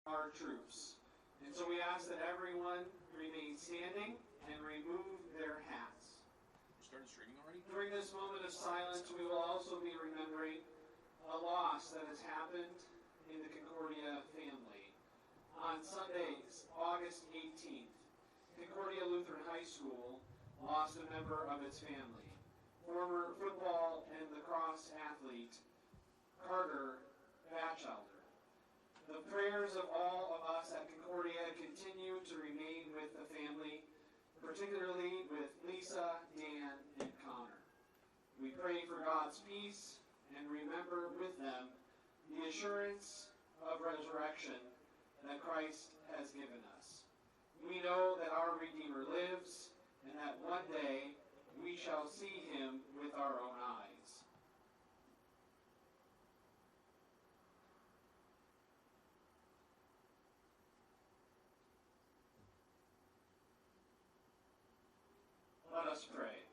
our troops. And so we ask that everyone remain standing and remove their hats. We started streaming already? During this moment of silence, we will also be remembering a loss that has happened in the Concordia family. On Sundays, August 18th, Concordia Lutheran High School lost a member of its family, former football and lacrosse athlete Carter Batchelder. The prayers of all of us at Concordia continue to remain with the family, particularly with Lisa, Dan, and Connor. We pray for God's peace and remember with them the assurance of resurrection that Christ has given us. We know that our Redeemer lives and that one day we shall see him with our own eyes. Let us pray.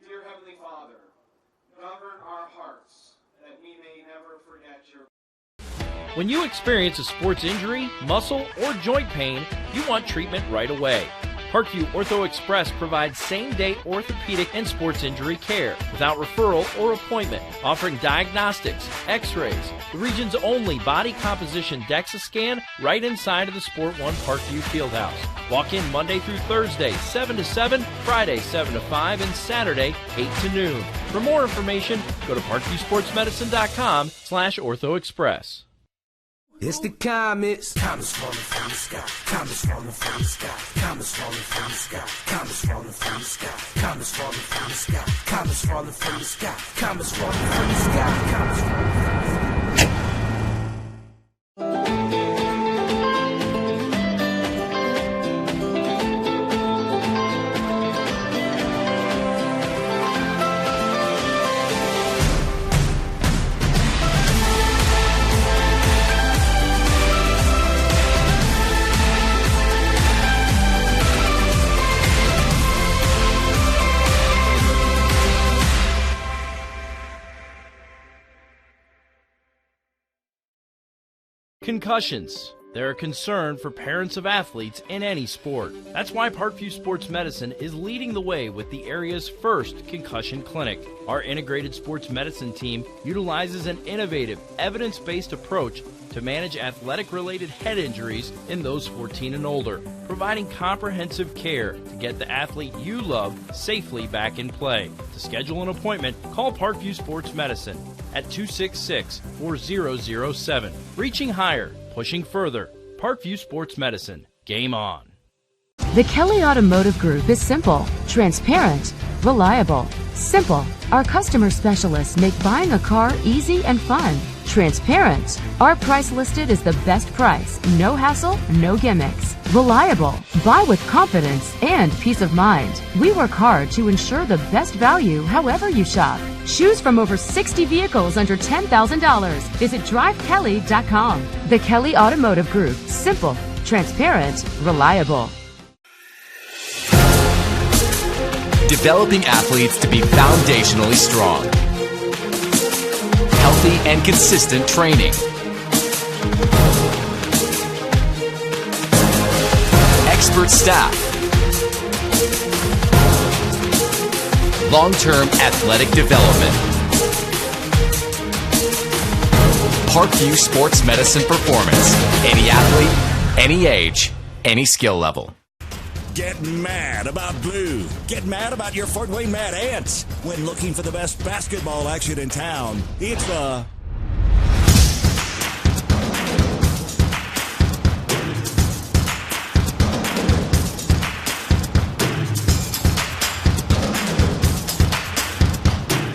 Dear Heavenly Father, govern our hearts that we may never forget your. When you experience a sports injury, muscle, or joint pain, you want treatment right away. Parkview Ortho Express provides same-day orthopedic and sports injury care without referral or appointment, offering diagnostics, x-rays, the region's only body composition DEXA scan right inside of the Sport One Parkview Fieldhouse. Walk in Monday through Thursday, 7 to 7, Friday, 7 to 5, and Saturday, 8 to noon. For more information, go to parkviewsportsmedicine.com/orthoexpress. It's the comets. Comets falling from the sky. Comets falling from the sky. Comets falling from the sky. Comets falling from the sky. Comets falling from the sky. Comets falling from the sky. Comets falling from the sky. Comets falling from the sky. Concussions. They're a concern for parents of athletes in any sport. That's why Parkview Sports Medicine is leading the way with the area's first Concussion Clinic. Our integrated sports medicine team utilizes an innovative, evidence-based approach to manage athletic-related head injuries in those 14 and older, providing comprehensive care to get the athlete you love safely back in play. To schedule an appointment, call Parkview Sports Medicine at 266-4007. Reaching higher, pushing further. Parkview Sports Medicine. Game on. The Kelly Automotive Group is simple, transparent, reliable. Simple. Our customer specialists make buying a car easy and fun. Transparent. Our price listed is the best price. No hassle, no gimmicks. Reliable. Buy with confidence and peace of mind. We work hard to ensure the best value however you shop. Choose from over 60 vehicles under $10,000. Visit drivekelly.com. The Kelly Automotive Group. Simple, transparent, reliable. Developing athletes to be foundationally strong. Healthy and consistent training. Expert staff. Long-term athletic development. Parkview Sports Medicine Performance. Any athlete, any age, any skill level. Get mad about blue. Get mad about your Fort Wayne Mad Ants. When looking for the best basketball action in town, it's the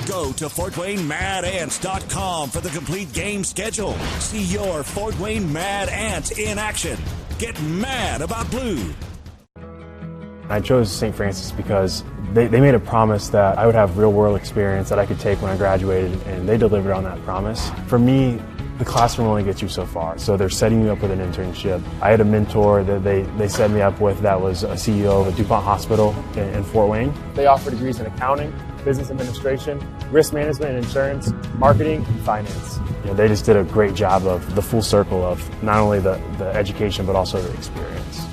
Go to FortWayneMadAnts.com for the complete game schedule. See your Fort Wayne Mad Ants in action. Get mad about blue. I chose St. Francis because they made a promise that I would have real-world experience that I could take when I graduated, and they delivered on that promise. For me, the classroom only gets you so far. So they're setting you up with an internship. I had a mentor that they set me up with that was a CEO of a DuPont hospital in Fort Wayne. They offer degrees in accounting, business administration, risk management and insurance, marketing, and finance. They just did a great job of the full circle of not only the education but also the experience.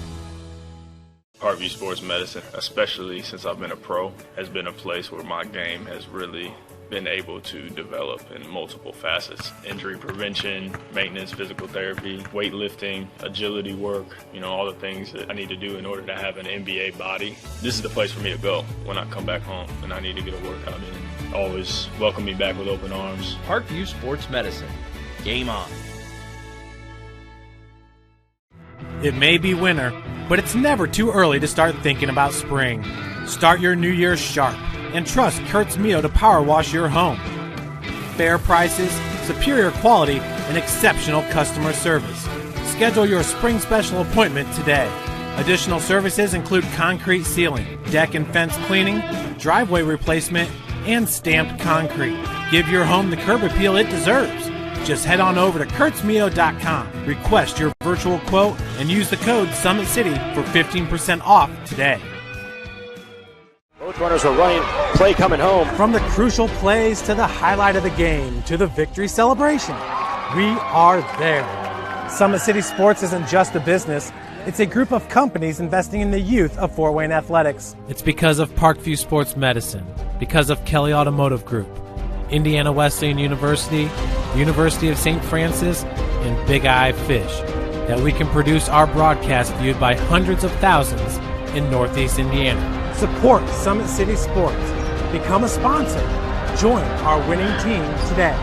Parkview Sports Medicine, especially since I've been a pro, has been a place where my game has really been able to develop in multiple facets. Injury prevention, maintenance, physical therapy, weightlifting, agility work, all the things that I need to do in order to have an NBA body. This is the place for me to go when I come back home and I need to get a workout in. Always welcome me back with open arms. Parkview Sports Medicine. Game on. It may be winter, but it's never too early to start thinking about spring. Start your new year sharp and trust Kurt's Mio to power wash your home. Fair prices, superior quality, and exceptional customer service. Schedule your spring special appointment today. Additional services include concrete sealing, deck and fence cleaning, driveway replacement, and stamped concrete. Give your home the curb appeal it deserves. Just head on over to kurtzmio.com, request your virtual quote, and use the code SummitCity for 15% off today. Both runners are running, play coming home. From the crucial plays to the highlight of the game to the victory celebration, we are there. Summit City Sports isn't just a business. It's a group of companies investing in the youth of Fort Wayne athletics. It's because of Parkview Sports Medicine, because of Kelly Automotive Group, Indiana Wesleyan University, University of St. Francis, and Big Eye Fish, that we can produce our broadcast viewed by hundreds of thousands in Northeast Indiana. Support Summit City Sports. Become a sponsor. Join our winning team today.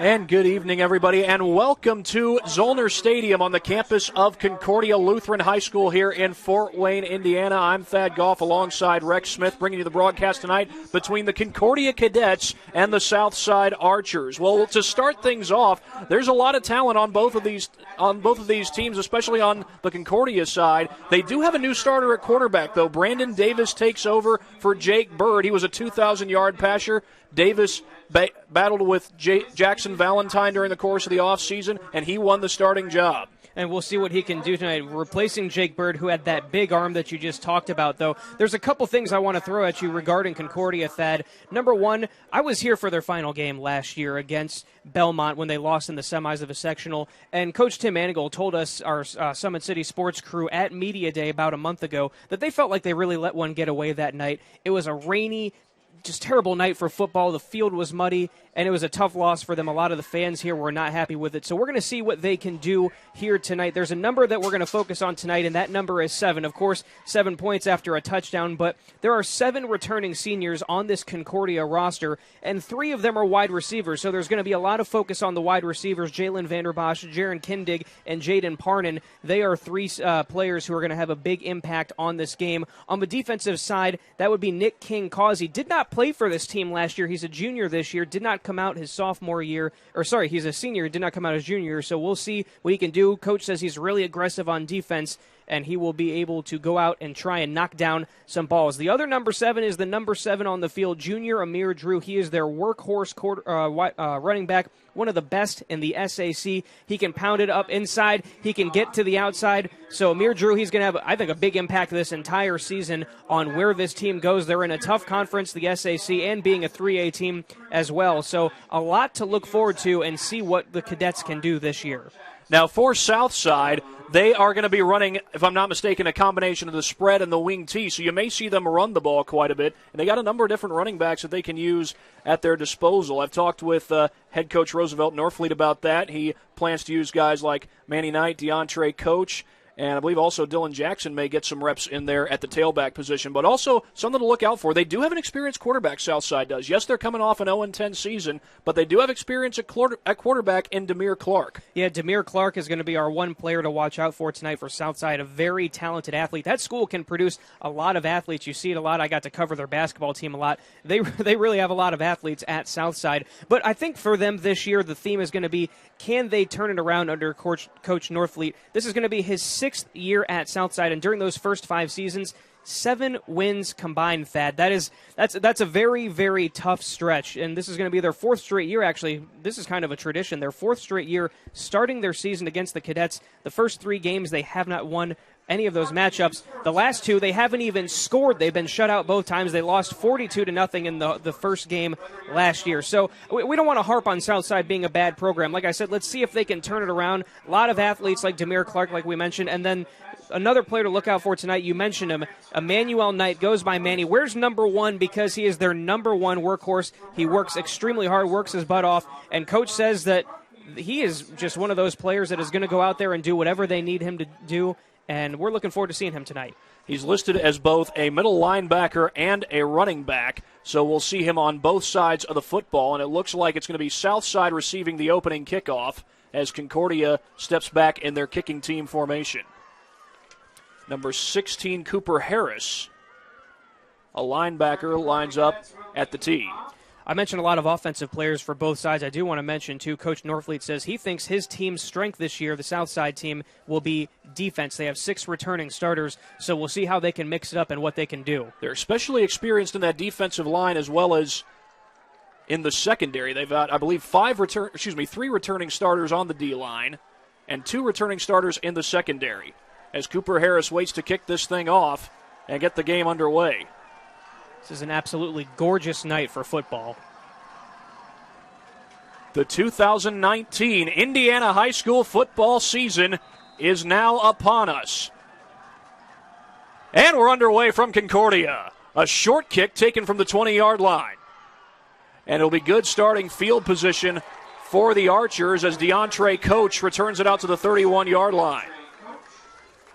And good evening, everybody, and welcome to Zollner Stadium on the campus of Concordia Lutheran High School here in Fort Wayne, Indiana. I'm Thad Goff alongside Rex Smith, bringing you the broadcast tonight between the Concordia Cadets and the Southside Archers. Well, to start things off, there's a lot of talent on both of these teams, especially on the Concordia side. They do have a new starter at quarterback, though. Brandon Davis takes over for Jake Bird. He was a 2,000-yard passer. Davis battled with Jackson Valentine during the course of the offseason, and he won the starting job. And we'll see what he can do tonight, replacing Jake Bird, who had that big arm that you just talked about, though. There's a couple things I want to throw at you regarding Concordia, Thad. Number one, I was here for their final game last year against Belmont when they lost in the semis of a sectional, and Coach Tim Anigal told us, our Summit City Sports crew, at Media Day about a month ago, that they felt like they really let one get away that night. It was a rainy, just terrible night for football. The field was muddy, and it was a tough loss for them. A lot of the fans here were not happy with it. So we're going to see what they can do here tonight. There's a number that we're going to focus on tonight, and that number is 7. Of course, 7 points after a touchdown, but there are 7 returning seniors on this Concordia roster, and 3 of them are wide receivers. So there's going to be a lot of focus on the wide receivers, Jalen Vanderbosch, Jaron Kindig, and Jaden Parnan. They are 3 players who are going to have a big impact on this game. On the defensive side, that would be Nick King-Causey. Did not play for this team last year. He's a junior this year. Did not come out his sophomore year. He's a senior. Did not come out his junior year. So we'll see what he can do. Coach says he's really aggressive on defense, and he will be able to go out and try and knock down some balls. The other number 7 is the number 7 on the field, junior Amir Drew. He is their workhorse running back, one of the best in the SAC. He can pound it up inside. He can get to the outside. So Amir Drew, he's going to have, I think, a big impact this entire season on where this team goes. They're in a tough conference, the SAC, and being a 3A team as well. So a lot to look forward to and see what the Cadets can do this year. Now, for Southside, they are going to be running, if I'm not mistaken, a combination of the spread and the wing tee, so you may see them run the ball quite a bit. And they got a number of different running backs that they can use at their disposal. I've talked with head coach Roosevelt Norfleet about that. He plans to use guys like Manny Knight, DeAndre Coach, And I believe also Dylan Jackson may get some reps in there at the tailback position. But also something to look out for. They do have an experienced quarterback, Southside does. Yes, they're coming off an 0-10 season, but they do have experience at quarterback in Damir Clark. Yeah, Damir Clark is going to be our one player to watch out for tonight for Southside, a very talented athlete. That school can produce a lot of athletes. You see it a lot. I got to cover their basketball team a lot. They really have a lot of athletes at Southside. But I think for them this year, the theme is going to be, can they turn it around under Coach Northfleet? This is going to be his 6th year at Southside, and during those first 5 seasons, 7 wins combined, Thad. That's a very, very tough stretch, and this is going to be their 4th straight year, actually. This is kind of a tradition. Their 4th straight year starting their season against the Cadets. The first 3 games, they have not won any of those matchups. The last 2, they haven't even scored. They've been shut out both times. They lost 42-0 in the first game last year. So we don't want to harp on Southside being a bad program. Like I said, let's see if they can turn it around. A lot of athletes like Damir Clark, like we mentioned, and then another player to look out for tonight, you mentioned him, Emmanuel Knight, goes by Manny. Where's number 1? Because he is their number 1 workhorse. He works extremely hard, works his butt off, and Coach says that he is just one of those players that is going to go out there and do whatever they need him to do, and we're looking forward to seeing him tonight. He's listed as both a middle linebacker and a running back, so we'll see him on both sides of the football, and it looks like it's going to be Southside receiving the opening kickoff as Concordia steps back in their kicking team formation. Number 16, Cooper Harris, a linebacker, lines up at the tee. I mentioned a lot of offensive players for both sides. I do want to mention, too, Coach Northfleet says he thinks his team's strength this year, the Southside team, will be defense. They have 6 returning starters, so we'll see how they can mix it up and what they can do. They're especially experienced in that defensive line as well as in the secondary. They've got, I believe, 3 returning starters on the D-line and 2 returning starters in the secondary as Cooper Harris waits to kick this thing off and get the game underway. This is an absolutely gorgeous night for football. The 2019 Indiana high school football season is now upon us. And we're underway from Concordia. A short kick taken from the 20-yard line. And it'll be good starting field position for the Archers as DeAndre Coach returns it out to the 31-yard line.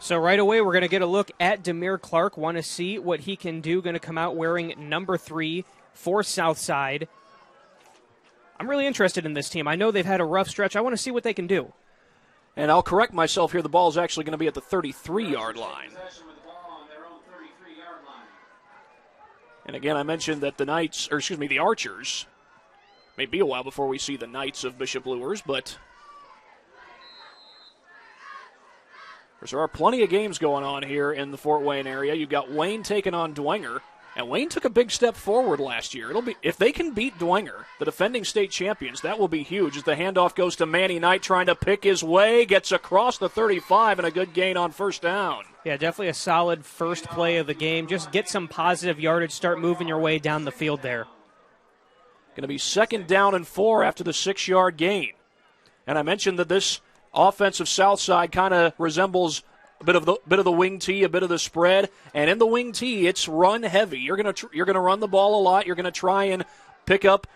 So right away, we're going to get a look at Damir Clark. Want to see what he can do. Going to come out wearing number 3 for Southside. I'm really interested in this team. I know they've had a rough stretch. I want to see what they can do. And I'll correct myself here. The ball is actually going to be at the 33-yard line. And again, I mentioned that the Archers, may be a while before we see the Knights of Bishop Luers, but there are plenty of games going on here in the Fort Wayne area. You've got Wayne taking on Dwenger, and Wayne took a big step forward last year. If they can beat Dwenger, the defending state champions, that will be huge as the handoff goes to Manny Knight trying to pick his way, gets across the 35 and a good gain on first down. Yeah, definitely a solid first play of the game. Just get some positive yardage, start moving your way down the field there. Going to be 2nd down and 4 after the 6-yard gain. And I mentioned that this offensive Southside kind of resembles a bit of the wing tee, a bit of the spread, and in the wing tee, it's run heavy. You're gonna run the ball a lot. You're gonna try and pick up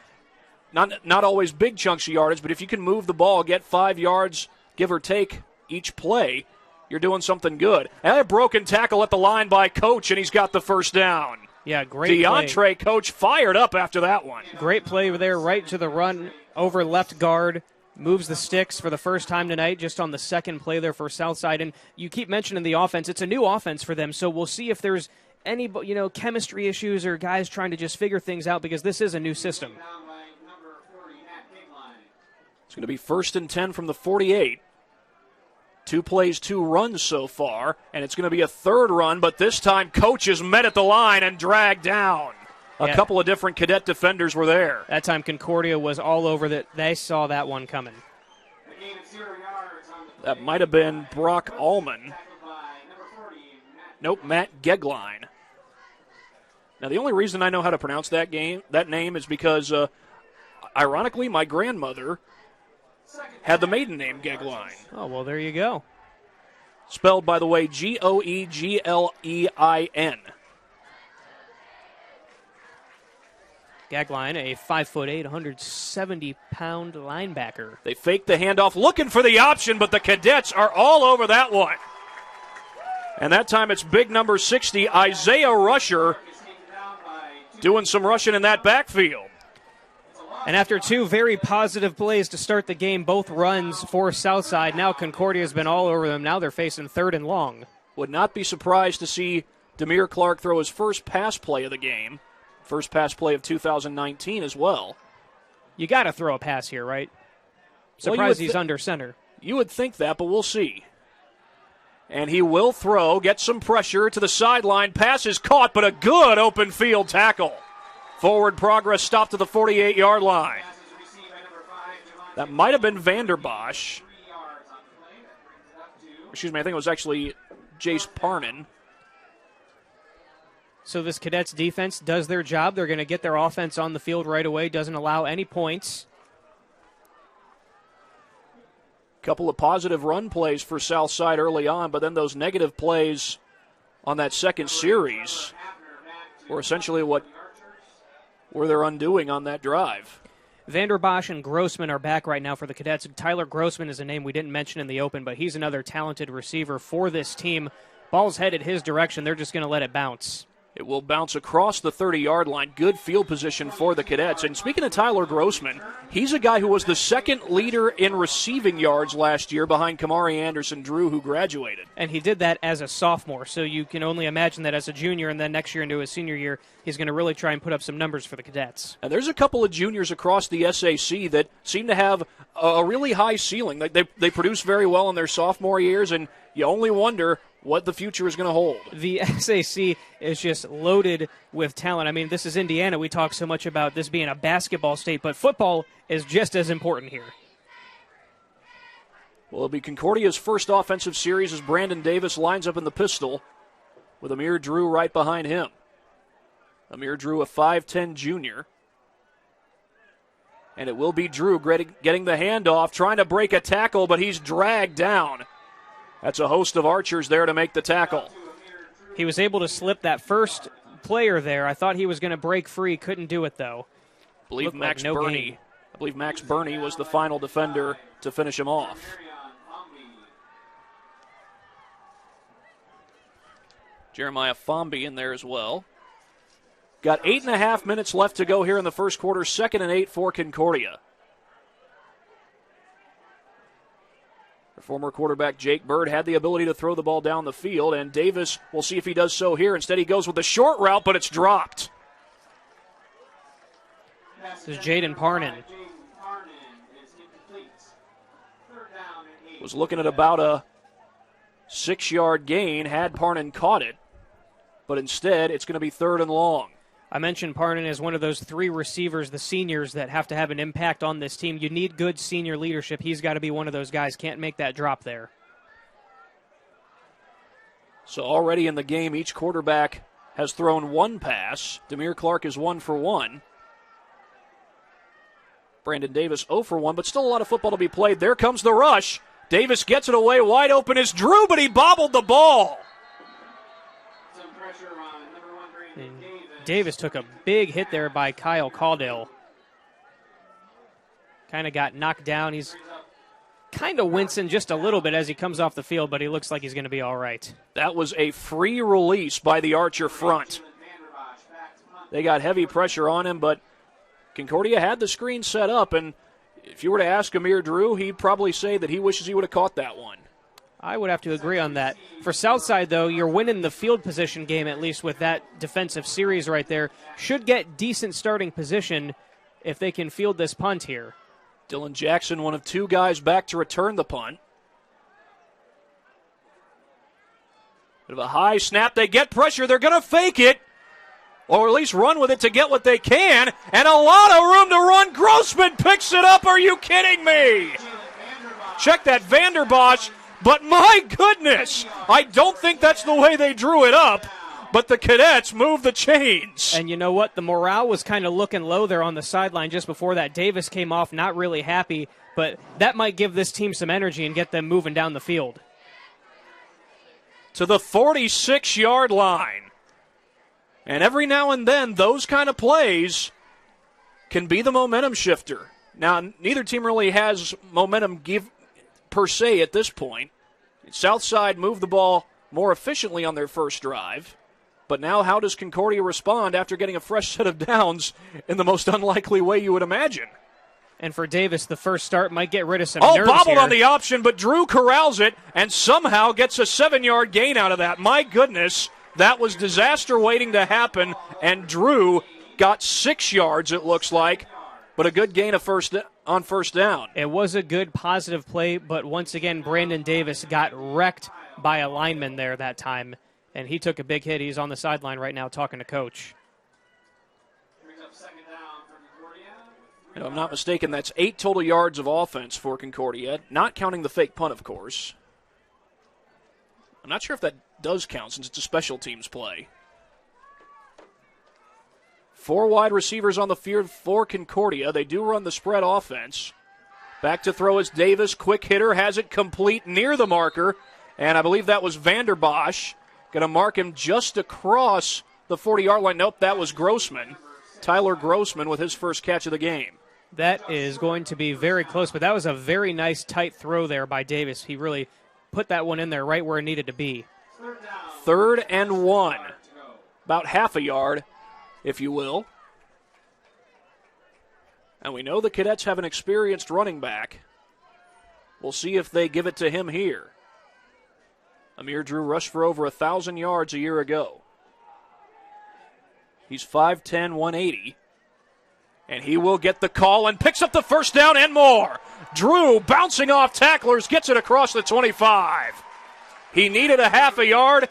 not always big chunks of yardage, but if you can move the ball, get 5 yards, give or take each play, you're doing something good. And a broken tackle at the line by Coach, and he's got the first down. Yeah, great DeAndre play. Coach fired up after that one. Great play there, right to the run over left guard. Moves the sticks for the first time tonight, just on the second play there for Southside. And you keep mentioning the offense. It's a new offense for them, so we'll see if there's any chemistry issues or guys trying to just figure things out because this is a new system. It's going to be 1st and 10 from the 48. 2 plays, 2 runs so far, and it's going to be a 3rd run, but this time Coach is met at the line and dragged down. A couple of different cadet defenders were there. That time Concordia was all over that. They saw that one coming. That might have been Brock Allman. Nope, Matt Gegline. Now, the only reason I know how to pronounce that name is because, ironically, my grandmother had the maiden name Gegline. Oh, well, there you go. Spelled, by the way, Goeglein. Gegline, a 5'8", 170-pound linebacker. They fake the handoff, looking for the option, but the Cadets are all over that one. And that time it's big number 60, Isaiah Rusher, doing some rushing in that backfield. And after two very positive plays to start the game, both runs for Southside, now Concordia has been all over them. Now they're facing 3rd and long. Would not be surprised to see Damir Clark throw his first pass play of the game. First pass play of 2019 as well. You got to throw a pass here, right? Surprised he's under center. You would think that, but we'll see. And he will throw, get some pressure to the sideline. Pass is caught, but a good open field tackle. Forward progress stopped to the 48-yard line. That might have been Vanderbosch. Excuse me, I think it was actually Jace Parnan. So this Cadets defense does their job. They're going to get their offense on the field right away. Doesn't allow any points. Couple of positive run plays for Southside early on, but then those negative plays on that second series were essentially what were their undoing on that drive. Vanderbosch and Grossman are back right now for the Cadets. Tyler Grossman is a name we didn't mention in the open, but he's another talented receiver for this team. Ball's headed his direction. They're just going to let it bounce. It will bounce across the 30-yard line. Good field position for the Cadets. And speaking of Tyler Grossman, he's a guy who was the second leader in receiving yards last year behind Kamari Anderson-Drew, who graduated. And he did that as a sophomore, so you can only imagine that as a junior, and then next year into his senior year, he's going to really try and put up some numbers for the Cadets. And there's a couple of juniors across the SAC that seem to have a really high ceiling. They produce very well in their sophomore years, and you only wonder what the future is going to hold. The SAC is just loaded with talent. I mean, this is Indiana. We talk so much about this being a basketball state, but football is just as important here. Well, it'll be Concordia's first offensive series as Brandon Davis lines up in the pistol with Amir Drew right behind him. Amir Drew, a 5'10 junior. And it will be Drew getting the handoff, trying to break a tackle, but he's dragged down. That's a host of archers there to make the tackle. He was able to slip that first player there. I thought he was going to break free. Couldn't do it, though. I believe Max Burney was the final defender to finish him off. Jeremiah Fomby in there as well. Got 8.5 minutes left to go here in the first quarter. 2nd and 8 for Concordia. Their former quarterback Jake Bird had the ability to throw the ball down the field, and Davis, we'll see if he does so here. Instead, he goes with the short route, but it's dropped. This is Jaden Parnan. Was looking at about a 6-yard gain had Parnan caught it, but instead it's going to be 3rd and long. I mentioned Parnan as one of those 3 receivers, the seniors, that have to have an impact on this team. You need good senior leadership. He's got to be one of those guys. Can't make that drop there. So already in the game, each quarterback has thrown 1 pass. Damir Clark is 1 for 1. Brandon Davis 0 for 1, but still a lot of football to be played. There comes the rush. Davis gets it away. Wide open is Drew, but he bobbled the ball. Some pressure on number 1 Brandon Davis. Davis took a big hit there by Kyle Cordell. Kind of got knocked down. He's kind of wincing just a little bit as he comes off the field, but he looks like he's going to be all right. That was a free release by the Archer front. They got heavy pressure on him, but Concordia had the screen set up, and if you were to ask Amir Drew, he'd probably say that he wishes he would have caught that one. I would have to agree on that. For Southside, though, you're winning the field position game, at least with that defensive series right there. Should get decent starting position if they can field this punt here. Dylan Jackson, one of 2 guys back to return the punt. Bit of a high snap. They get pressure. They're going to fake it, or at least run with it to get what they can, and a lot of room to run. Grossman picks it up. Are you kidding me? Check that Vanderbosch. But my goodness, I don't think that's the way they drew it up, but the Cadets move the chains. And you know what? The morale was kind of looking low there on the sideline just before that. Davis came off not really happy, but that might give this team some energy and get them moving down the field. To the 46-yard line. And every now and then, those kind of plays can be the momentum shifter. Now, neither team really has momentum per se at this point. Southside moved the ball more efficiently on their first drive. But now how does Concordia respond after getting a fresh set of downs in the most unlikely way you would imagine? And for Davis, the first start might get rid of some nerves bobbled here. On the option, but Drew corrals it and somehow gets a 7-yard gain out of that. My goodness, that was disaster waiting to happen, and Drew got 6 yards, it looks like, but a good gain on first down. It was a good, positive play, but once again, Brandon Davis got wrecked by a lineman there that time, and he took a big hit. He's on the sideline right now talking to Coach. If I'm not mistaken, that's 8 total yards of offense for Concordia, not counting the fake punt, of course. I'm not sure if that does count since it's a special teams play. 4 wide receivers on the field for Concordia. They do run the spread offense. Back to throw is Davis. Quick hitter, has it complete near the marker. And I believe that was Vanderbosch. Going to mark him just across the 40-yard line. Nope, that was Grossman. Tyler Grossman with his first catch of the game. That is going to be very close, but that was a very nice tight throw there by Davis. He really put that one in there right where it needed to be. 3rd and 1. About half a yard, if you will. And we know the Cadets have an experienced running back. We'll see if they give it to him here. Amir Drew rushed for over 1,000 yards a year ago. He's 5'10", 180. And he will get the call and picks up the first down and more. Drew, bouncing off tacklers, gets it across the 25. He needed a half a yard.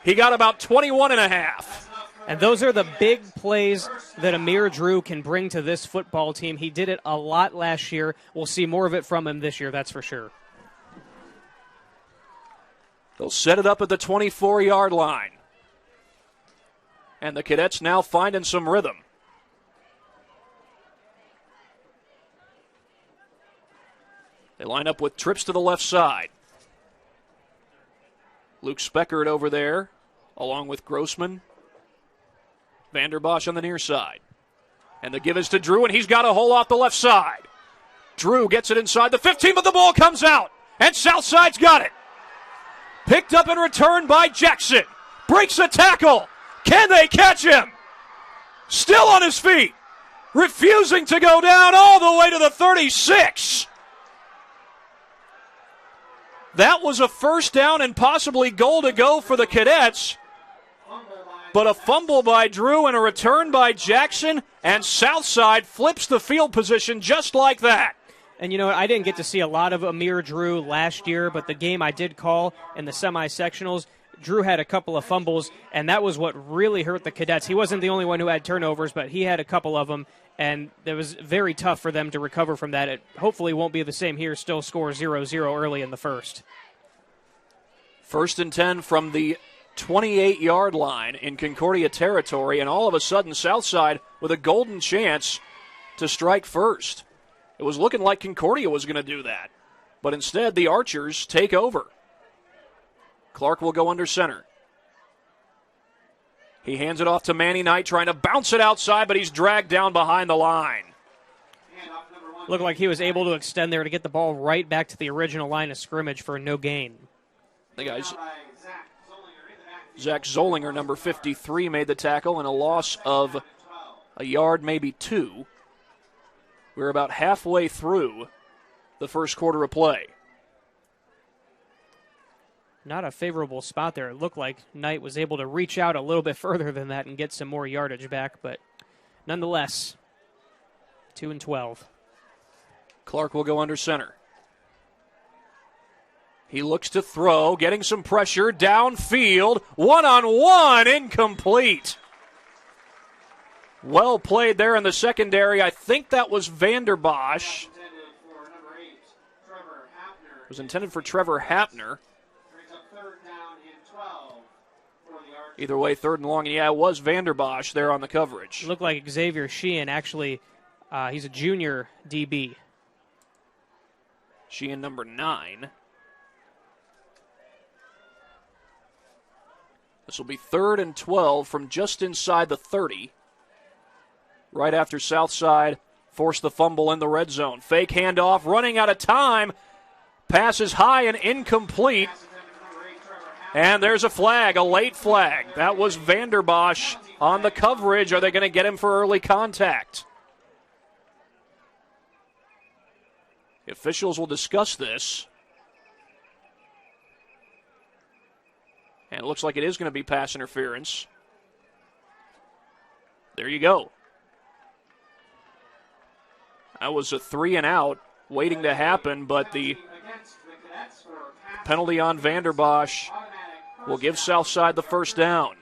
He got about 21 and a half. And those are the big plays that Amir Drew can bring to this football team. He did it a lot last year. We'll see more of it from him this year, that's for sure. They'll set it up at the 24-yard line. And the Cadets now finding some rhythm. They line up with trips to the left side. Luke Speckert over there, along with Grossman. Vanderbosch on the near side. And the give is to Drew, and he's got a hole off the left side. Drew gets it inside the 15, but the ball comes out. And Southside's got it. Picked up and returned by Jackson. Breaks a tackle. Can they catch him? Still on his feet. Refusing to go down all the way to the 36. That was a first down and possibly goal to go for the Cadets. But a fumble by Drew and a return by Jackson, and Southside flips the field position just like that. And you know what, I didn't get to see a lot of Amir Drew last year, but the game I did call in the semi-sectionals, Drew had a couple of fumbles, and that was what really hurt the Cadets. He wasn't the only one who had turnovers, but he had a couple of them, and it was very tough for them to recover from that. It hopefully won't be the same here, still score 0-0 early in the first. 1st and 10 from the 28-yard line in Concordia territory, and all of a sudden Southside with a golden chance to strike first. It was looking like Concordia was going to do that, but instead the Archers take over. Clark will go under center. He hands it off to Manny Knight, trying to bounce it outside, but he's dragged down behind the line. Looked like he was able to extend there to get the ball right back to the original line of scrimmage for no gain. The guys, Zach Zollinger, number 53, made the tackle, and a loss of a yard, maybe 2. We're about halfway through the first quarter of play. Not a favorable spot there. It looked like Knight was able to reach out a little bit further than that and get some more yardage back, but nonetheless, 2 and 12. Clark will go under center. He looks to throw, getting some pressure downfield. One-on-one, incomplete. Well played there in the secondary. I think that was Vanderbosch. It was intended for Trevor Hapner. Either way, 3rd and long. And yeah, it was Vanderbosch there on the coverage. It looked like Xavier Sheehan. Actually, he's a junior DB. Sheehan, number 9. This will be 3rd and 12 from just inside the 30. Right after Southside forced the fumble in the red zone. Fake handoff, running out of time. Pass is high and incomplete. And there's a flag, a late flag. That was Vanderbosch on the coverage. Are they going to get him for early contact? The officials will discuss this. And it looks like it is going to be pass interference. There you go. That was a 3 and out waiting to happen, but the penalty on Vanderbosch will give Southside the first down.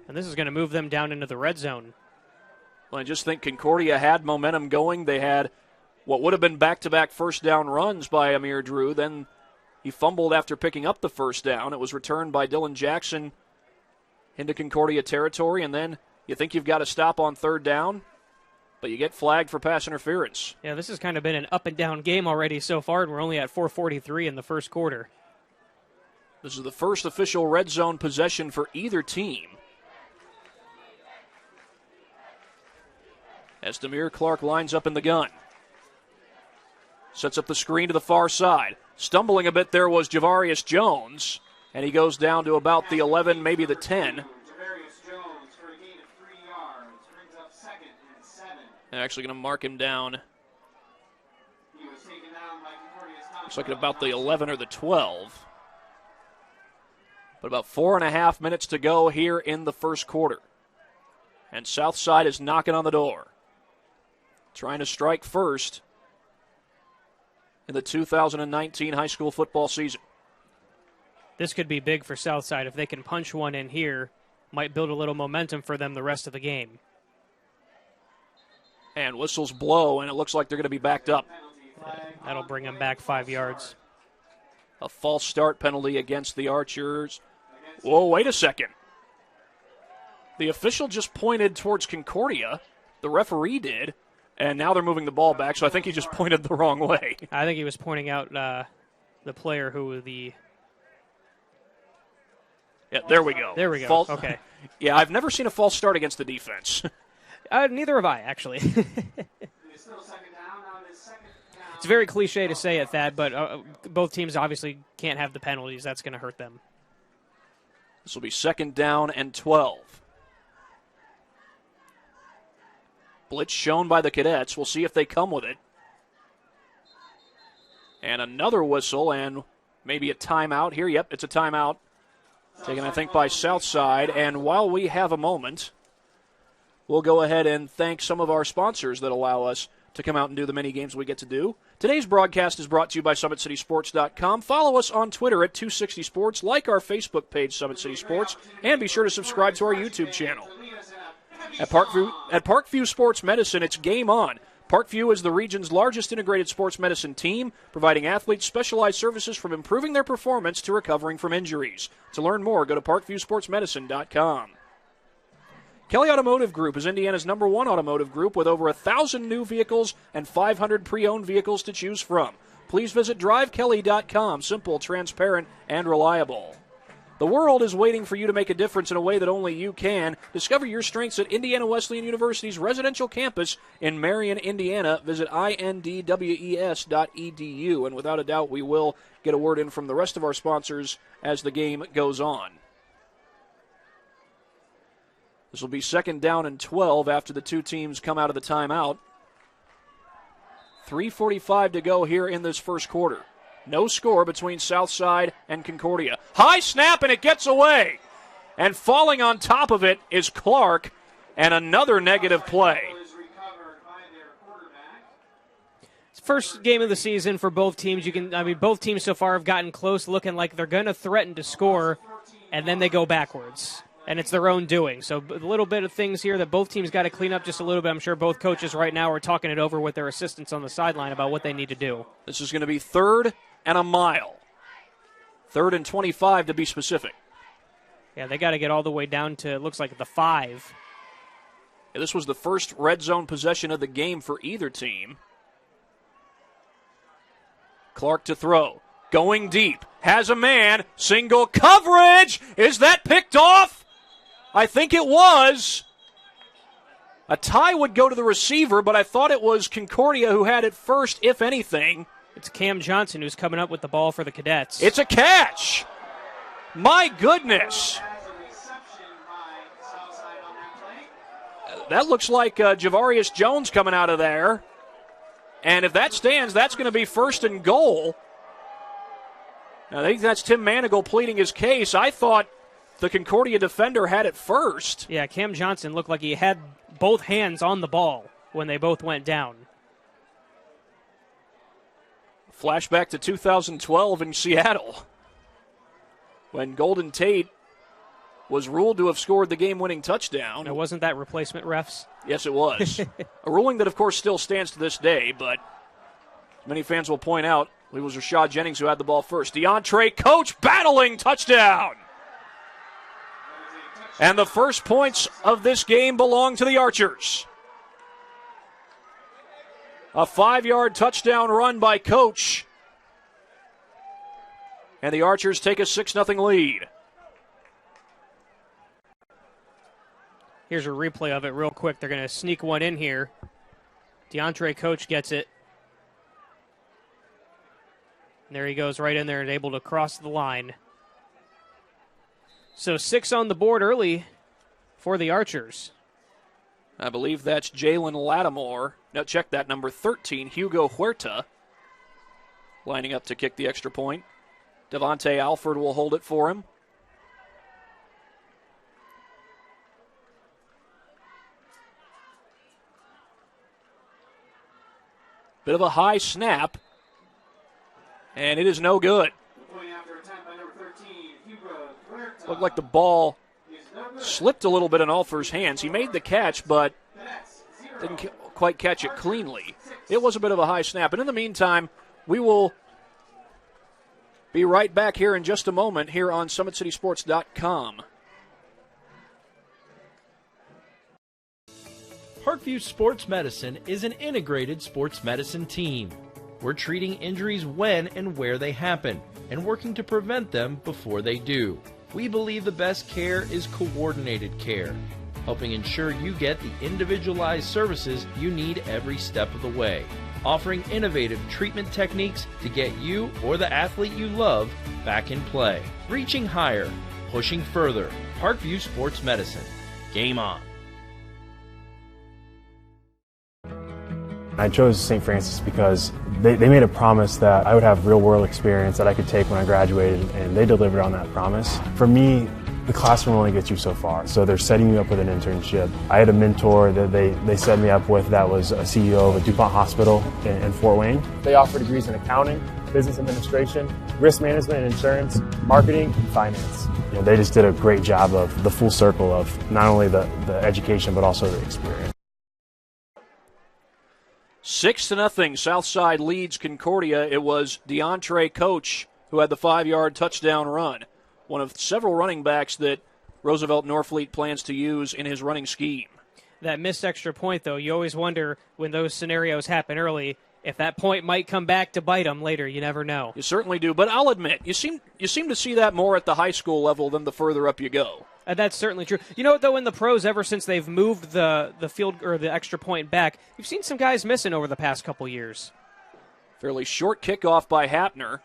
And this is going to move them down into the red zone. Well, I just think Concordia had momentum going. They had what would have been back-to-back first down runs by Amir Drew. Then he fumbled after picking up the first down. It was returned by Dylan Jackson into Concordia territory, and then you think you've got to stop on third down, but you get flagged for pass interference. Yeah, this has kind of been an up-and-down game already so far, and we're only at 4:43 in the first quarter. This is the first official red zone possession for either team. As Damir Clark lines up in the gun. Sets up the screen to the far side. Stumbling a bit there was Javarius Jones, and he goes down to about the 11, maybe the 10. They're actually going to mark him down. Looks like about the 11 or the 12. But about 4.5 minutes to go here in the first quarter. And Southside is knocking on the door. Trying to strike first in the 2019 high school football season. This could be big for Southside. If they can punch one in here, might build a little momentum for them the rest of the game. And whistles blow, and it looks like they're going to be backed up. That'll bring them back 5 yards. A false start penalty against the Archers. Whoa, wait a second. The official just pointed towards Concordia. The referee did. And now they're moving the ball back, so I think he just pointed the wrong way. I think he was pointing out the player who the... Yeah, there we go. There we go. False... Okay. Yeah, I've never seen a false start against the defense. Neither have I, actually. It's very cliche to say it, Thad, but both teams obviously can't have the penalties. That's going to hurt them. This will be 2nd down and 12. Blitz shown by the Cadets. We'll see if they come with it. And another whistle and maybe a timeout here. Yep, it's a timeout. Taken, I think, by Southside. And while we have a moment, we'll go ahead and thank some of our sponsors that allow us to come out and do the many games we get to do. Today's broadcast is brought to you by SummitCitySports.com. Follow us on Twitter at 260sports, like our Facebook page, Summit City Sports, and be sure to subscribe to our YouTube channel. At Parkview Sports Medicine, it's game on. Parkview is the region's largest integrated sports medicine team, providing athletes specialized services from improving their performance to recovering from injuries. To learn more, go to parkviewsportsmedicine.com. Kelly Automotive Group is Indiana's #1 automotive group with over 1,000 new vehicles and 500 pre-owned vehicles to choose from. Please visit drivekelly.com. Simple, transparent, and reliable. The world is waiting for you to make a difference in a way that only you can. Discover your strengths at Indiana Wesleyan University's residential campus in Marion, Indiana. Visit indwes.edu. And without a doubt, we will get a word in from the rest of our sponsors as the game goes on. This will be 2nd down and 12 after the two teams come out of the timeout. 3:45 to go here in this first quarter. No score between Southside and Concordia. High snap, and it gets away. And falling on top of it is Clark, and another negative play. It's first game of the season for both teams. Both teams so far have gotten close, looking like they're going to threaten to score, and then they go backwards. And it's their own doing. So a little bit of things here that both teams got to clean up just a little bit. I'm sure both coaches right now are talking it over with their assistants on the sideline about what they need to do. This is going to be 3rd and a mile. 3rd and 25 to be specific. Yeah, they got to get all the way down to, it looks like, the 5. Yeah, this was the first red zone possession of the game for either team. Clark to throw. Going deep. Has a man. Single coverage. Is that picked off? I think it was. A tie would go to the receiver, but I thought it was Concordia who had it first, if anything. It's Cam Johnson who's coming up with the ball for the Cadets. It's a catch! My goodness! That looks like Javarius Jones coming out of there. And if that stands, that's going to be first and goal. I think that's Tim Manigal pleading his case. I thought the Concordia defender had it first. Yeah, Cam Johnson looked like he had both hands on the ball when they both went down. Flashback to 2012 in Seattle, when Golden Tate was ruled to have scored the game-winning touchdown. Now, wasn't that replacement refs? Yes, it was. A ruling that, of course, still stands to this day, but many fans will point out it was Rashad Jennings who had the ball first. DeAndre Coach battling, touchdown! And the first points of this game belong to the Archers. A 5-yard touchdown run by Coach. And the Archers take a 6-0 lead. Here's a replay of it real quick. They're going to sneak one in here. DeAndre Coach gets it. And there he goes right in there and able to cross the line. So 6 on the board early for the Archers. I believe that's Jalen Lattimore. Now check that, number 13, Hugo Huerta, lining up to kick the extra point. Devontae Alford will hold it for him. Bit of a high snap, and it is no good. Looked like the ball slipped a little bit in Alford's hands. He made the catch, but didn't quite catch it cleanly. It was a bit of a high snap. And in the meantime, we will be right back here in just a moment here on SummitCitySports.com. Parkview Sports Medicine is an integrated sports medicine team. We're treating injuries when and where they happen and working to prevent them before they do. We believe the best care is coordinated care, helping ensure you get the individualized services you need every step of the way, offering innovative treatment techniques to get you or the athlete you love back in play. Reaching higher, pushing further. Parkview Sports Medicine. Game on. I chose St. Francis because they made a promise that I would have real-world experience that I could take when I graduated, and they delivered on that promise. For me, the classroom only gets you so far, so they're setting you up with an internship. I had a mentor that they set me up with that was a CEO of a DuPont hospital in Fort Wayne. They offer degrees in accounting, business administration, risk management and insurance, marketing, and finance. You know, they just did a great job of the full circle of not only the education but also the experience. 6-0, Southside leads Concordia. It was DeAndre Coach who had the 5-yard touchdown run. One of several running backs that Roosevelt Norfleet plans to use in his running scheme. That missed extra point, though, you always wonder when those scenarios happen early if that point might come back to bite them later. You never know. You certainly do, but I'll admit, you seem to see that more at the high school level than the further up you go. That's certainly true. You know what, though, in the pros, ever since they've moved the field or the extra point back, you've seen some guys missing over the past couple years. Fairly short kickoff by Hapner.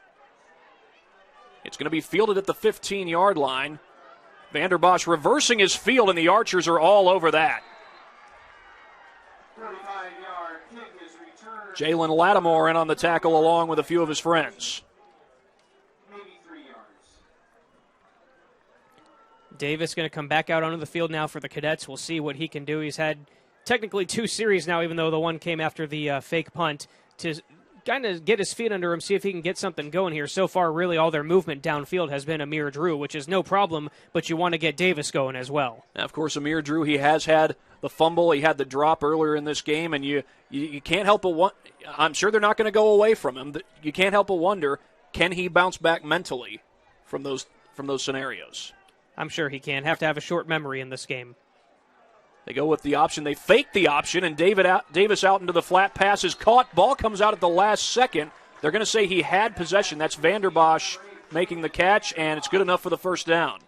It's going to be fielded at the 15-yard line. Vanderbosch reversing his field, and the Archers are all over that. 35-yard kick is returned. Jalen Lattimore in on the tackle along with a few of his friends. Maybe 3 yards. Davis going to come back out onto the field now for the Cadets. We'll see what he can do. He's had technically 2 series now, even though the one came after the fake punt, to kind of get his feet under him, see if he can get something going here. So far, really, all their movement downfield has been Amir Drew, which is no problem, but you want to get Davis going as well. Now, of course, Amir Drew, he has had the fumble. He had the drop earlier in this game, and you can't help but I'm sure they're not going to go away from him. You can't help but wonder, can he bounce back mentally from those scenarios? I'm sure he can. Have to have a short memory in this game. They go with the option. They fake the option, and Davis out into the flat pass is caught. Ball comes out at the last second. They're going to say he had possession. That's Vanderbosch making the catch, and it's good enough for the first down.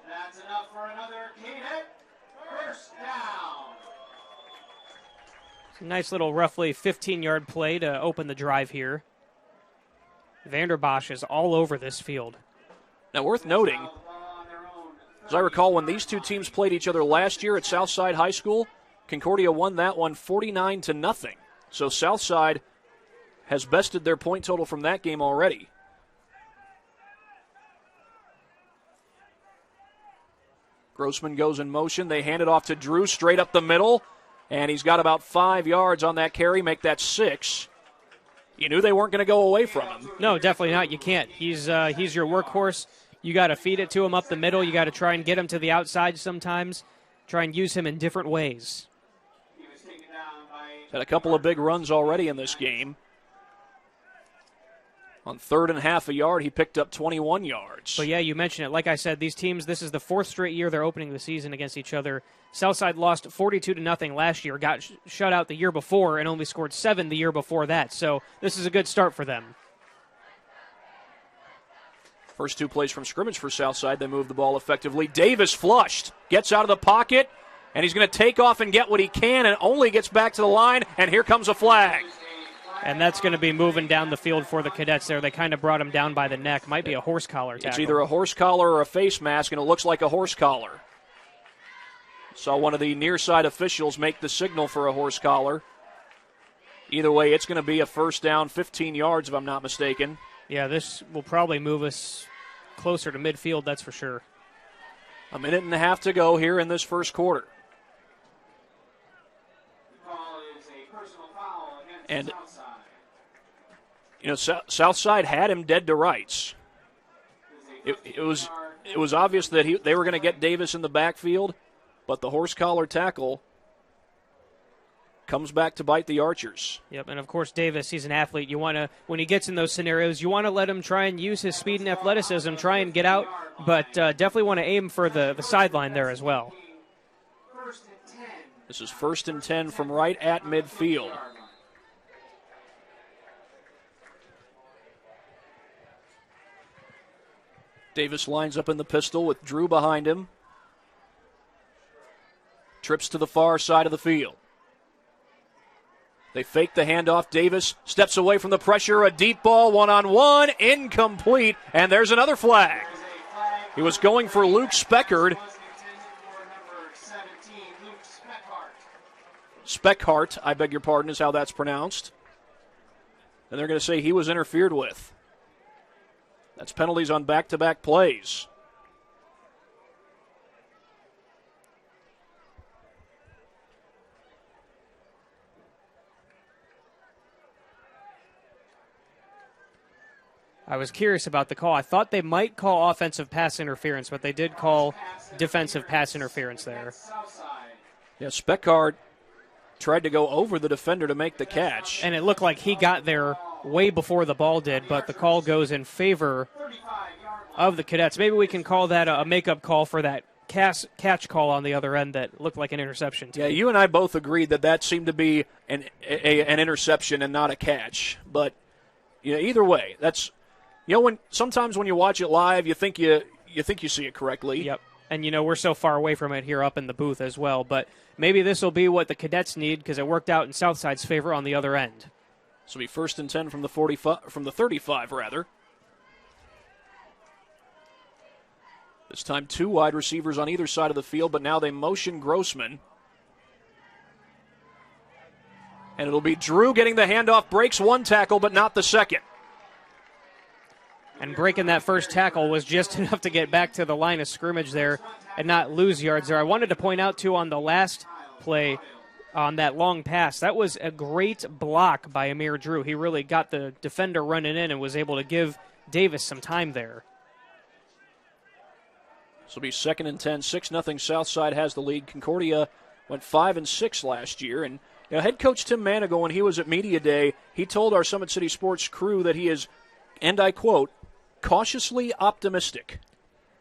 That's enough for another Cadet first down. Nice little roughly 15-yard play to open the drive here. Vanderbosch is all over this field. Now, worth noting, as I recall, when these two teams played each other last year at Southside High School, Concordia won that one 49-0. So Southside has bested their point total from that game already. Grossman goes in motion. They hand it off to Drew straight up the middle, and he's got about 5 yards on that carry, make that 6. You knew they weren't going to go away from him. No, definitely not. You can't. He's your workhorse. You got to feed it to him up the middle. You got to try and get him to the outside sometimes. Try and use him in different ways. Had a couple of big runs already in this game. On 3rd and half a yard, he picked up 21 yards. But yeah, you mentioned it. Like I said, these teams, this is the 4th straight year they're opening the season against each other. Southside lost 42-0 last year, got shut out the year before, and only scored 7 the year before that. So this is a good start for them. First 2 plays from scrimmage for Southside. They move the ball effectively. Davis flushed, gets out of the pocket, and he's going to take off and get what he can, and only gets back to the line, and here comes a flag. And that's going to be moving down the field for the Cadets there. They kind of brought him down by the neck. Might be a horse collar tackle. It's either a horse collar or a face mask, and it looks like a horse collar. Saw one of the near side officials make the signal for a horse collar. Either way, it's going to be a first down, 15 yards if I'm not mistaken. Yeah, this will probably move us closer to midfield, that's for sure. A minute and a half to go here in this first quarter. And, you know, Southside had him dead to rights. It was obvious that they were going to get Davis in the backfield, but the horse collar tackle comes back to bite the Archers. Yep, and of course Davis, he's an athlete. You want to, when he gets in those scenarios, you want to let him try and use his speed and athleticism, try and get out, but definitely want to aim for the sideline there as well. This is 1st and 10 from right at midfield. Davis lines up in the pistol with Drew behind him. Trips to the far side of the field. They fake the handoff. Davis steps away from the pressure. A deep ball, one-on-one, incomplete, and there's another flag. He was going for Luke Speckard. Speckhart, I beg your pardon, is how that's pronounced. And they're going to say he was interfered with. That's penalties on back-to-back plays. I was curious about the call. I thought they might call offensive pass interference, but they did call defensive pass interference there. Yeah, Speckhart tried to go over the defender to make the catch. And it looked like he got there way before the ball did, but the call goes in favor of the Cadets. Maybe we can call that a make-up call for that catch call on the other end that looked like an interception. Yeah, you and I both agreed that seemed to be an interception and not a catch. But you know, either way, that's, you know, sometimes when you watch it live, you think you see it correctly. Yep. And, you know, we're so far away from it here up in the booth as well. But maybe this will be what the Cadets need because it worked out in Southside's favor on the other end. This will be 1st and 10 from the 35, rather. This time 2 wide receivers on either side of the field, but now they motion Grossman. And it'll be Drew getting the handoff, breaks 1 tackle, but not the second. And breaking that first tackle was just enough to get back to the line of scrimmage there and not lose yards there. I wanted to point out, too, on the last play, on that long pass, that was a great block by Amir Drew. He really got the defender running in and was able to give Davis some time there. This will be 2nd and 10, 6-0. Southside has the lead. Concordia went 5-6 last year. And you know, head coach Tim Manigault, when he was at Media Day, he told our Summit City Sports crew that he is, and I quote, cautiously optimistic.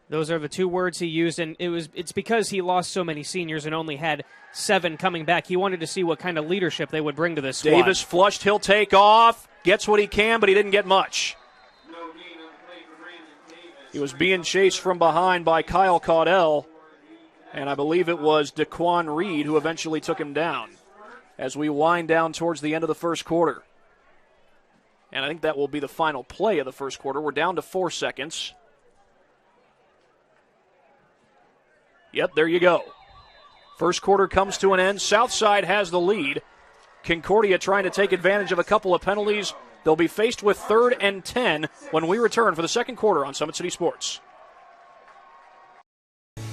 Those are the 2 words he used, and it's because he lost so many seniors and only had 7 coming back. He wanted to see what kind of leadership they would bring to this squad. Davis flushed, he'll take off, gets what he can, but he didn't get much. He was being chased from behind by Kyle Cordell, and I believe it was Daquan Reed who eventually took him down. as we wind down towards the end of the first quarter. And I think that will be the final play of the first quarter. We're down to 4 seconds. Yep, there you go. First quarter comes to an end. Southside has the lead. Concordia trying to take advantage of a couple of penalties. They'll be faced with 3rd and 10 when we return for the second quarter on Summit City Sports.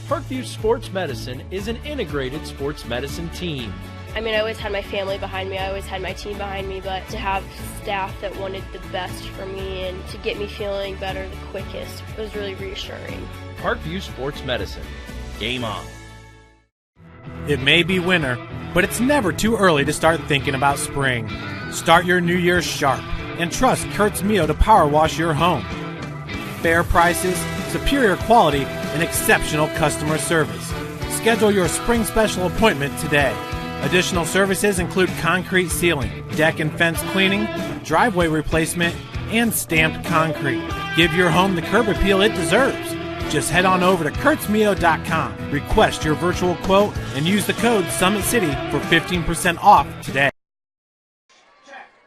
Parkview Sports Medicine is an integrated sports medicine team. I mean, I always had my family behind me. I always had my team behind me, but to have staff that wanted the best for me and to get me feeling better the quickest was really reassuring. Parkview Sports Medicine. Game on. It may be winter, but it's never too early to start thinking about spring. Start your new year sharp and trust Kurt's Mio to power wash your home. Fair prices, superior quality, and exceptional customer service. Schedule your spring special appointment today. Additional services include concrete sealing, deck and fence cleaning, driveway replacement, and stamped concrete. Give your home the curb appeal it deserves. Just head on over to kurtzmio.com, request your virtual quote, and use the code SummitCity for 15% off today.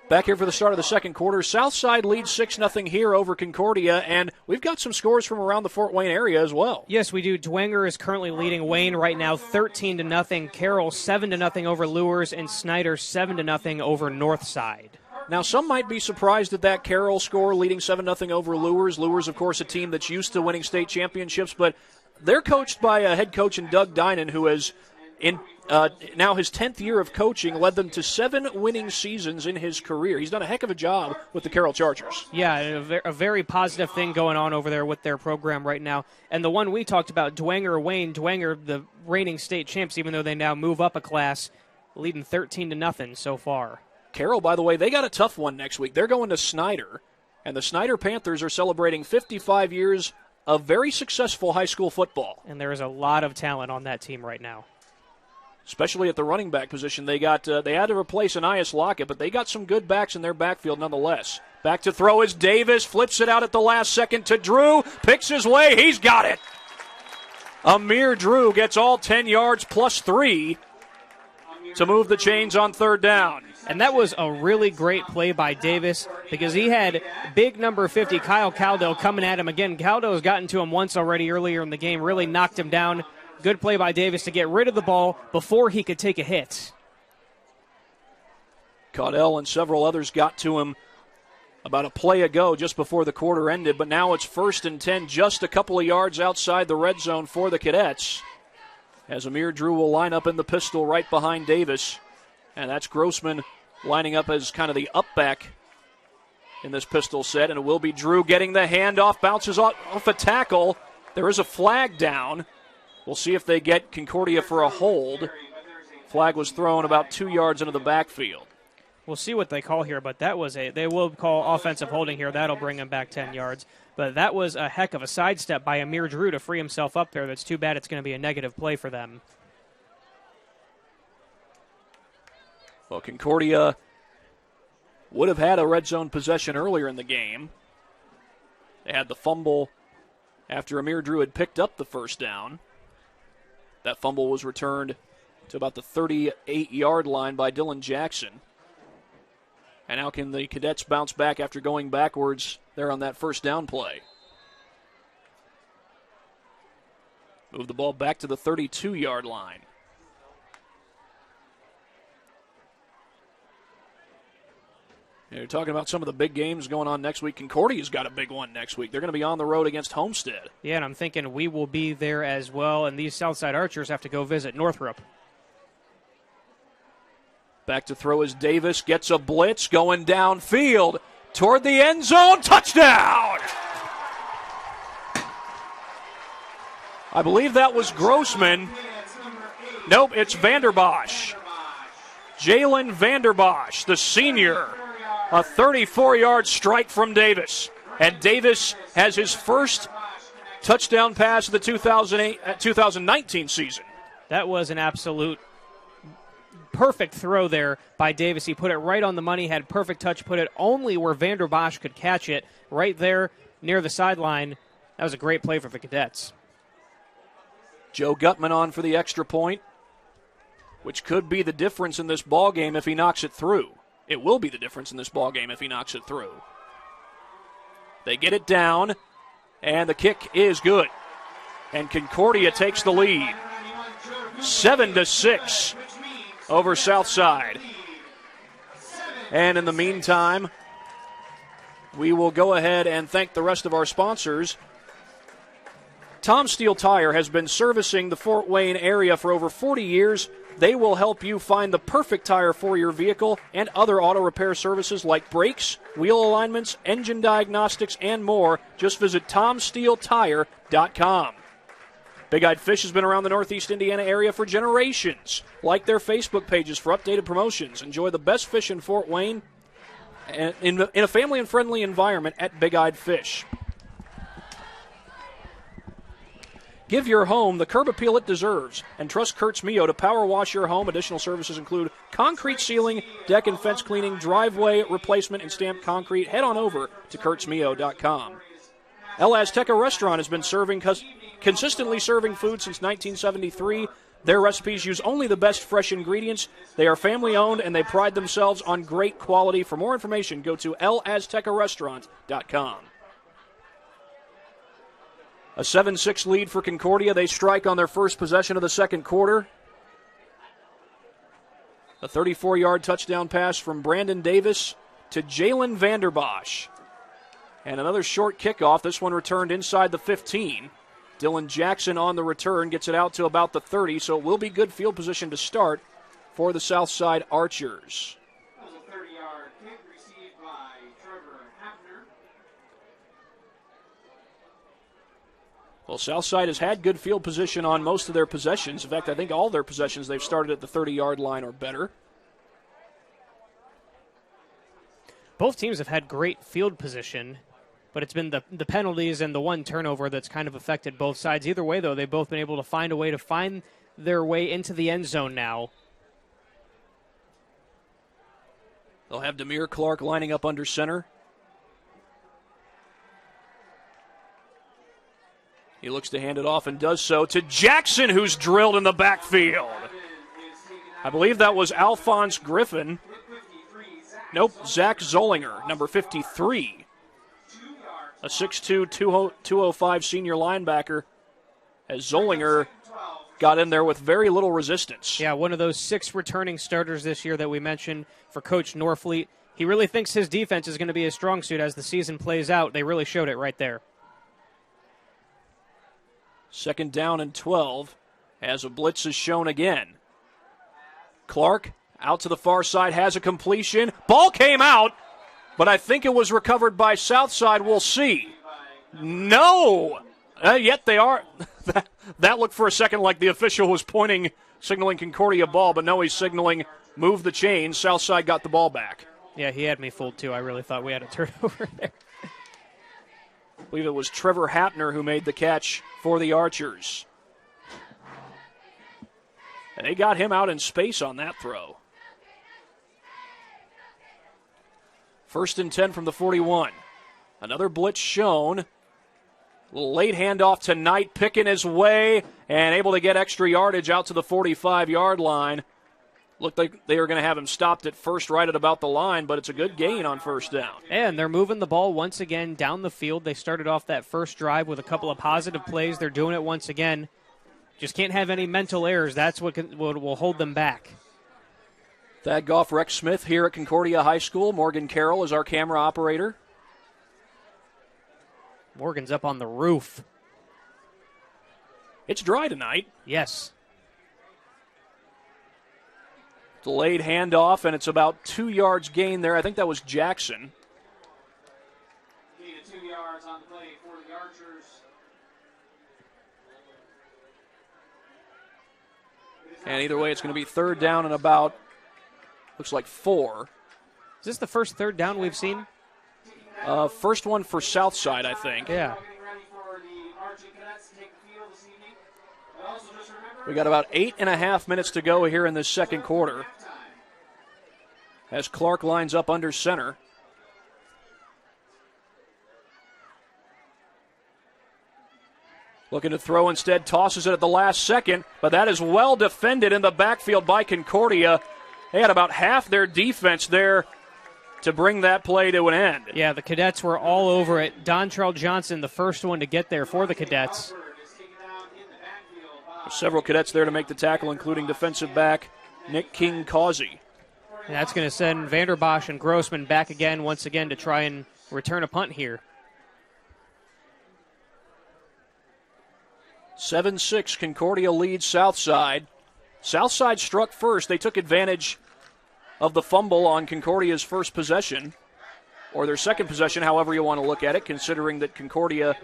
Back here for the start of the second quarter. Southside leads 6-0 here over Concordia, and we've got some scores from around the Fort Wayne area as well. Yes, we do. Dwenger is currently leading Wayne right now 13-0. Carroll 7-0 over Lures, and Snyder 7-0 over Northside. Now, some might be surprised at that Carroll score, leading 7-0 over Lures. Lures, of course, a team that's used to winning state championships, but they're coached by a head coach in Doug Dinan, who has, in now his 10th year of coaching, led them to 7 winning seasons in his career. He's done a heck of a job with the Carroll Chargers. Yeah, a very positive thing going on over there with their program right now. And the one we talked about, Wayne Dwenger, the reigning state champs, even though they now move up a class, leading 13-0 so far. Carroll, by the way, they got a tough one next week. They're going to Snyder, and the Snyder Panthers are celebrating 55 years of very successful high school football. And there is a lot of talent on that team right now. Especially at the running back position. They had to replace Anias Lockett, but they got some good backs in their backfield nonetheless. Back to throw is Davis, flips it out at the last second to Drew, picks his way, he's got it. Amir Drew gets all 10 yards plus 3 to move the chains on 3rd down. And that was a really great play by Davis because he had big number 50, Kyle Caldo, coming at him again. Caldo's gotten to him once already earlier in the game, really knocked him down. Good play by Davis to get rid of the ball before he could take a hit. Cordell and several others got to him about a play ago just before the quarter ended, but now it's 1st and 10, just a couple of yards outside the red zone for the Cadets, as Amir Drew will line up in the pistol right behind Davis. And that's Grossman lining up as kind of the up back in this pistol set. And it will be Drew getting the handoff, bounces off a tackle. There is a flag down. We'll see if they get Concordia for a hold. Flag was thrown about 2 yards into the backfield. We'll see what they call here, but they will call offensive holding here. That'll bring him back 10 yards. But that was a heck of a sidestep by Amir Drew to free himself up there. That's too bad it's going to be a negative play for them. Well, Concordia would have had a red zone possession earlier in the game. They had the fumble after Amir Drew had picked up the first down. That fumble was returned to about the 38-yard line by Dylan Jackson. And how can the Cadets bounce back after going backwards there on that first down play? Move the ball back to the 32-yard line. You're talking about some of the big games going on next week. Concordia's got a big one next week. They're going to be on the road against Homestead. Yeah, and I'm thinking we will be there as well, and these Southside Archers have to go visit Northrop. Back to throw is Davis, gets a blitz, going downfield toward the end zone. Touchdown! I believe that was Grossman. Nope, it's Vanderbosch. Jalen Vanderbosch, the senior. A 34-yard strike from Davis. And Davis has his first touchdown pass of the 2019 season. That was an absolute perfect throw there by Davis. He put it right on the money, had perfect touch, put it only where Vanderbosch could catch it, right there near the sideline. That was a great play for the Cadets. Joe Gutman on for the extra point. which could be the difference in this ball game if he knocks it through. It will be the difference in this ball game if he knocks it through. They get it down, and the kick is good. And Concordia takes the lead, 7-6 over Southside. And in the meantime, we will go ahead and thank the rest of our sponsors. Tom Steele Tire has been servicing the Fort Wayne area for over 40 years. They will help you find the perfect tire for your vehicle and other auto repair services like brakes, wheel alignments, engine diagnostics, and more. Just visit TomSteeleTire.com. Big Eyed Fish has been around the Northeast Indiana area for generations. Like their Facebook pages for updated promotions. Enjoy the best fish in Fort Wayne in a family and friendly environment at Big Eyed Fish. Give your home the curb appeal it deserves and trust Kurtz Mio to power wash your home. Additional services include concrete sealing, deck and fence cleaning, driveway replacement, and stamped concrete. Head on over to KurtzMio.com. El Azteca Restaurant has been consistently serving food since 1973. Their recipes use only the best fresh ingredients. They are family-owned, and they pride themselves on great quality. For more information, go to elaztecarestaurant.com. A 7-6 lead for Concordia. They strike on their first possession of the second quarter. A 34-yard touchdown pass from Brandon Davis to Jalen Vanderbosch. And another short kickoff. This one returned inside the 15. Dylan Jackson on the return gets it out to about the 30, so it will be good field position to start for the Southside Archers. That was a 30-yard kick received by Trevor Hafner. Well, Southside has had good field position on most of their possessions. In fact, I think all their possessions they've started at the 30-yard line or better. Both teams have had great field position, but it's been the penalties and the one turnover that's kind of affected both sides. Either way, though, they've both been able to find a way to find their way into the end zone now. They'll have Damir Clark lining up under center. He looks to hand it off and does so to Jackson, who's drilled in the backfield. I believe that was Alphonse Griffin. Nope, Zach Zollinger, number 53. A 6'2", 205 senior linebacker, as Zollinger got in there with very little resistance. Yeah, one of those 6 returning starters this year that we mentioned for Coach Norfleet. He really thinks his defense is going to be a strong suit as the season plays out. They really showed it right there. Second down and 12 as a blitz is shown again. Clark out to the far side, has a completion. Ball came out, but I think it was recovered by Southside. We'll see. No! Yet they are. That looked for a second like the official was pointing, signaling Concordia ball, but no, he's signaling move the chains. Southside got the ball back. Yeah, he had me fooled too. I really thought we had a turnover there. I believe it was Trevor Hapner who made the catch for the Archers. And they got him out in space on that throw. First and 10 from the 41. Another blitz shown. A little late handoff to Knight, picking his way and able to get extra yardage out to the 45-yard line. Looked like they were going to have him stopped at first right at about the line, but it's a good gain on first down. And they're moving the ball once again down the field. They started off that first drive with a couple of positive plays. They're doing it once again. Just can't have any mental errors. That's what will hold them back. Thad Goff, Rex Smith here at Concordia High School. Morgan Carroll is our camera operator. Morgan's up on the roof. It's dry tonight. Yes. Delayed handoff, and it's about 2 yards gain there. I think that was Jackson. Gain of 2 yards on the play for the Archers. And either way, it's going to be third down and about, looks like 4. Is this the first third down we've seen? First one for Southside, I think. Yeah. We got about 8.5 minutes to go here in this second quarter as Clark lines up under center. Looking to throw instead, tosses it at the last second, but that is well defended in the backfield by Concordia. They had about half their defense there to bring that play to an end. Yeah, the Cadets were all over it. Dontrell Johnson, the first one to get there for the Cadets. Several Cadets there to make the tackle, including defensive back Nick King-Causey. And that's going to send Vanderbosch and Grossman back again, once again, to try and return a punt here. 7-6, Concordia leads Southside. Southside struck first. They took advantage of the fumble on Concordia's first possession, or their second possession, however you want to look at it, considering that Concordia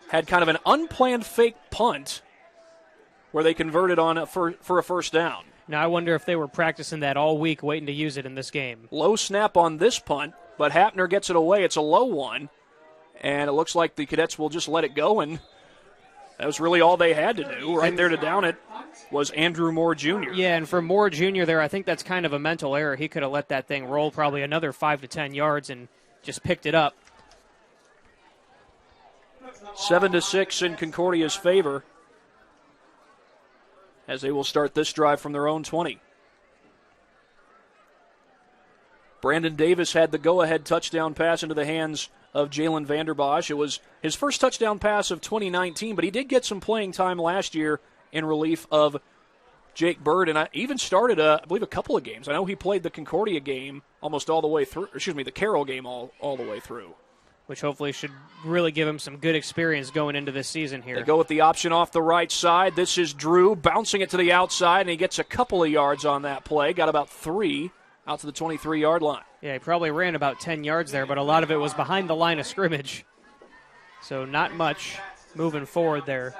had kind of an unplanned fake punt where they converted on for a first down. Now I wonder if they were practicing that all week, waiting to use it in this game. Low snap on this punt, but Hapner gets it away. It's a low one, and it looks like the Cadets will just let it go, and that was really all they had to do. Right there to down it was Andrew Moore Jr. Yeah, and for Moore Jr. there, I think that's kind of a mental error. He could have let that thing roll probably another 5 to 10 yards and just picked it up. 7-6 in Concordia's favor, as they will start this drive from their own 20. Brandon Davis had the go-ahead touchdown pass into the hands of Jalen Vanderbosch. It was his first touchdown pass of 2019, but he did get some playing time last year in relief of Jake Bird, and I even started, I believe, a couple of games. I know he played the Concordia game almost all the way through, the Carroll game all the way through. Which hopefully should really give him some good experience going into this season here. They go with the option off the right side. This is Drew bouncing it to the outside, and he gets a couple of yards on that play. Got about 3 out to the 23-yard line. Yeah, he probably ran about 10 yards there, but a lot of it was behind the line of scrimmage. So not much moving forward there.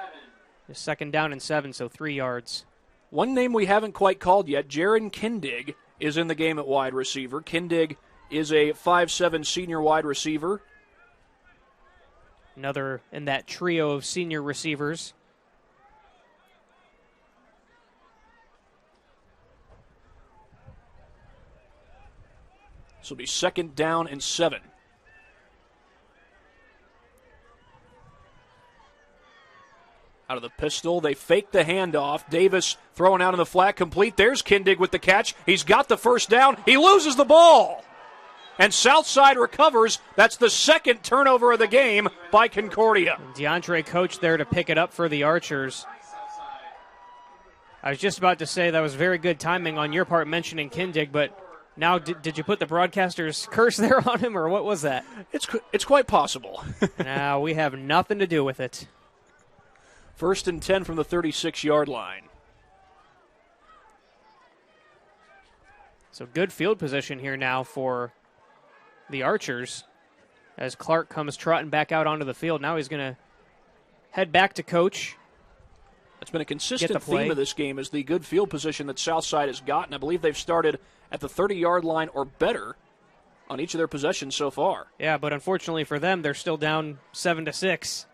Just 2nd down and 7, so 3 yards. One name we haven't quite called yet, Jaron Kindig, is in the game at wide receiver. Kindig is a 5'7" senior wide receiver. Another in that trio of senior receivers. This will be 2nd down and 7. Out of the pistol, they fake the handoff. Davis throwing out in the flat, complete. There's Kindig with the catch. He's got the first down. He loses the ball. And Southside recovers. That's the 2nd turnover of the game by Concordia. DeAndre Coach there to pick it up for the Archers. I was just about to say that was very good timing on your part mentioning Kindig, but now did you put the broadcaster's curse there on him, or what was that? It's quite possible. Now we have nothing to do with it. 1st and 10 from the 36-yard line. So good field position here now for the Archers as Clark comes trotting back out onto the field. Now he's going to head back to Coach. That's been a consistent theme of this game, is the good field position that Southside has gotten. I believe they've started at the 30-yard line or better on each of their possessions so far. Yeah, but unfortunately for them, they're still down 7-6.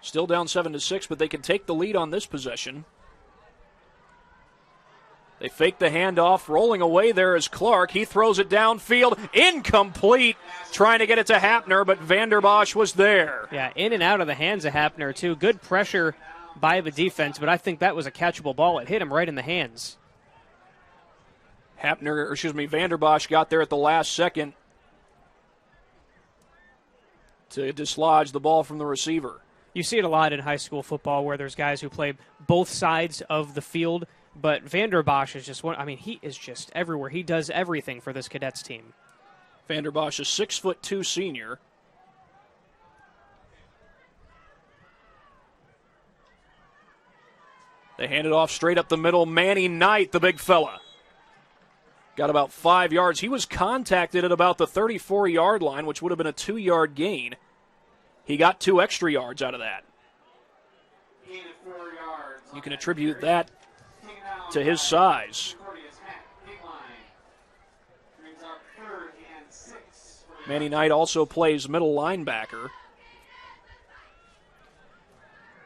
Still down 7-6, but they can take the lead on this possession. They fake the handoff. Rolling away there is Clark. He throws it downfield. Incomplete. Trying to get it to Hapner, but Vanderbosch was there. Yeah, in and out of the hands of Hapner, too. Good pressure by the defense, but I think that was a catchable ball. It hit him right in the hands. Vanderbosch got there at the last second to dislodge the ball from the receiver. You see it a lot in high school football where there's guys who play both sides of the field, but Vanderbosch is just one. I mean, he is just everywhere. He does everything for this Cadets team. Vanderbosch, a 6'2" senior. They hand it off straight up the middle. Manny Knight, the big fella, got about 5 yards. He was contacted at about the 34-yard line, which would have been a 2-yard gain. He got 2 extra yards out of that. You can attribute that to his size. Manny Knight also plays middle linebacker.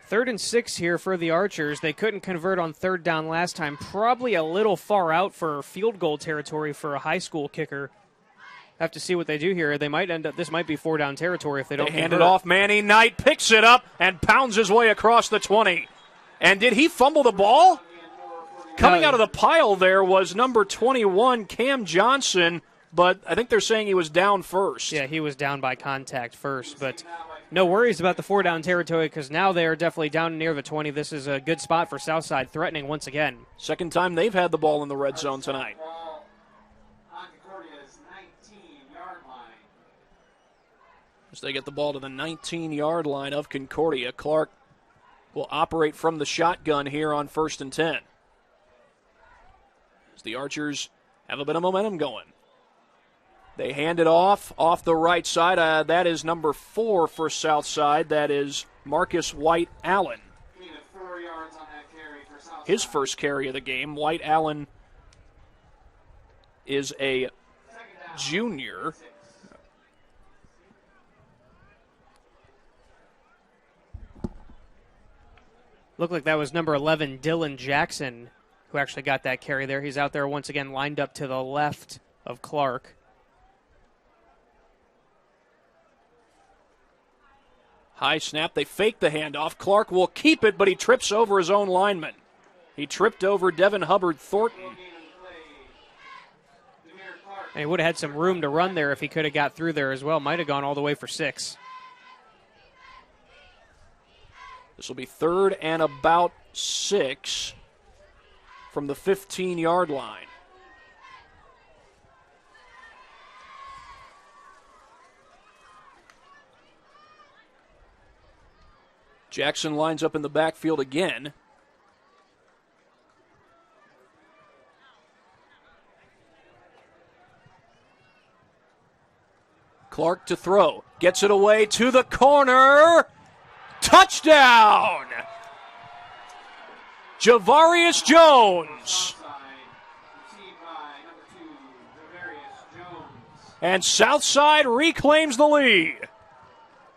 3rd and 6 here for the Archers. They couldn't convert on 3rd down last time. Probably a little far out for field goal territory for a high school kicker. Have to see what they do here. They might end up. This might be 4-down territory if they don't. They hand it off. Manny Knight picks it up and pounds his way across the 20. And did he fumble the ball? Coming out of the pile there was number 21, Cam Johnson, but I think they're saying he was down first. Yeah, he was down by contact first, but no worries about the 4-down territory because now they are definitely down near the 20. This is a good spot for Southside, threatening once again. Second time they've had the ball in the red zone tonight. As they get the ball to the 19-yard line of Concordia, Clark will operate from the shotgun here on 1st and 10. As the Archers have a bit of momentum going. They hand it off the right side. That is number 4 for Southside. That is Marcus White Allen. His first carry of the game. White Allen is a junior. Looked like that was number 11, Dylan Jackson, who actually got that carry there. He's out there once again lined up to the left of Clark. High snap. They fake the handoff. Clark will keep it, but he trips over his own lineman. He tripped over Devin Hubbard Thornton. And he would have had some room to run there if he could have got through there as well. Might have gone all the way for 6. This will be 3rd and about 6 from the 15-yard line. Jackson lines up in the backfield again. Clark to throw. Gets it away to the corner. Touchdown! Javarius Jones. And Southside reclaims the lead.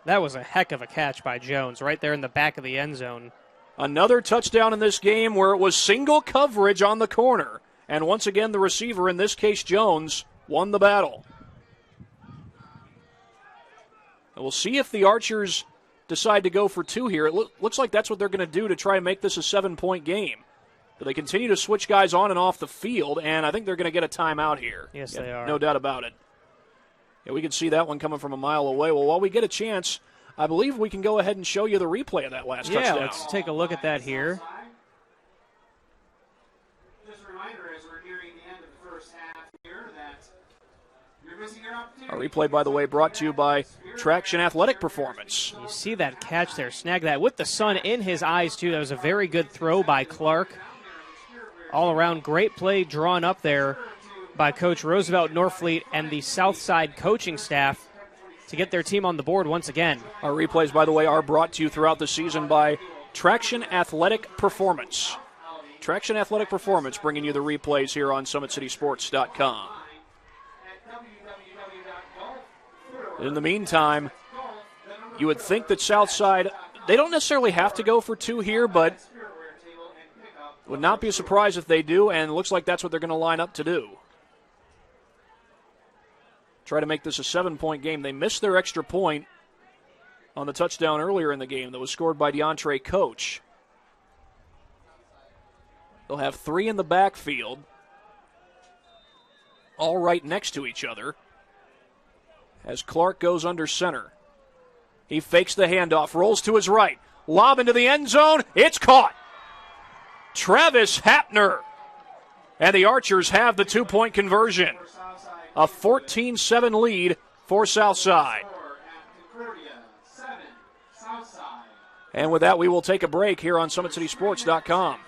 That was a heck of a catch by Jones right there in the back of the end zone. Another touchdown in this game where it was single coverage on the corner. And once again, the receiver, in this case Jones, won the battle. And we'll see if the Archers decide to go for 2 here. It looks like that's what they're going to do to try and make this a 7-point game. But they continue to switch guys on and off the field, and I think they're going to get a timeout here. Yes, they are. No doubt about it. Yeah, we can see that one coming from a mile away. Well, while we get a chance, I believe we can go ahead and show you the replay of that last touchdown. Yeah, let's take a look at that here. Just a reminder, as we're nearing the end of the first half here, that you're missing your opportunity. Our replay, by the way, brought to you by Traction Athletic Performance. You see that catch there, snag that with the sun in his eyes, too. That was a very good throw by Clark. All around, great play drawn up there by Coach Roosevelt Norfleet and the Southside coaching staff to get their team on the board once again. Our replays, by the way, are brought to you throughout the season by Traction Athletic Performance. Traction Athletic Performance bringing you the replays here on SummitCitySports.com. In the meantime, you would think that Southside, they don't necessarily have to go for 2 here, but would not be a surprise if they do, and it looks like that's what they're going to line up to do. Try to make this a 7-point game. They missed their extra point on the touchdown earlier in the game that was scored by DeAndre Coach. They'll have 3 in the backfield, all right next to each other, as Clark goes under center. He fakes the handoff, rolls to his right, lob into the end zone. It's caught. Travis Hapner. And the Archers have the 2-point conversion. A 14-7 lead for Southside. And with that, we will take a break here on SummitCitySports.com.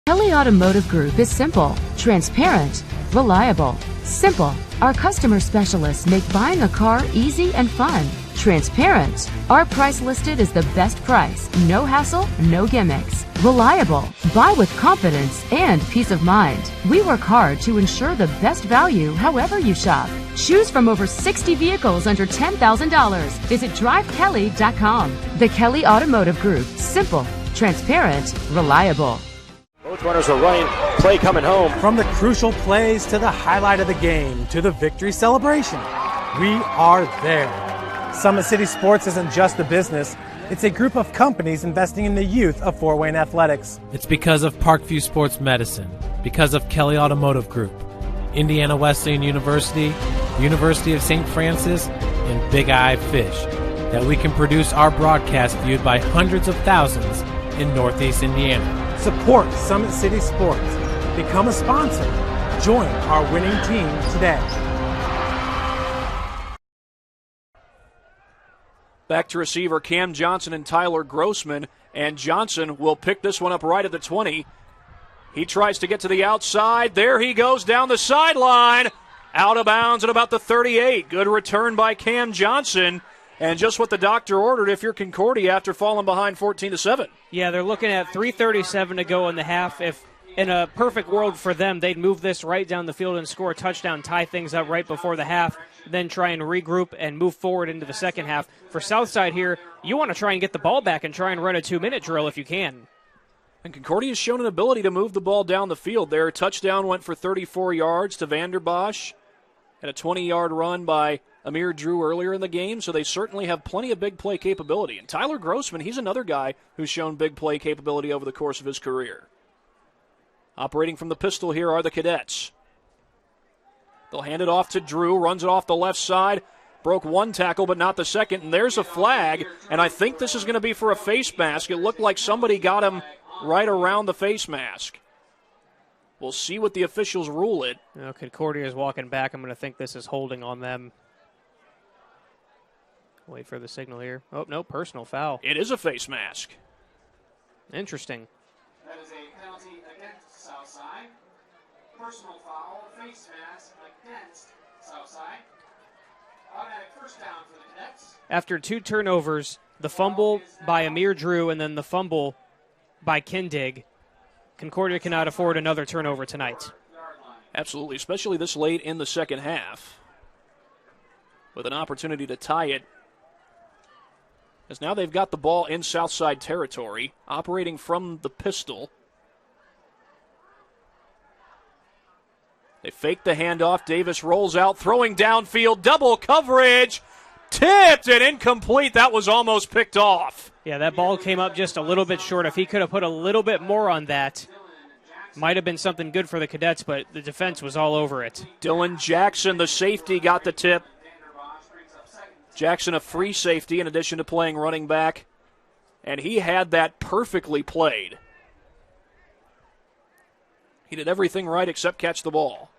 Kelly Automotive Group is simple, transparent, reliable. Simple. Our customer specialists make buying a car easy and fun. Transparent. Our price listed is the best price. No hassle, no gimmicks. Reliable. Buy with confidence and peace of mind. We work hard to ensure the best value however you shop. Choose from over 60 vehicles under $10,000. Visit drivekelly.com. The Kelly Automotive Group. Simple, transparent, reliable. Both runners are running. Play coming home. From the crucial plays to the highlight of the game to the victory celebration, we are there. Summit City Sports isn't just a business. It's a group of companies investing in the youth of Fort Wayne athletics. It's because of Parkview Sports Medicine, because of Kelly Automotive Group, Indiana Wesleyan University, University of St. Francis, and Big Eye Fish, that we can produce our broadcast viewed by hundreds of thousands in Northeast Indiana. Support Summit City Sports. Become a sponsor. Join our winning team today. Back to receiver Cam Johnson and Tyler Grossman, and Johnson will pick this one up right at the 20. He tries to get to the outside. There he goes down the sideline. Out of bounds at about the 38. Good return by Cam Johnson. And just what the doctor ordered if you're Concordia after falling behind 14-7. Yeah, they're looking at 3:37 to go in the half. If in a perfect world for them, they'd move this right down the field and score a touchdown, tie things up right before the half, then try and regroup and move forward into the second half. For Southside here, you want to try and get the ball back and try and run a 2-minute drill if you can. And Concordia's shown an ability to move the ball down the field. Their touchdown went for 34 yards to Vanderbosch. Had a 20-yard run by Amir Drew earlier in the game, so they certainly have plenty of big play capability. And Tyler Grossman, he's another guy who's shown big play capability over the course of his career. Operating from the pistol here are the Cadets. They'll hand it off to Drew, runs it off the left side, broke one tackle but not the second, and there's a flag, and I think this is going to be for a face mask. It looked like somebody got him right around the face mask. We'll see what the officials rule it. Concordia is walking back. I'm going to think this is holding on them. Wait for the signal here. Oh, no, personal foul. It is a face mask. Interesting. That is a penalty against Southside. Personal foul, face mask against Southside. Automatic first down for the Cadets. After two turnovers, the fumble by Amir Drew and then the fumble by Kindig, Concordia cannot afford another turnover tonight. Absolutely, especially this late in the second half, with an opportunity to tie it. As now they've got the ball in Southside territory, operating from the pistol. They fake the handoff. Davis rolls out, throwing downfield, double coverage, tipped and incomplete. That was almost picked off. Yeah, that ball came up just a little bit short. If he could have put a little bit more on that, might have been something good for the Cadets, but the defense was all over it. Dylan Jackson, the safety, got the tip. Jackson, a free safety in addition to playing running back, and he had that perfectly played. He did everything right except catch the ball.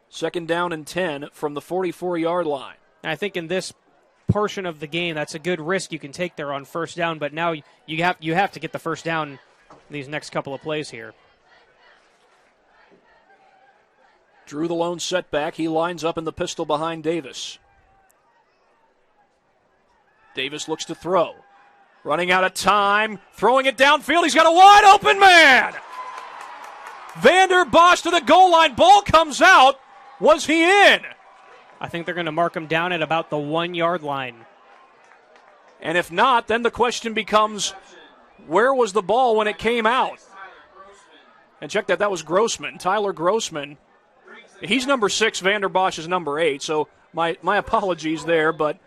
Second down and 10 from the 44-yard line. I think in this portion of the game, that's a good risk you can take there on first down, but now you have to get the first down these next couple of plays here. Drew the lone setback. He lines up in the pistol behind Davis. Davis looks to throw. Running out of time. Throwing it downfield. He's got a wide open man. Vanderbosch to the goal line. Ball comes out. Was he in? I think they're going to mark him down at about the 1 yard line. And if not, then the question becomes, where was the ball when it came out? And check that was Grossman, Tyler Grossman. He's number 6, Vanderbosch is number 8, so my apologies there, but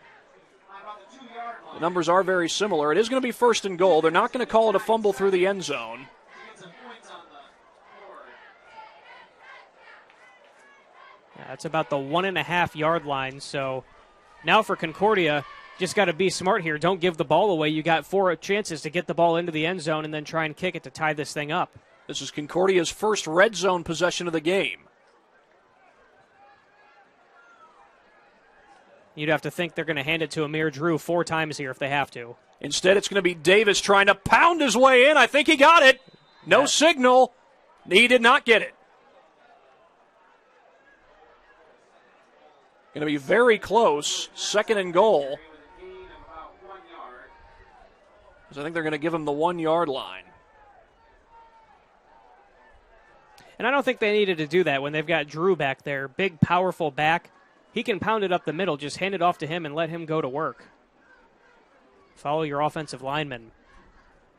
the numbers are very similar. It is going to be first and goal. They're not going to call it a fumble through the end zone. Yeah, that's about the 1.5 yard line, so now for Concordia, just got to be smart here. Don't give the ball away. You got 4 chances to get the ball into the end zone and then try and kick it to tie this thing up. This is Concordia's first red zone possession of the game. You'd have to think they're going to hand it to Amir Drew 4 times here if they have to. Instead, it's going to be Davis trying to pound his way in. I think he got it. No signal. He did not get it. Going to be very close. Second and goal. Because I think they're going to give him the 1 yard line. And I don't think they needed to do that when they've got Drew back there. Big, powerful back. He can pound it up the middle. Just hand it off to him and let him go to work. Follow your offensive lineman.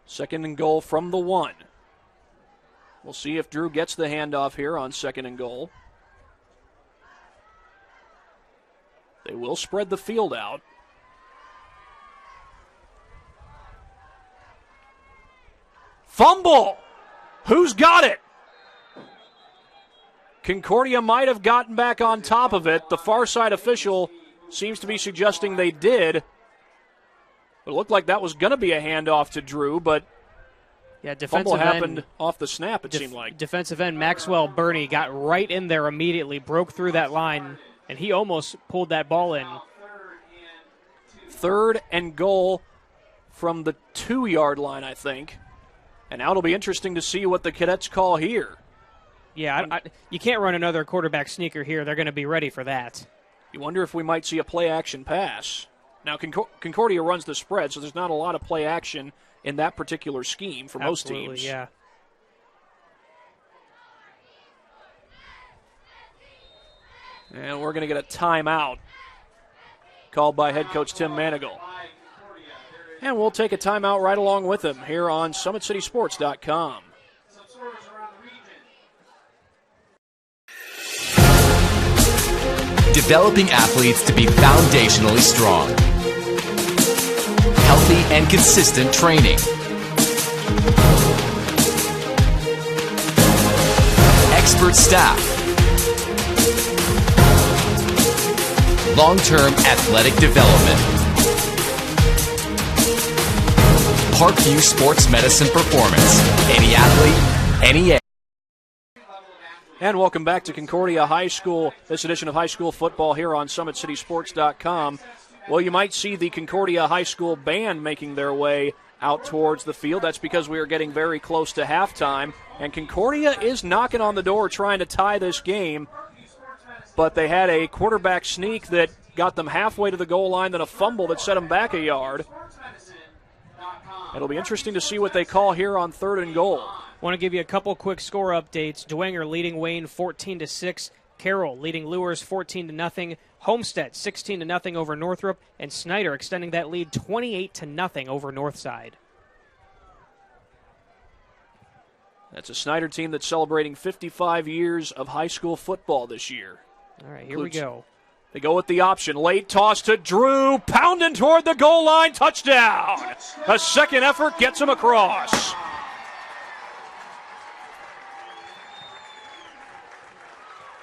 Second and goal from the 1. We'll see if Drew gets the handoff here on second and goal. They will spread the field out. Fumble! Who's got it? Concordia might have gotten back on top of it. The far side official seems to be suggesting they did. It looked like that was going to be a handoff to Drew, but fumble happened off the snap, it seemed like. Defensive end Maxwell Burney got right in there immediately, broke through that line, and he almost pulled that ball in. Third and goal from the 2-yard line, I think. And now it'll be interesting to see what the Cadets call here. Yeah, you can't run another quarterback sneaker here. They're going to be ready for that. You wonder if we might see a play-action pass. Now, Concordia runs the spread, so there's not a lot of play-action in that particular scheme for most teams. Yeah. And we're going to get a timeout called by head coach Tim Manigal. And we'll take a timeout right along with him here on SummitCitySports.com. Developing athletes to be foundationally strong. Healthy and consistent training. Expert staff. Long-term athletic development. Parkview Sports Medicine Performance. Any athlete, any age. And welcome back to Concordia High School, this edition of high school football here on SummitCitySports.com. Well, you might see the Concordia High School band making their way out towards the field. That's because we are getting very close to halftime. And Concordia is knocking on the door trying to tie this game. But they had a quarterback sneak that got them halfway to the goal line, then a fumble that set them back a yard. It'll be interesting to see what they call here on third and goal. Want to give you a couple quick score updates. Dwenger leading Wayne 14-6. Carroll leading Lures 14-0. Homestead 16-0 over Northrop. And Snyder extending that lead 28-0 over Northside. That's a Snyder team that's celebrating 55 years of high school football this year. All right, here we go. They go with the option. Late toss to Drew. Pounding toward the goal line. Touchdown. A second effort gets him across.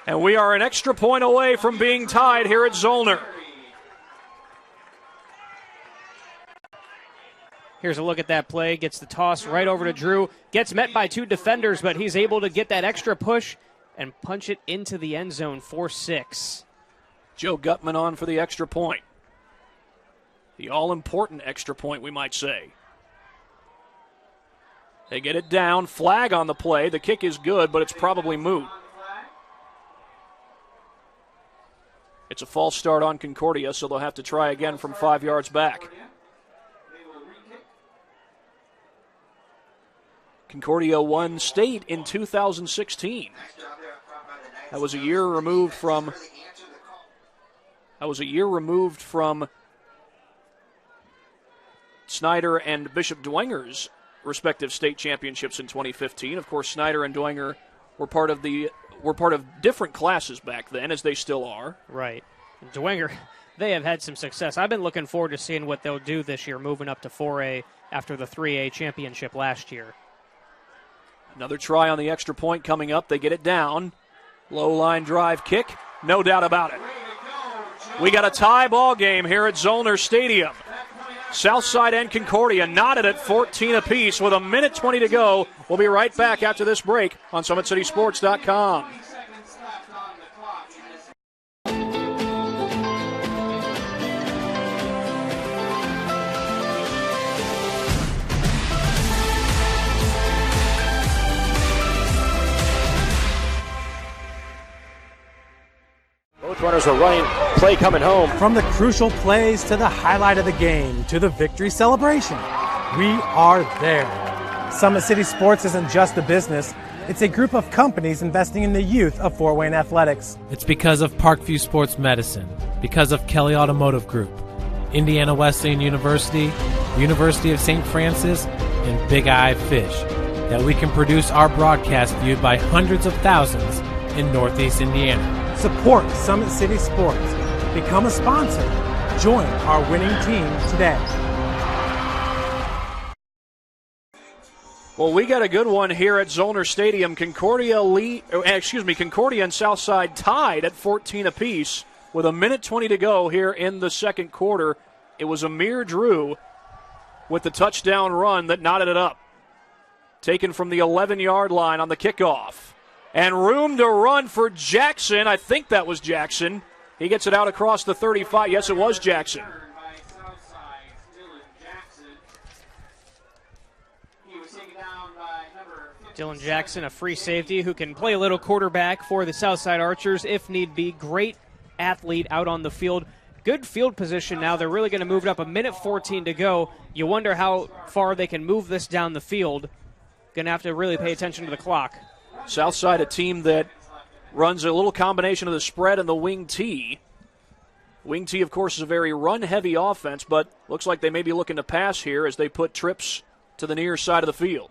And we are an extra point away from being tied here at Zollner. Here's a look at that play. Gets the toss right over to Drew. Gets met by two defenders, but he's able to get that extra push and punch it into the end zone for 6. Joe Gutman on for the extra point. The all-important extra point, we might say. They get it down. Flag on the play. The kick is good, but it's probably moot. It's a false start on Concordia, so they'll have to try again from 5 yards back. Concordia won state in 2016. That was a year removed from Snyder and Bishop Dwenger's respective state championships in 2015. Of course, Snyder and Dwenger were part of different classes back then, as they still are. Right. Dwenger, they have had some success. I've been looking forward to seeing what they'll do this year, moving up to 4A after the 3A championship last year. Another try on the extra point coming up. They get it down. Low line drive kick. No doubt about it. We got a tie ball game here at Zollner Stadium. Southside and Concordia knotted at 14 apiece with 1:20 to go. We'll be right back after this break on SummitCitySports.com. Both runners are running, play coming home. From the crucial plays to the highlight of the game to the victory celebration, we are there. Summit City Sports isn't just a business. It's a group of companies investing in the youth of Fort Wayne athletics. It's because of Parkview Sports Medicine, because of Kelly Automotive Group, Indiana Wesleyan University, University of St. Francis, and big eye fish that we can produce our broadcast viewed by hundreds of thousands in Northeast Indiana. Support Summit City Sports. Become a sponsor. Join our winning team today. Well, we got a good one here at Zollner Stadium. Concordia and Southside tied at 14 apiece with 1:20 to go here in the second quarter. It was Amir Drew with the touchdown run that knotted it up. Taken from the 11-yard line on the kickoff. And room to run for Jackson. I think that was Jackson. He gets it out across the 35. Yes, it was Jackson. Dylan Jackson, a free safety who can play a little quarterback for the Southside Archers if need be. Great athlete out on the field. Good field position now. They're really going to move it up. 1:14 to go. You wonder how far they can move this down the field. Going to have to really pay attention to the clock. Southside, a team that runs a little combination of the spread and the wing tee. Wing tee, of course, is a very run-heavy offense, but looks like they may be looking to pass here as they put trips to the near side of the field.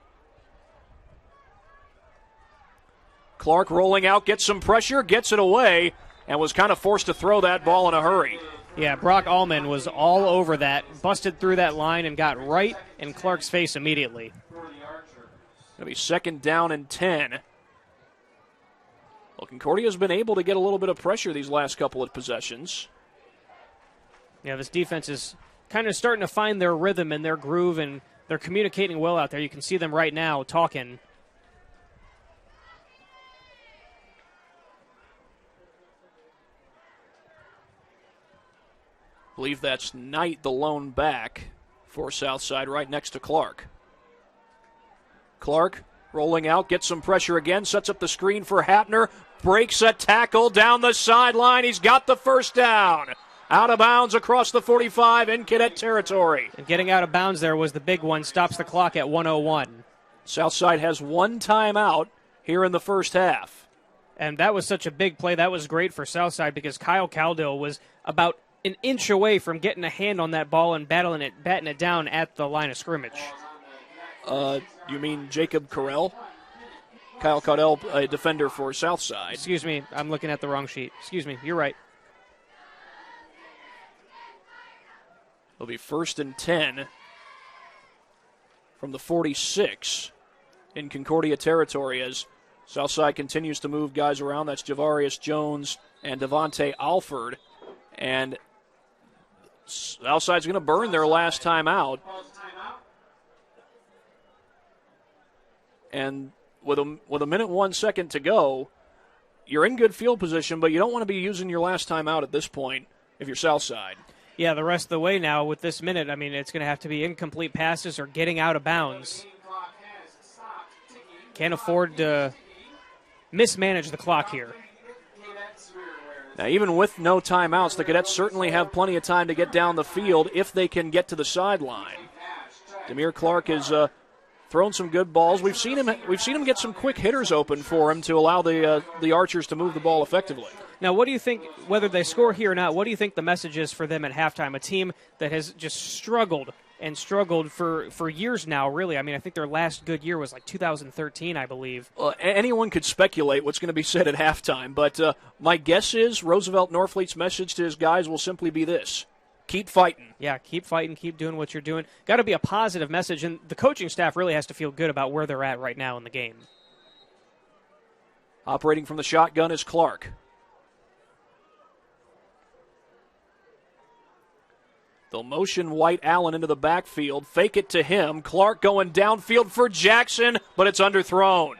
Clark rolling out, gets some pressure, gets it away, and was kind of forced to throw that ball in a hurry. Yeah, Brock Allman was all over that, busted through that line and got right in Clark's face immediately. It'll be 2nd down and 10. Well, Concordia's been able to get a little bit of pressure these last couple of possessions. Yeah, this defense is kind of starting to find their rhythm and their groove, and they're communicating well out there. You can see them right now talking. I believe that's Knight, the lone back for Southside, right next to Clark. Clark rolling out, gets some pressure again, sets up the screen for Hapner, breaks a tackle down the sideline. He's got the first down. Out of bounds across the 45 in cadet territory. And getting out of bounds there was the big one, stops the clock at 1:01. Southside has one timeout here in the first half. And that was such a big play. That was great for Southside because Kyle Caldill was about an inch away from getting a hand on that ball and batting it down at the line of scrimmage. You mean Jacob Correll? Kyle Cordell, a defender for Southside. Excuse me, I'm looking at the wrong sheet. Excuse me, you're right. It'll be 1st and 10 from the 46 in Concordia territory as Southside continues to move guys around. That's Javarius Jones and Devontae Alford. And Southside's going to burn their last time out. And with a minute 1 second to go, you're in good field position, but you don't want to be using your last time out at this point if you're Southside. Yeah, the rest of the way now with this minute, I mean, it's going to have to be incomplete passes or getting out of bounds. Can't afford to mismanage the clock here. Now, even with no timeouts, the Cadets certainly have plenty of time to get down the field if they can get to the sideline. Damir Clark has thrown some good balls. We've seen him get some quick hitters open for him to allow the Archers to move the ball effectively. Now, what do you think, whether they score here or not, what do you think the message is for them at halftime? A team that has just struggled for years now, really. I mean, I think their last good year was like 2013, I believe. Anyone could speculate what's going to be said at halftime, but my guess is Roosevelt Norfleet's message to his guys will simply be this: keep fighting. Yeah, keep fighting, keep doing what you're doing. Got to be a positive message, and the coaching staff really has to feel good about where they're at right now in the game. Operating from the shotgun is Clark. They'll motion White Allen into the backfield, fake it to him. Clark going downfield for Jackson, but it's underthrown.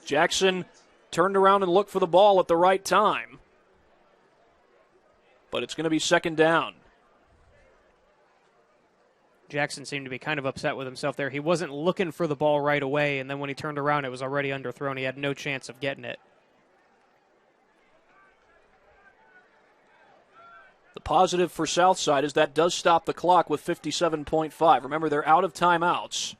Jackson turned around and looked for the ball at the right time. But it's going to be 2nd down. Jackson seemed to be kind of upset with himself there. He wasn't looking for the ball right away, and then when he turned around, it was already underthrown. He had no chance of getting it. The positive for Southside is that does stop the clock with 57.5. Remember, they're out of timeouts.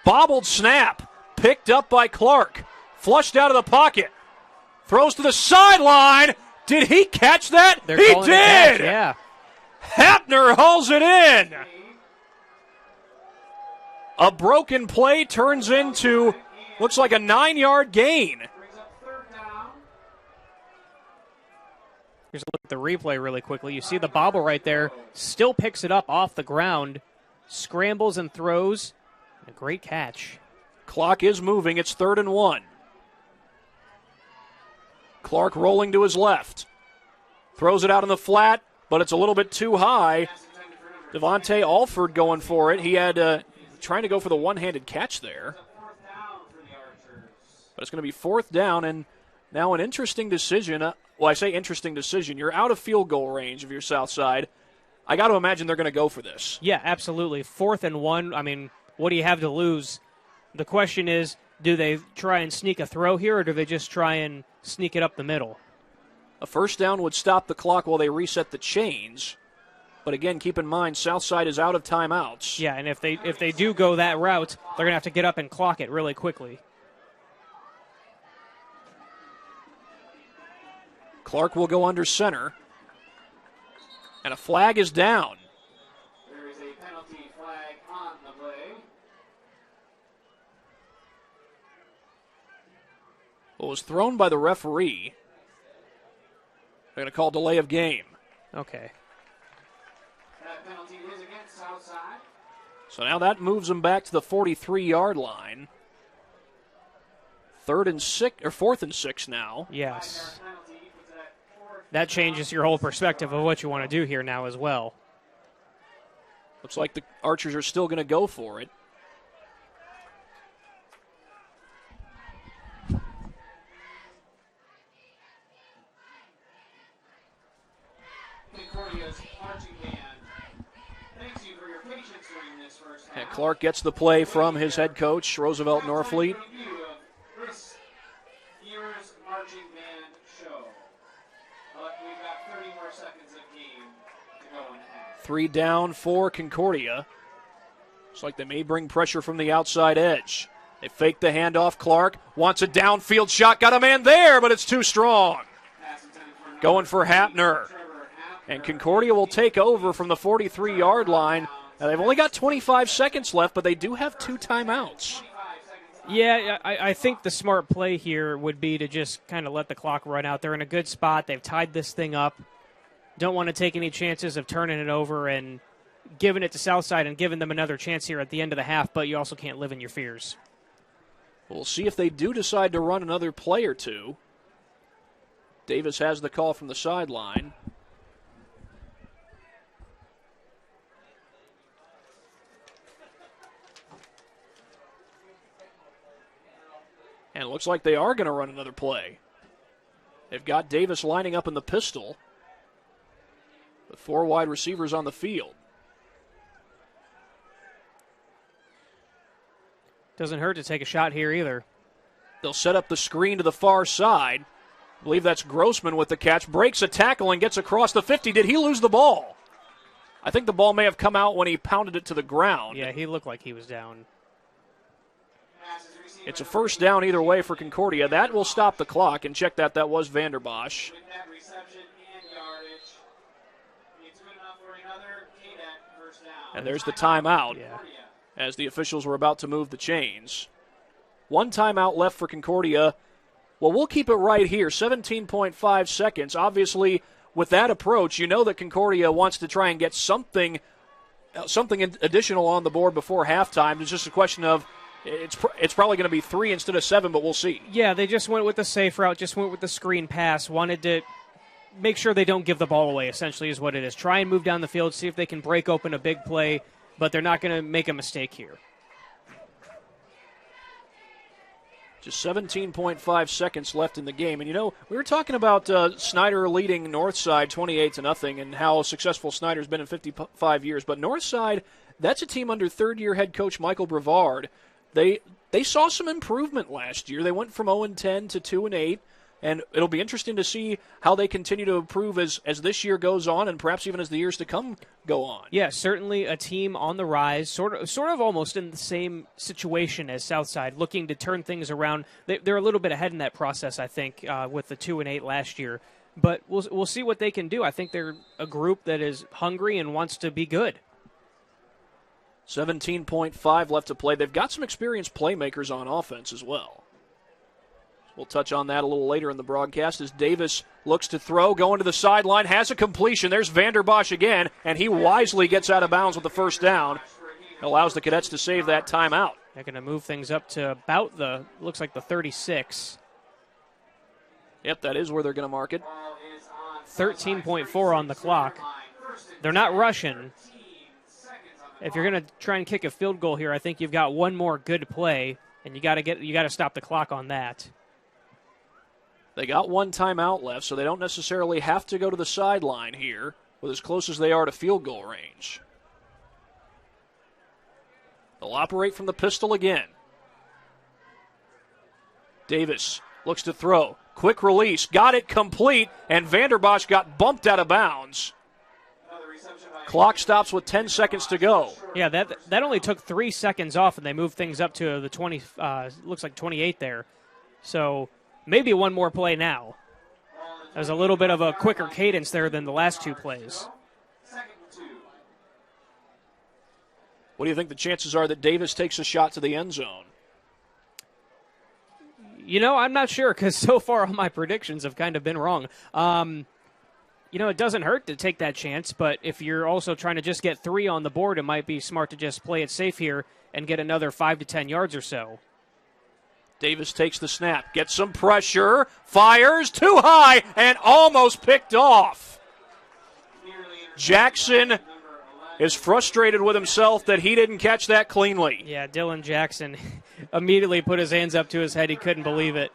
Bobbled snap, picked up by Clark, flushed out of the pocket. Throws to the sideline. Did he catch that? They're He calling it catch, did! yeah. Hapner hauls it in. A broken play turns into, looks like a 9-yard gain. Here's a look at the replay really quickly. You see the bobble right there. Still picks it up off the ground. Scrambles and throws. A great catch. Clock is moving. It's 3rd and 1. Clark rolling to his left. Throws it out in the flat, but it's a little bit too high. Devontae Alford going for it. He had trying to go for the one-handed catch there. But it's going to be 4th down, and now an interesting decision. Well, I say interesting decision. You're out of field goal range of your south side. I got to imagine they're going to go for this. Yeah, absolutely. 4th and 1. I mean, what do you have to lose? The question is, do they try and sneak a throw here, or do they just try and sneak it up the middle? A first down would stop the clock while they reset the chains. But again, keep in mind, Southside is out of timeouts. Yeah, and if they do go that route, they're going to have to get up and clock it really quickly. Clark will go under center. And a flag is down. There is a penalty flag on the play. It was thrown by the referee. They're going to call delay of game. Okay. That penalty is against Southside. So now that moves them back to the 43-yard line. 4th and 6 now. Yes. That changes your whole perspective of what you want to do here now as well. Looks like the Archers are still going to go for it. Concordia's marching band thanks you for your patience during this first half. And Clark gets the play from his head coach, Roosevelt Norfleet. This year's marching band show. But we've got 30 more seconds of game to go in half. 3 down for Concordia. Looks like they may bring pressure from the outside edge. They fake the handoff. Clark wants a downfield shot. Got a man there, but it's too strong. Going for Hapner. And Concordia will take over from the 43-yard line. Now, they've only got 25 seconds left, but they do have 2 timeouts. Yeah, I think the smart play here would be to just kind of let the clock run out. They're in a good spot. They've tied this thing up. Don't want to take any chances of turning it over and giving it to Southside and giving them another chance here at the end of the half, but you also can't live in your fears. We'll see if they do decide to run another play or two. Davis has the call from the sideline. And it looks like they are going to run another play. They've got Davis lining up in the pistol with 4 wide receivers on the field. Doesn't hurt to take a shot here either. They'll set up the screen to the far side. I believe that's Grossman with the catch. Breaks a tackle and gets across the 50. Did he lose the ball? I think the ball may have come out when he pounded it to the ground. Yeah, he looked like he was down. It's a first down either way for Concordia. That will stop the clock. And check that. That was Vanderbosch. With that reception and yardage, it's good enough for another KDAC first down. And there's the timeout as the officials were about to move the chains. 1 timeout left for Concordia. Well, we'll keep it right here. 17.5 seconds. Obviously, with that approach, you know that Concordia wants to try and get something additional on the board before halftime. It's just a question of it's probably going to be 3 instead of 7, but we'll see. Yeah, they just went with the safe route, just went with the screen pass, wanted to make sure they don't give the ball away, essentially is what it is. Try and move down the field, see if they can break open a big play, but they're not going to make a mistake here. Just 17.5 seconds left in the game. And, you know, we were talking about Snyder leading Northside 28-0 and how successful Snyder's been in 55 years. But Northside, that's a team under third-year head coach Michael Brevard. They saw some improvement last year. They went from 0-10 to 2-8. And it'll be interesting to see how they continue to improve as this year goes on and perhaps even as the years to come go on. Yeah, certainly a team on the rise, sort of almost in the same situation as Southside, looking to turn things around. They're a little bit ahead in that process, I think, with the 2-8 last year. But we'll see what they can do. I think they're a group that is hungry and wants to be good. 17.5 left to play. They've got some experienced playmakers on offense as well. We'll touch on that a little later in the broadcast as Davis looks to throw, going to the sideline, has a completion. There's Vanderbosch again, and he wisely gets out of bounds with the first down. Allows the Cadets to save that timeout. They're going to move things up to about looks like the 36. Yep, that is where they're going to mark it. 13.4 on the clock. They're not rushing. If you're going to try and kick a field goal here, I think you've got one more good play, and you got to stop the clock on that. They got one timeout left, so they don't necessarily have to go to the sideline here, with as close as they are to field goal range. They'll operate from the pistol again. Davis looks to throw. Quick release. Got it complete, and Vanderbosch got bumped out of bounds. Clock stops with 10 seconds to go. Yeah, that only took 3 seconds off, and they moved things up to the 20, looks like 28 there. So maybe one more play now. There's a little bit of a quicker cadence there than the last two plays. What do you think the chances are that Davis takes a shot to the end zone? You know, I'm not sure because so far all my predictions have kind of been wrong. It doesn't hurt to take that chance, but if you're also trying to just get 3 on the board, it might be smart to just play it safe here and get another 5 to 10 yards or so. Davis takes the snap, gets some pressure, fires too high, and almost picked off. Jackson is frustrated with himself that he didn't catch that cleanly. Yeah, Dylan Jackson immediately put his hands up to his head. He couldn't believe it.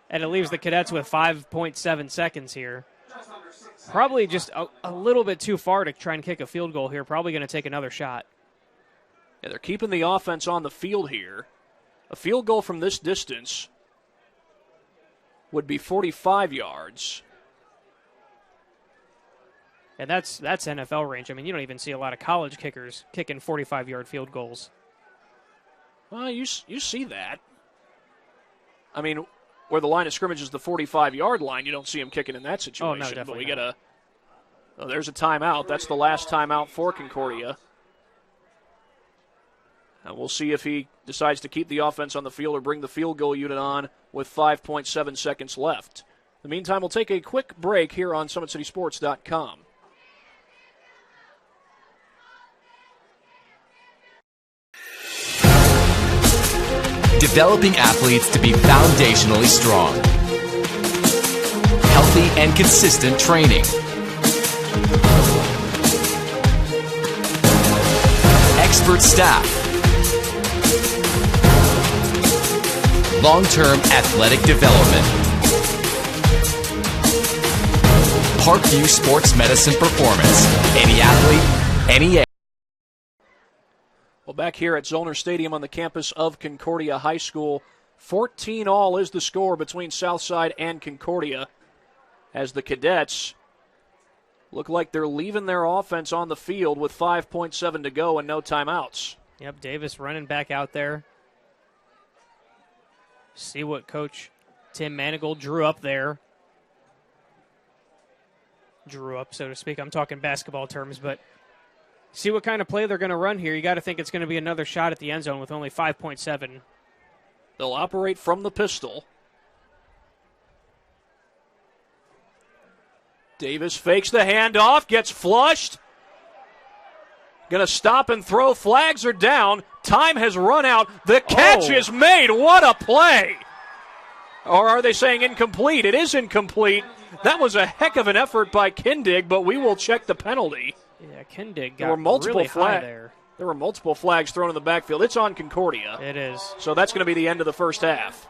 And it leaves the Cadets with 5.7 seconds here. Probably just a little bit too far to try and kick a field goal here. Probably going to take another shot. Yeah, they're keeping the offense on the field here. A field goal from this distance would be 45 yards. And that's NFL range. I mean, you don't even see a lot of college kickers kicking 45-yard field goals. Well, you see that. I mean, where the line of scrimmage is the 45-yard line, you don't see him kicking in that situation. Oh, no, definitely but there's a timeout. That's the last timeout for Concordia. And we'll see if he decides to keep the offense on the field or bring the field goal unit on with 5.7 seconds left. In the meantime, we'll take a quick break here on SummitCitySports.com. Developing athletes to be foundationally strong. Healthy and consistent training. Expert staff. Long-term athletic development. Parkview Sports Medicine Performance. Any athlete, any age. Well, back here at Zollner Stadium on the campus of Concordia High School, 14-all is the score between Southside and Concordia as the Cadets look like they're leaving their offense on the field with 5.7 to go and no timeouts. Yep, Davis running back out there. See what Coach Tim Manigold drew up there. Drew up, so to speak. I'm talking basketball terms, but see what kind of play they're going to run here. You got to think it's going to be another shot at the end zone with only 5.7. They'll operate from the pistol. Davis fakes the handoff, gets flushed. Going to stop and throw. Flags are down. Time has run out. The catch is made. What a play. Or are they saying incomplete? It is incomplete. That was a heck of an effort by Kindig, but we will check the penalty. Yeah, Kindig got really high there. There were multiple flags thrown in the backfield. It's on Concordia. It is. So that's going to be the end of the first half.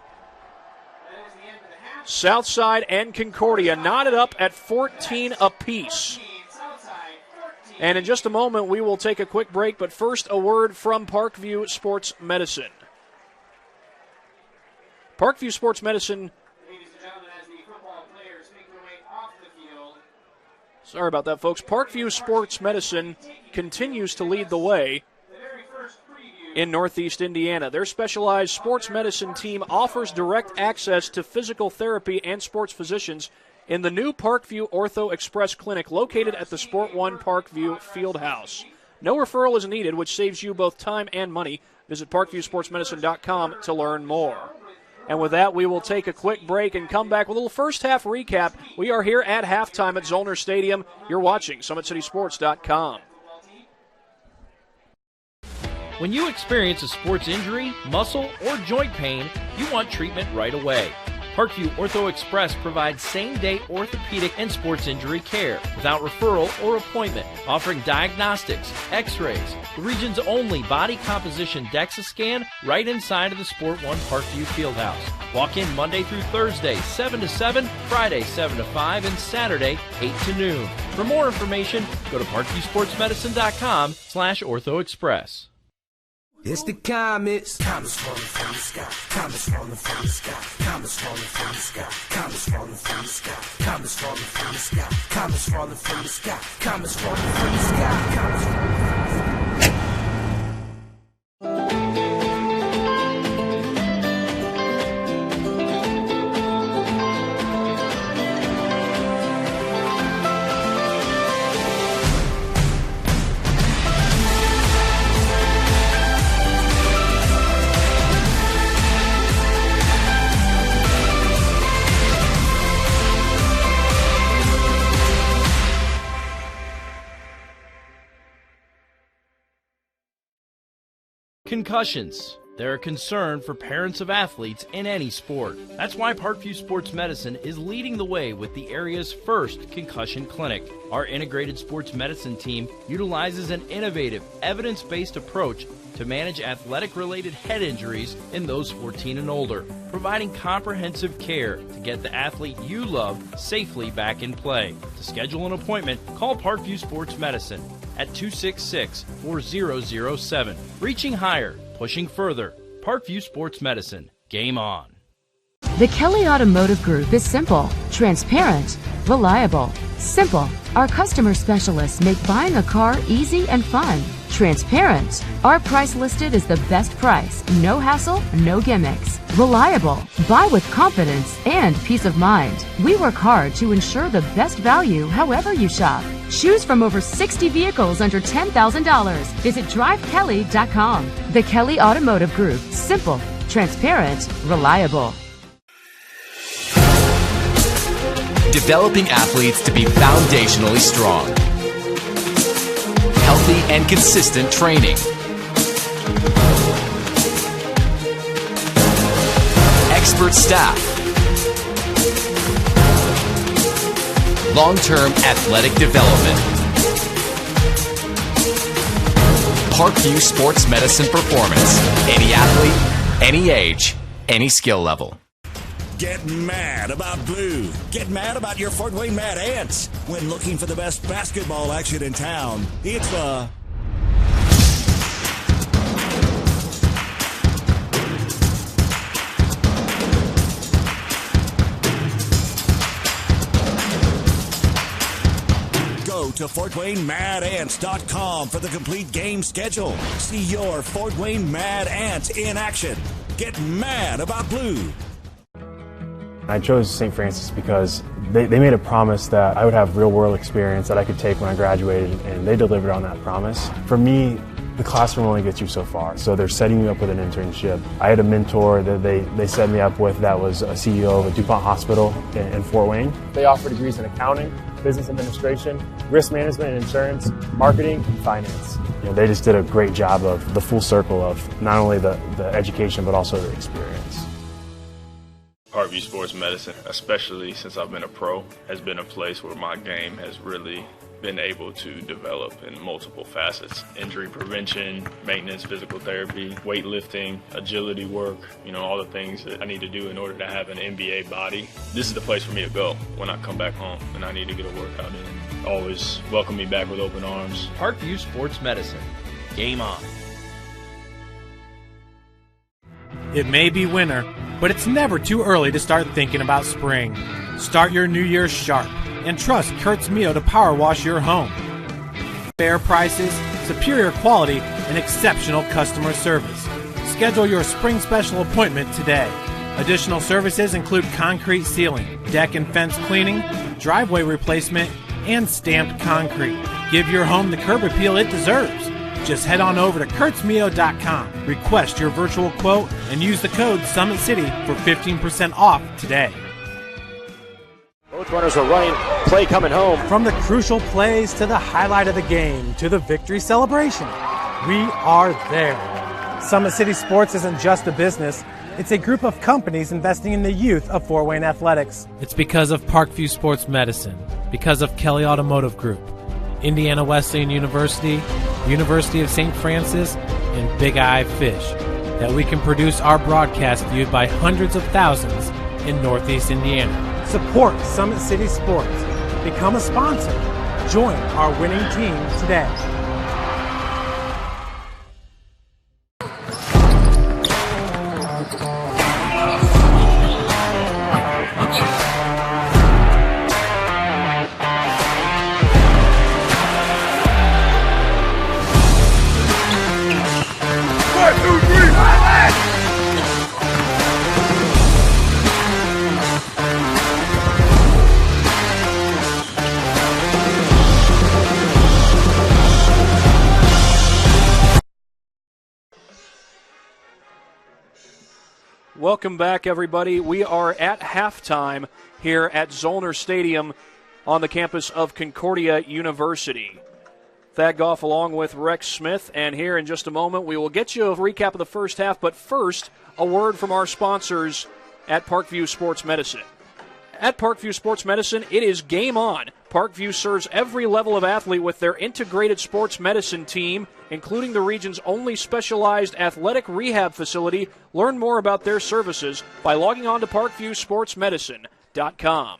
Southside and Concordia knotted up at 14 apiece. And in just a moment, we will take a quick break, but first a word from Parkview Sports Medicine. Parkview Sports Medicine Sorry about that, folks. Parkview Sports Medicine continues to lead the way in Northeast Indiana. Their specialized sports medicine team offers direct access to physical therapy and sports physicians in the new Parkview Ortho Express Clinic located at the Sport One Parkview Fieldhouse. No referral is needed, which saves you both time and money. Visit parkviewsportsmedicine.com to learn more. And with that, we will take a quick break and come back with a little first-half recap. We are here at halftime at Zollner Stadium. You're watching SummitCitySports.com. When you experience a sports injury, muscle, or joint pain, you want treatment right away. Parkview Ortho Express provides same-day orthopedic and sports injury care without referral or appointment, offering diagnostics, x-rays, the region's only body composition DEXA scan right inside of the Sport One Parkview Fieldhouse. Walk in Monday through Thursday, 7 to 7, Friday, 7 to 5, and Saturday, 8 to noon. For more information, go to parkviewsportsmedicine.com/orthoexpress. It's the comets. Comets falling from the sky. Comets falling from the sky. Comets falling from the sky. Comets falling from the sky. Comets falling from the sky. Comets falling from the sky. Comets falling from the sky. Comets falling from the sky. Concussions. They're a concern for parents of athletes in any sport. That's why Parkview Sports Medicine is leading the way with the area's first Concussion Clinic. Our integrated sports medicine team utilizes an innovative, evidence-based approach to manage athletic-related head injuries in those 14 and older, providing comprehensive care to get the athlete you love safely back in play. To schedule an appointment, call Parkview Sports Medicine at 266-4007. Reaching higher, pushing further. Parkview Sports Medicine. Game on. The Kelly Automotive Group is simple, transparent, reliable. Simple. Our customer specialists make buying a car easy and fun. Transparent. Our price listed is the best price. No hassle, no gimmicks. Reliable. Buy with confidence and peace of mind. We work hard to ensure the best value however you shop. Choose from over 60 vehicles under $10,000. Visit drivekelly.com. The Kelly Automotive Group. Simple, transparent, reliable. Developing athletes to be foundationally strong. Healthy and consistent training. Expert staff. Long-term athletic development. Parkview Sports Medicine Performance. Any athlete, any age, any skill level. Get mad about blue. Get mad about your Fort Wayne Mad Ants. When looking for the best basketball action in town, it's the Go to FortWayneMadAnts.com for the complete game schedule. See your Fort Wayne Mad Ants in action. Get mad about blue. I chose St. Francis because they made a promise that I would have real-world experience that I could take when I graduated, and they delivered on that promise. For me, the classroom only gets you so far, so they're setting you up with an internship. I had a mentor that they set me up with that was a CEO of a DuPont hospital in Fort Wayne. They offer degrees in accounting, business administration, risk management and insurance, marketing, and finance. They just did a great job of the full circle of not only the education but also the experience. Parkview Sports Medicine, especially since I've been a pro, has been a place where my game has really been able to develop in multiple facets. Injury prevention, maintenance, physical therapy, weightlifting, agility work, all the things that I need to do in order to have an NBA body. This is the place for me to go when I come back home and I need to get a workout in. Always welcome me back with open arms. Parkview Sports Medicine. Game on. It may be winter, but it's never too early to start thinking about spring. Start your new year sharp and trust Kurt's Mio to power wash your home. Fair prices, superior quality, and exceptional customer service. Schedule your spring special appointment today. Additional services include concrete sealing, deck and fence cleaning, driveway replacement, and stamped concrete. Give your home the curb appeal it deserves. Just head on over to kurtzmio.com, request your virtual quote, and use the code SummitCity for 15% off today. Both runners are running, play coming home. From the crucial plays to the highlight of the game to the victory celebration, we are there. Summit City Sports isn't just a business. It's a group of companies investing in the youth of Fort Wayne athletics. It's because of Parkview Sports Medicine, because of Kelly Automotive Group, Indiana Wesleyan University, University of St. Francis, and Big Eye Fish, that we can produce our broadcast viewed by hundreds of thousands in Northeast Indiana. Support Summit City Sports. Become a sponsor. Join our winning team today. Welcome back, everybody. We are at halftime here at Zollner Stadium on the campus of Concordia University. Thad Goff along with Rex Smith, and here in just a moment we will get you a recap of the first half, but first, a word from our sponsors at Parkview Sports Medicine. At Parkview Sports Medicine, it is game on. Parkview serves every level of athlete with their integrated sports medicine team, including the region's only specialized athletic rehab facility. Learn more about their services by logging on to parkviewsportsmedicine.com.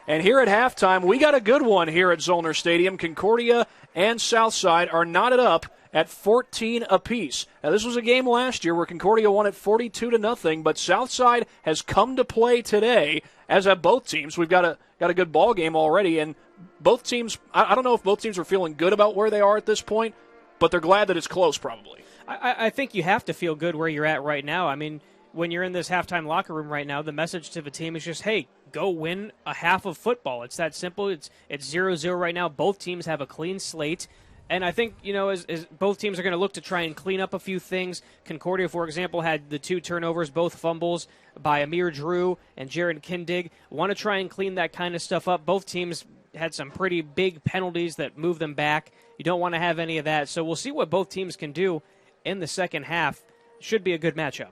And here at halftime, we got a good one here at Zollner Stadium. Concordia and Southside are knotted up at 14 apiece. Now, this was a game last year where Concordia won it 42-0, but Southside has come to play today, as have both teams. We've got a good ball game already, and both teams, I don't know if both teams are feeling good about where they are at this point, but they're glad that it's close probably. I think you have to feel good where you're at right now. I mean, when you're in this halftime locker room right now, the message to the team is just, hey, go win a half of football. It's that simple. It's 0-0 right now. Both teams have a clean slate. And I think, as both teams are going to look to try and clean up a few things. Concordia, for example, had the 2 turnovers, both fumbles by Amir Drew and Jaron Kindig. Want to try and clean that kind of stuff up. Both teams had some pretty big penalties that move them back. You don't want to have any of that. So we'll see what both teams can do in the second half. Should be a good matchup.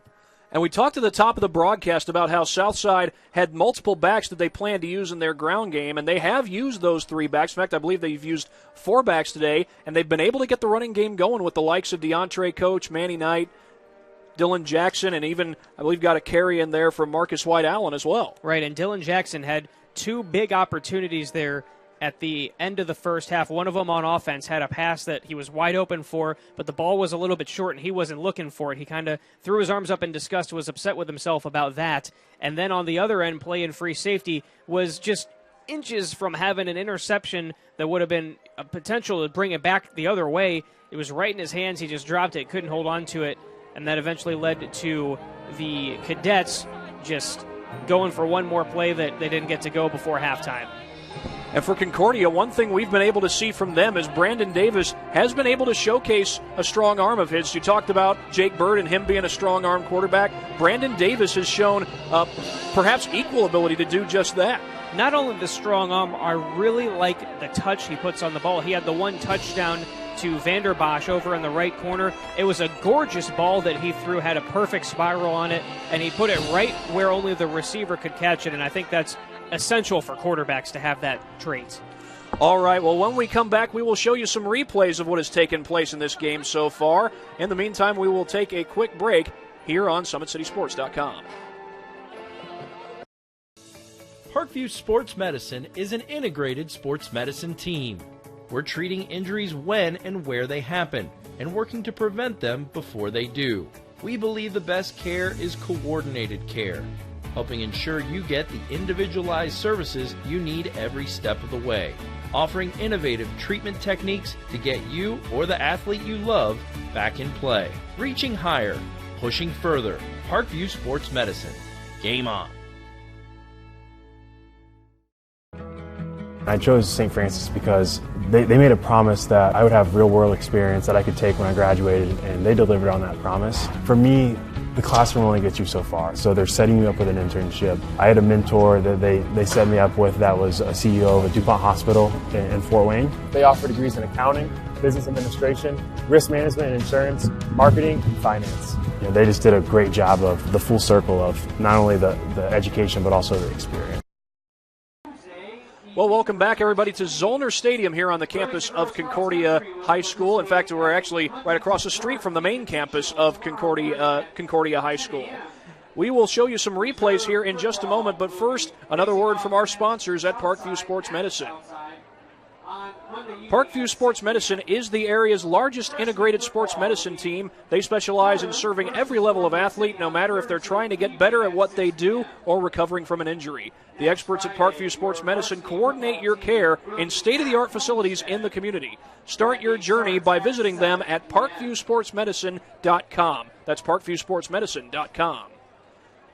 And we talked at the top of the broadcast about how Southside had multiple backs that they planned to use in their ground game, and they have used those 3 backs. In fact, I believe they've used 4 backs today, and they've been able to get the running game going with the likes of DeAndre Coach, Manny Knight, Dylan Jackson, and even, I believe, got a carry in there from Marcus White Allen as well. Right, and Dylan Jackson had 2 big opportunities there at the end of the first half. One of them on offense had a pass that he was wide open for, but the ball was a little bit short and he wasn't looking for it. He kind of threw his arms up in disgust, was upset with himself about that. And then on the other end, playing free safety, was just inches from having an interception that would have been a potential to bring it back the other way. It was right in his hands. He just dropped it, couldn't hold on to it, and that eventually led to the Cadets just going for one more play that they didn't get to go before halftime. And for Concordia, one thing we've been able to see from them is Brandon Davis has been able to showcase a strong arm of his. You talked about Jake Bird and him being a strong arm quarterback. Brandon Davis has shown perhaps equal ability to do just that. Not only the strong arm, I really like the touch he puts on the ball. He had the one touchdown to Vanderbosch over in the right corner. It was a gorgeous ball that he threw, had a perfect spiral on it, and he put it right where only the receiver could catch it, and I think that's essential for quarterbacks to have that trait. All right, well, when we come back, we will show you some replays of what has taken place in this game so far. In the meantime, we will take a quick break here on SummitCitySports.com. Parkview Sports Medicine is an integrated sports medicine team. We're treating injuries when and where they happen and working to prevent them before they do. We believe the best care is coordinated care. helping ensure you get the individualized services you need every step of the way. Offering innovative treatment techniques to get you or the athlete you love back in play. Reaching higher, pushing further. Parkview Sports Medicine. Game on. I chose St. Francis because they made a promise that I would have real-world experience that I could take when I graduated, and they delivered on that promise. For me, the classroom only gets you so far, so they're setting you up with an internship. I had a mentor that they set me up with that was a CEO of a DuPont hospital in Fort Wayne. They offer degrees in accounting, business administration, risk management and insurance, marketing, and finance. You know, they just did a great job of the full circle of not only the education but also the experience. Well, welcome back, everybody, to Zollner Stadium here on the campus of Concordia High School. In fact, we're actually right across the street from the main campus of Concordia High School. We will show you some replays here in just a moment, but first, another word from our sponsors at Parkview Sports Medicine. Parkview Sports Medicine is the area's largest integrated sports medicine team. They specialize in serving every level of athlete, no matter if they're trying to get better at what they do or recovering from an injury. The experts at Parkview Sports Medicine coordinate your care in state-of-the-art facilities in the community. Start your journey by visiting them at parkviewsportsmedicine.com. That's parkviewsportsmedicine.com.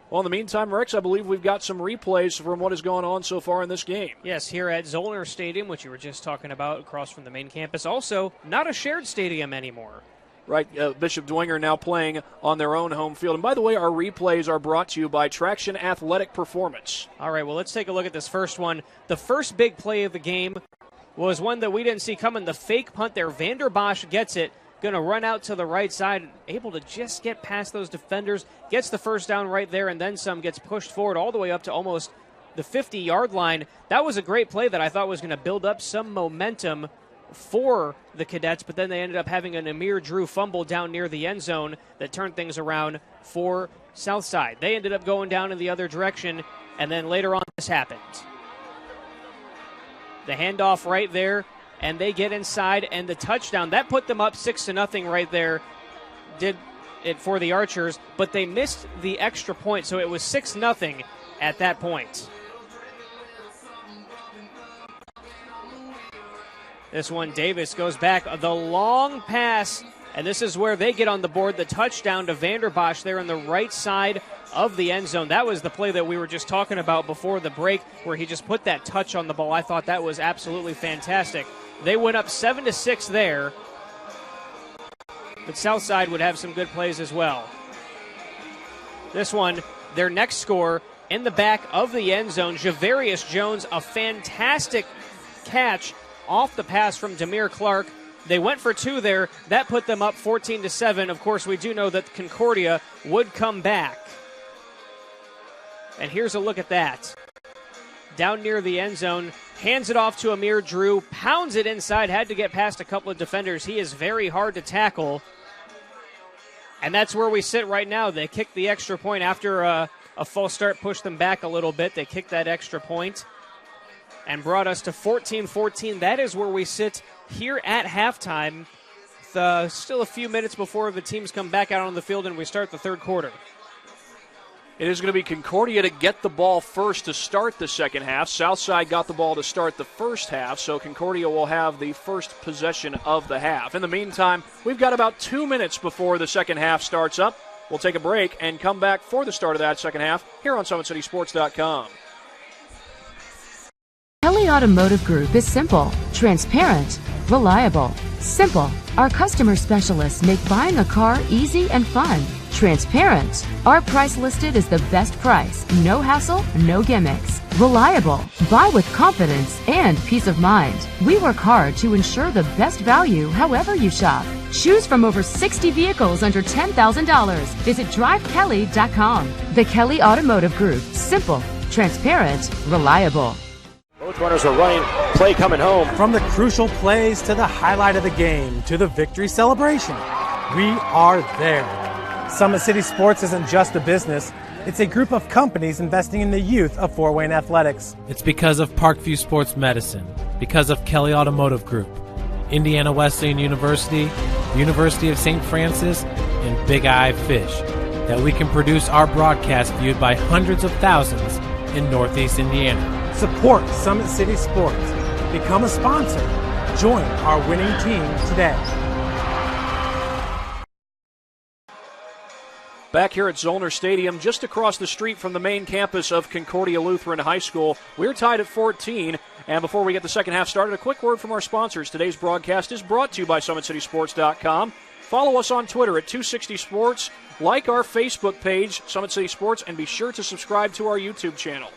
Well, in the meantime, Rex, I believe we've got some replays from what has gone on so far in this game. Yes, here at Zollner Stadium, which you were just talking about, across from the main campus. Also, not a shared stadium anymore. Right, Bishop Dwenger now playing on their own home field. And by the way, our replays are brought to you by Traction Athletic Performance. All right, well, let's take a look at this first one. The first big play of the game was one that we didn't see coming. The fake punt there. Vander Bosch gets it. Going to run out to the right side, able to just get past those defenders, gets the first down right there, and then some, gets pushed forward all the way up to almost the 50-yard line. That was a great play that I thought was going to build up some momentum for the Cadets, but then they ended up having an Amir Drew fumble down near the end zone that turned things around for Southside. They ended up going down in the other direction, and then later on this happened. The handoff right there, and they get inside, and the touchdown, that put them up 6-0 right there, did it for the Archers, but they missed the extra point, so it was 6-0 at that point. This one, Davis goes back, the long pass, and this is where they get on the board, the touchdown to Vander Bosch there on the right side of the end zone. That was the play that we were just talking about before the break, where he just put that touch on the ball. I thought that was absolutely fantastic. They went up 7-6 there, but Southside would have some good plays as well. This one, their next score, in the back of the end zone, Javarius Jones, a fantastic catch off the pass from Damir Clark. They went for two there. That put them up 14-7. Of course, we do know that Concordia would come back. And here's a look at that. Down near the end zone, hands it off to Amir Drew, pounds it inside, had to get past a couple of defenders. He is very hard to tackle. And that's where we sit right now. They kicked the extra point after a false start, pushed them back a little bit. They kicked that extra point and brought us to 14-14. That is where we sit here at halftime. Still a few minutes before the teams come back out on the field and we start the third quarter. It is going to be Concordia to get the ball first to start the second half. Southside got the ball to start the first half, so Concordia will have the first possession of the half. In the meantime, we've got about 2 minutes before the second half starts up. We'll take a break and come back for the start of that second half here on SummitCitySports.com. Kelly Automotive Group is simple, transparent, reliable. Simple. Our customer specialists make buying a car easy and fun. Transparent. Our price listed is the best price. No hassle, no gimmicks. Reliable. Buy with confidence and peace of mind. We work hard to ensure the best value however you shop. Choose from over 60 vehicles under $10,000. Visit drivekelly.com. The Kelly Automotive Group. Simple, transparent, reliable. Both runners are running, play coming home. From the crucial plays to the highlight of the game to the victory celebration, we are there. Summit City Sports isn't just a business. It's a group of companies investing in the youth of Fort Wayne athletics. It's because of Parkview Sports Medicine, because of Kelly Automotive Group, Indiana Wesleyan University, University of St. Francis, and Big Eye Fish, that we can produce our broadcast viewed by hundreds of thousands in Northeast Indiana. Support Summit City Sports. Become a sponsor. Join our winning team today. Back here at Zollner Stadium, just across the street from the main campus of Concordia Lutheran High School. We're tied at 14. And before we get the second half started, a quick word from our sponsors. Today's broadcast is brought to you by SummitCitySports.com. Follow us on Twitter at 260sports. Like our Facebook page, Summit City Sports, and be sure to subscribe to our YouTube channel.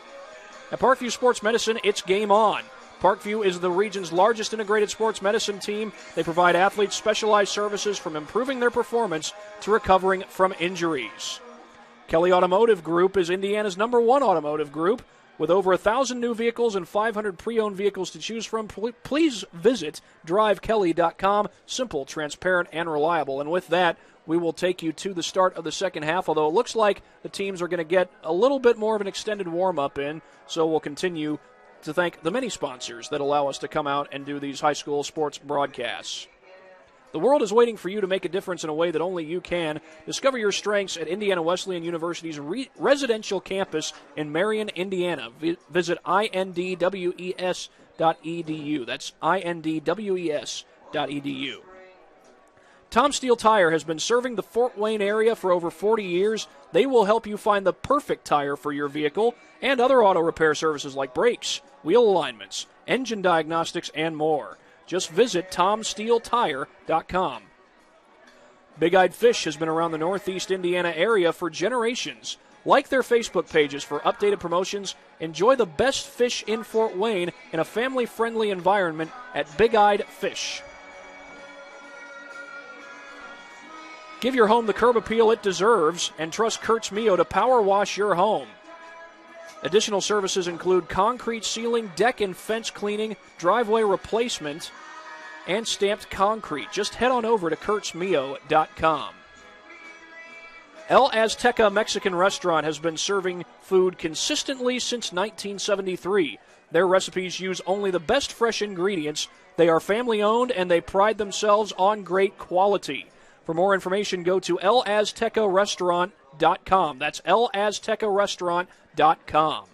At Parkview Sports Medicine, it's game on. Parkview is the region's largest integrated sports medicine team. They provide athletes specialized services from improving their performance to recovering from injuries. Kelly Automotive Group is Indiana's #1 automotive group. With over 1,000 new vehicles and 500 pre-owned vehicles to choose from, please visit drivekelly.com. Simple, transparent, and reliable. And with that, we will take you to the start of the second half, although it looks like the teams are going to get a little bit more of an extended warm-up in, so we'll continue to thank the many sponsors that allow us to come out and do these high school sports broadcasts. The world is waiting for you to make a difference in a way that only you can. Discover your strengths at Indiana Wesleyan University's residential campus in Marion, Indiana. Visit indwes.edu. That's indwes.edu. Tom Steele Tire has been serving the Fort Wayne area for over 40 years. They will help you find the perfect tire for your vehicle and other auto repair services like brakes, wheel alignments, engine diagnostics, and more. Just visit TomSteeleTire.com. Big Eyed Fish has been around the Northeast Indiana area for generations. Like their Facebook pages for updated promotions. Enjoy the best fish in Fort Wayne in a family-friendly environment at Big Eyed Fish. Give your home the curb appeal it deserves and trust Kurtz Mio to power wash your home. Additional services include concrete ceiling, deck and fence cleaning, driveway replacement, and stamped concrete. Just head on over to kurtzmio.com. El Azteca Mexican Restaurant has been serving food consistently since 1973. Their recipes use only the best fresh ingredients. They are family-owned, and they pride themselves on great quality. For more information, go to elaztecarestaurant.com. That's elaztecarestaurant.com.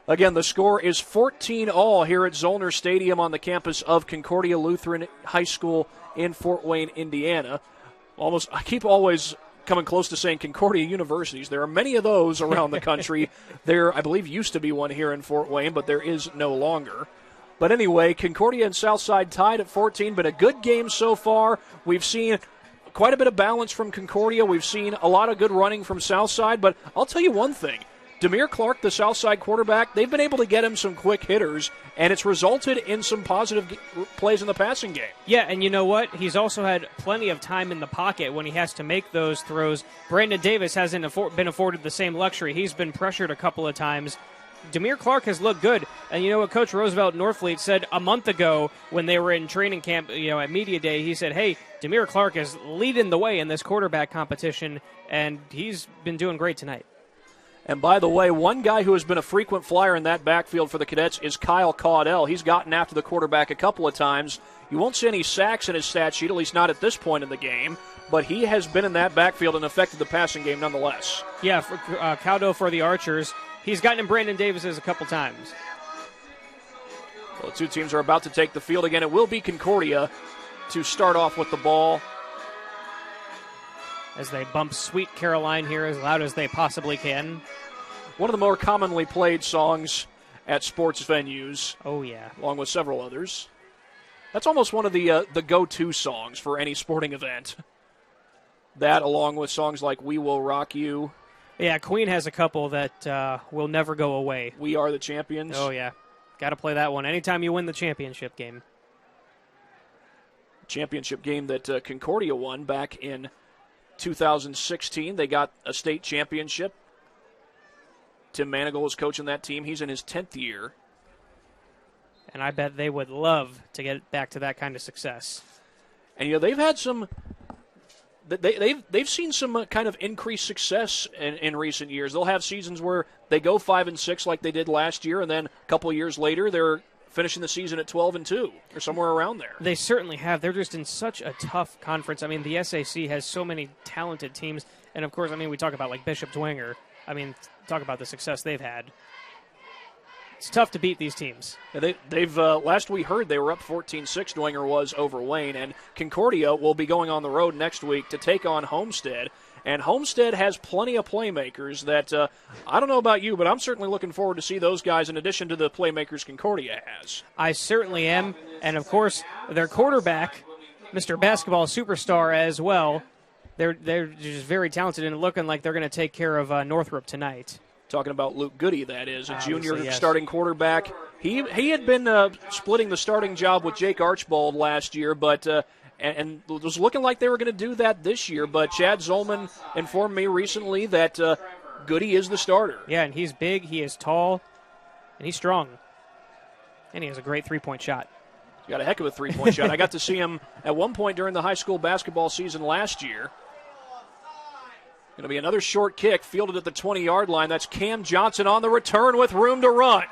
Again, the score is 14-all here at Zollner Stadium on the campus of Concordia Lutheran High School in Fort Wayne, Indiana. I keep always coming close to saying Concordia Universities. There are many of those around the country. There, I believe, used to be one here in Fort Wayne, but there is no longer. But anyway, Concordia and Southside tied at 14, but a good game so far. We've seen quite a bit of balance from Concordia. We've seen a lot of good running from Southside, but I'll tell you one thing. Damir Clark, the Southside quarterback, they've been able to get him some quick hitters, and it's resulted in some positive plays in the passing game. Yeah, and you know what? He's also had plenty of time in the pocket when he has to make those throws. Brandon Davis hasn't been afforded the same luxury. He's been pressured a couple of times. Damir Clark has looked good, and you know what Coach Roosevelt Norfleet said a month ago when they were in training camp, at Media Day. He said, hey, Damir Clark is leading the way in this quarterback competition, and he's been doing great tonight. And by the way, one guy who has been a frequent flyer in that backfield for the Cadets is Kyle Cordell. He's gotten after the quarterback a couple of times. You won't see any sacks in his stat sheet, at least not at this point in the game, but he has been in that backfield and affected the passing game nonetheless. Yeah, for Cordell for the Archers. He's gotten in Brandon Davis's a couple times. Well, the two teams are about to take the field again. It will be Concordia to start off with the ball. As they bump Sweet Caroline here as loud as they possibly can. One of the more commonly played songs at sports venues. Oh, yeah. Along with several others. That's almost one of the go-to songs for any sporting event. That, along with songs like We Will Rock You. Yeah, Queen has a couple that will never go away. We Are the Champions. Oh, yeah. Got to play that one anytime you win the championship game. Championship game that Concordia won back in 2016. They got a state championship. Tim Manigal was coaching that team. He's in his 10th year. And I bet they would love to get back to that kind of success. And, they've had some... They've seen some kind of increased success in recent years. They'll have seasons where they go 5-6 like they did last year, and then a couple years later they're finishing the season at 12-2 or somewhere around there. They certainly have. They're just in such a tough conference. I mean, the SAC has so many talented teams. And, of course, I mean, we talk about, like, Bishop Dwenger. I mean, talk about the success they've had. It's tough to beat these teams. Yeah, they've last we heard, they were up 14-6, Dwenger was over Wayne. And Concordia will be going on the road next week to take on Homestead. And Homestead has plenty of playmakers that, I don't know about you, but I'm certainly looking forward to see those guys in addition to the playmakers Concordia has. I certainly am. And, of course, their quarterback, Mr. Basketball Superstar as well. They're just very talented and looking like they're going to take care of Northrop tonight. Talking about Luke Goodie, that is, a junior yes. starting quarterback. He had been splitting the starting job with Jake Archibald last year, but and it was looking like they were going to do that this year. But Chad Zolman informed me recently that Goodie is the starter. Yeah, and he's big, he is tall, and he's strong. And he has a great three-point shot. He's got a heck of a three-point shot. I got to see him at one point during the high school basketball season last year. Going to be another short kick, fielded at the 20-yard line. That's Cam Johnson on the return with room to run.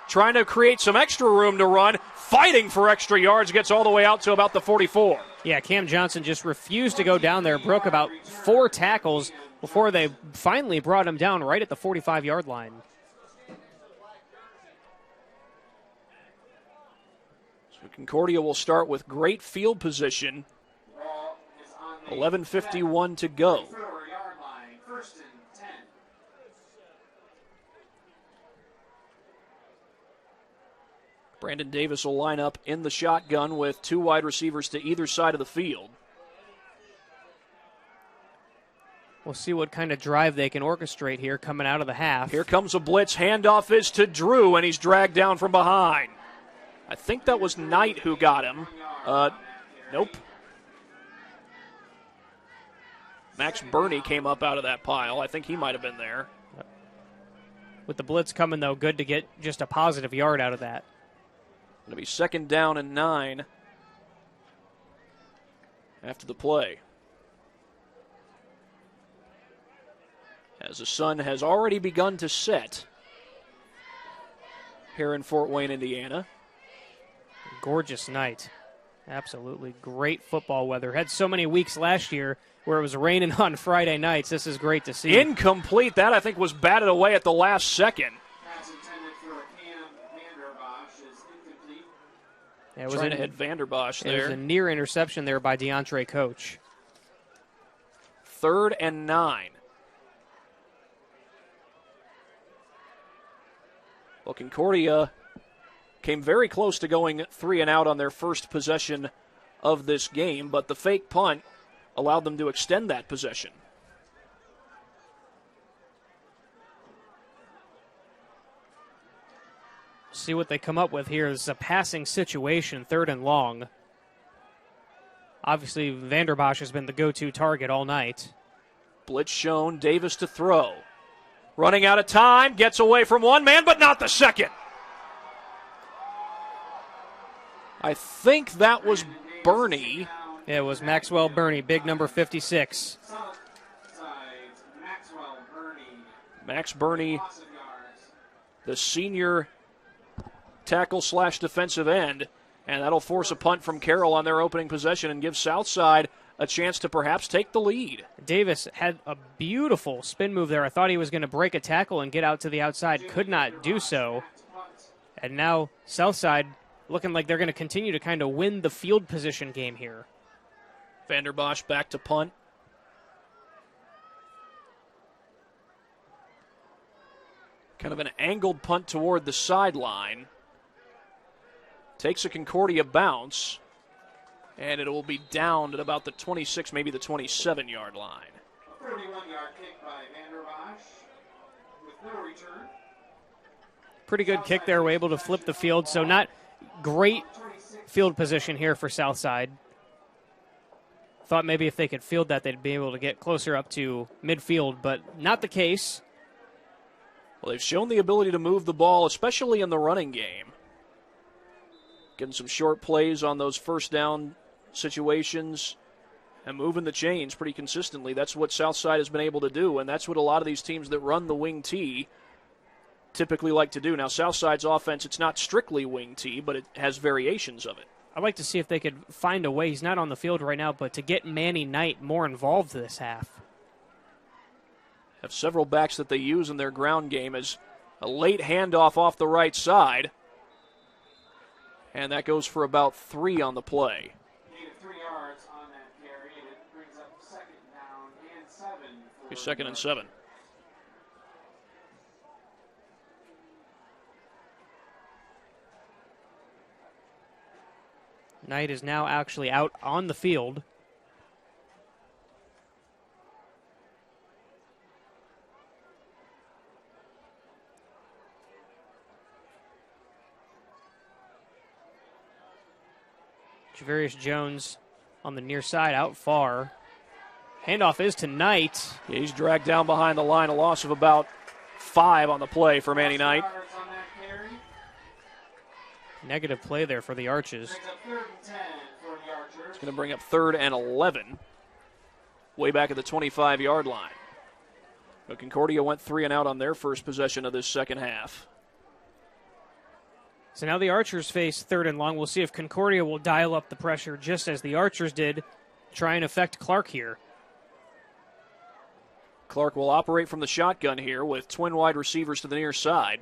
Trying to create some extra room to run, fighting for extra yards, gets all the way out to about the 44. Yeah, Cam Johnson just refused to go down there, broke about 4 tackles before they finally brought him down right at the 45-yard line. So Concordia will start with great field position. 11:51 to go. Brandon Davis will line up in the shotgun with 2 wide receivers to either side of the field. We'll see what kind of drive they can orchestrate here coming out of the half. Here comes a blitz. Handoff is to Drew, and he's dragged down from behind. I think that was Knight who got him. Nope. Max Burney came up out of that pile. I think he might have been there. With the blitz coming, though, good to get just a positive yard out of that. Going to be 2nd down and 9 after the play. As the sun has already begun to set here in Fort Wayne, Indiana. Gorgeous night. Absolutely great football weather. Had so many weeks last year where it was raining on Friday nights. This is great to see. Incomplete. That, I think, was batted away at the last second. Yeah, it was trying to hit Vanderbosch there. It was a near interception there by DeAndre Coach. 3rd and 9. Well, Concordia came very close to going 3 and out on their first possession of this game, but the fake punt allowed them to extend that possession. See what they come up with here. This is a passing situation, 3rd and long. Obviously, Vanderbosch has been the go-to target all night. Blitz shown, Davis to throw. Running out of time, gets away from one man, but not the second. I think that was Burney. Yeah, it was Maxwell Burney, big number 56. Max Burney, the senior tackle/defensive end, and that'll force a punt from Carroll on their opening possession and give Southside a chance to perhaps take the lead. Davis had a beautiful spin move there. I thought he was going to break a tackle and get out to the outside. Could not do so. And now Southside looking like they're going to continue to kind of win the field position game here. Vanderbosch back to punt. Kind of an angled punt toward the sideline. Takes a Concordia bounce, and it will be down at about the 26, maybe the 27-yard line. A 31-yard kick by Vanderbosch with no return. Pretty good kick there. We're able to flip the field, so not great field position here for Southside. Thought maybe if they could field that, they'd be able to get closer up to midfield, but not the case. Well, they've shown the ability to move the ball, especially in the running game. Getting some short plays on those first down situations and moving the chains pretty consistently. That's what Southside has been able to do, and that's what a lot of these teams that run the wing T typically like to do. Now, Southside's offense, it's not strictly wing T, but it has variations of it. I'd like to see if they could find a way. He's not on the field right now, but to get Manny Knight more involved this half. Have several backs that they use in their ground game as a late handoff off the right side. And that goes for about 3 on the play. 3 yards on that carry, and it brings up 2nd down and 7. 2nd and 7. Knight is now actually out on the field. Javarius Jones on the near side, out far. Handoff is to Knight. Yeah, he's dragged down behind the line, a loss of about 5 on the play for Manny Knight. Negative play there for the Arches. It's going to bring up 3rd and 11, way back at the 25-yard line. But Concordia went 3 and out on their first possession of this second half. So now the Archers face 3rd and long. We'll see if Concordia will dial up the pressure just as the Archers did, try and affect Clark here. Clark will operate from the shotgun here with twin wide receivers to the near side.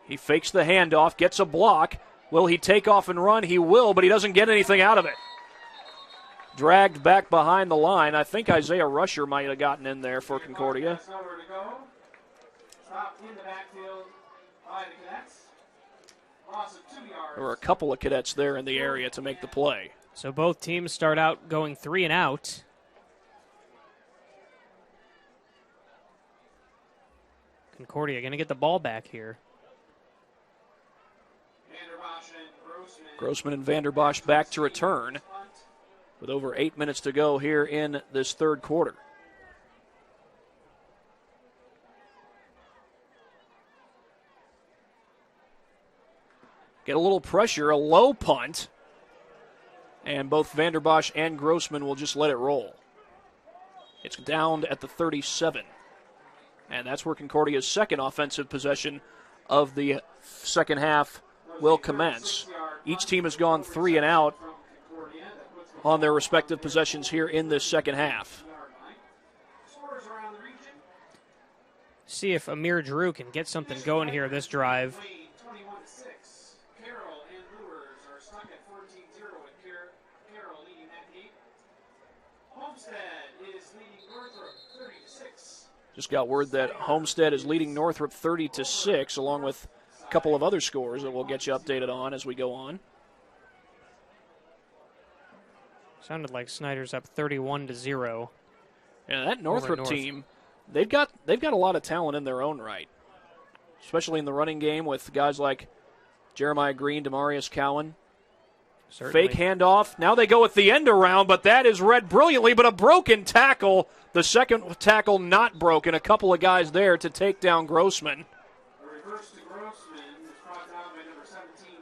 He fakes the handoff, gets a block. Will he take off and run? He will, but he doesn't get anything out of it. Dragged back behind the line. I think Isaiah Rusher might have gotten in there for Concordia. There were a couple of cadets there in the area to make the play. So both teams start out going 3 and out. Concordia going to get the ball back here. Grossman and Vanderbosch back to return with over 8 minutes to go here in this third quarter. Get a little pressure, a low punt, and both Vanderbosch and Grossman will just let it roll. It's down at the 37, and that's where Concordia's second offensive possession of the second half will commence. Each team has gone 3 and out on their respective possessions here in this second half. See if Amir Drew can get something going here this drive. Just got word that Homestead is leading Northrop 30-6, along with a couple of other scores that we'll get you updated on as we go on. Sounded like Snyder's up 31-0. Yeah, that Northrop team, they've got a lot of talent in their own right, especially in the running game with guys like Jeremiah Green, Demarius Cowan. Certainly. Fake handoff. Now they go with the end around, but that is read brilliantly, but a broken tackle. The second tackle not broken. A couple of guys there to take down Grossman.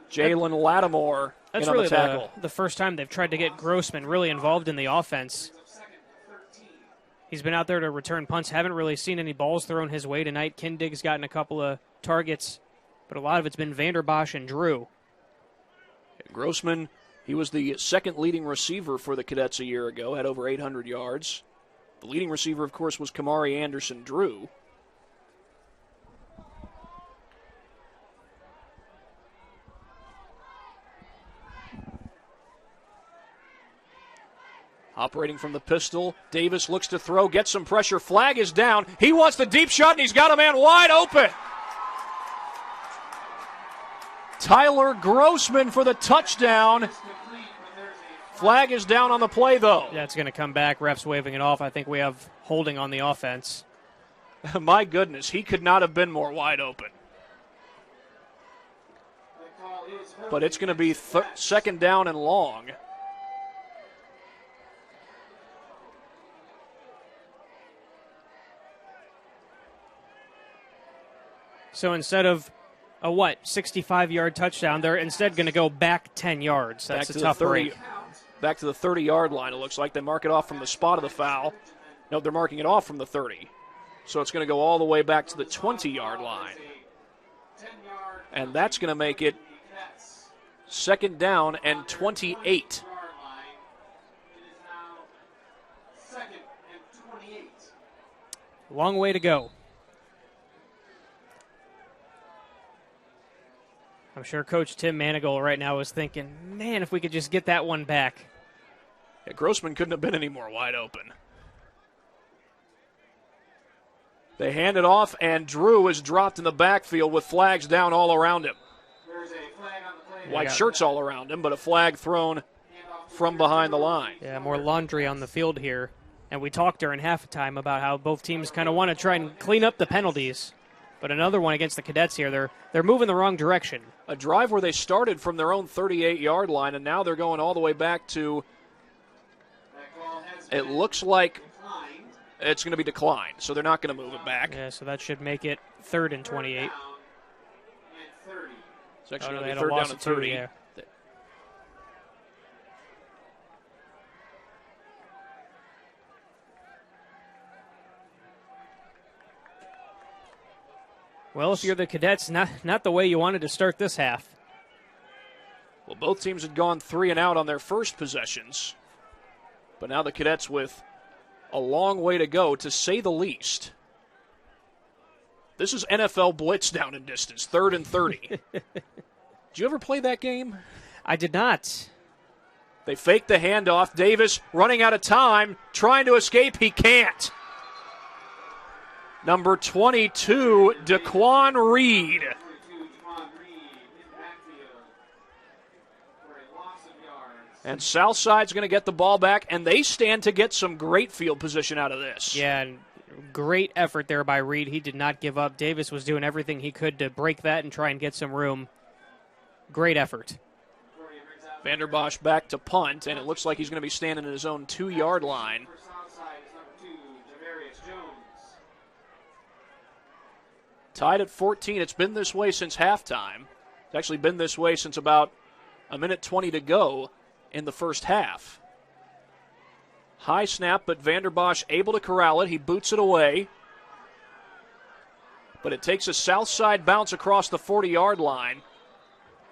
Jalen Lattimore That's in really on the tackle. The first time they've tried to get Grossman really involved in the offense. He's been out there to return punts. Haven't really seen any balls thrown his way tonight. Kindig's gotten a couple of targets, but a lot of it's been Vanderbosch and Drew. Grossman, he was the second leading receiver for the Cadets a year ago, had over 800 yards. The leading receiver, of course, was Kamari Anderson-Drew. Operating from the pistol, Davis looks to throw, gets some pressure, flag is down. He wants the deep shot, and he's got a man wide open. Tyler Grossman for the touchdown. Flag is down on the play, though. Yeah, it's going to come back. Ref's waving it off. I think we have holding on the offense. My goodness, he could not have been more wide open. But it's going to be second down and long. So instead of a 65-yard touchdown, they're instead going to go back 10 yards. That's a tough break. Back to the 30-yard line, it looks like. They mark it off from the spot of the foul. No, they're marking it off from the 30. So it's going to go all the way back to the 20-yard line. And that's going to make it 2nd down and 28. Long way to go. I'm sure Coach Tim Manigault right now is thinking, man, if we could just get that one back. Yeah, Grossman couldn't have been any more wide open. They hand it off, and Drew is dropped in the backfield with flags down all around him. White shirts all around him, but a flag thrown from behind the line. Yeah, more laundry on the field here. And we talked during halftime about how both teams kind of want to try and clean up the penalties. But another one against the Cadets here. They're moving the wrong direction. A drive where they started from their own 38-yard line, and now they're going all the way back to, it looks like it's going to be declined, so they're not going to move it back. Yeah, so that should make it 3rd and 28. It's actually going to be 3rd down and 30. Yeah. Well, if you're the Cadets, not the way you wanted to start this half. Well, both teams had gone 3 and out on their first possessions, but now the Cadets with a long way to go, to say the least. This is NFL blitz down and distance, 3rd and 30. Did you ever play that game? I did not. They fake the handoff. Davis running out of time, trying to escape. He can't. Number 22, Daquan Reed. And Southside's going to get the ball back, and they stand to get some great field position out of this. Yeah, and great effort there by Reed. He did not give up. Davis was doing everything he could to break that and try and get some room. Great effort. Vanderbosch back to punt, and it looks like he's going to be standing in his own 2-yard line. Tied at 14. It's been this way since halftime. It's actually been this way since about a minute 20 to go in the first half. High snap, but Vanderbosch able to corral it. He boots it away. But it takes a south side bounce across the 40-yard line,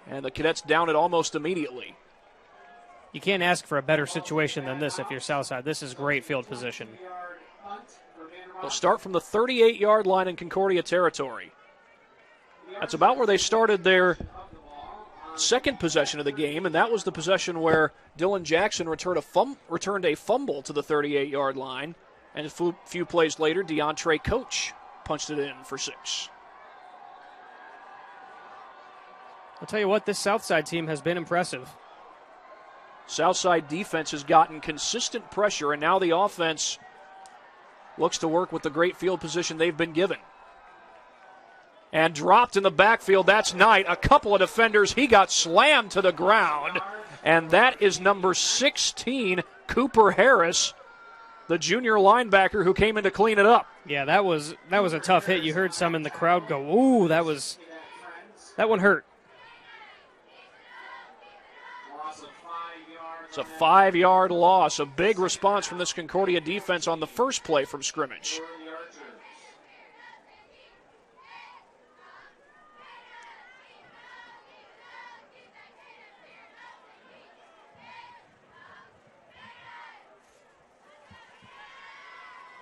and the Cadets down it almost immediately. You can't ask for a better situation than this if you're Southside. This is great field position. They'll start from the 38-yard line in Concordia territory. That's about where they started their second possession of the game, and that was the possession where Dylan Jackson returned a fumble to the 38-yard line, and a few plays later, DeAndre Coach punched it in for 6. I'll tell you what, this Southside team has been impressive. Southside defense has gotten consistent pressure, and now the offense looks to work with the great field position they've been given. And dropped in the backfield, that's Knight. A couple of defenders, he got slammed to the ground. And that is number 16, Cooper Harris, the junior linebacker who came in to clean it up. Yeah, that was a tough hit. You heard some in the crowd go, ooh, that one hurt. It's a 5-yard loss. A big response from this Concordia defense on the first play from scrimmage.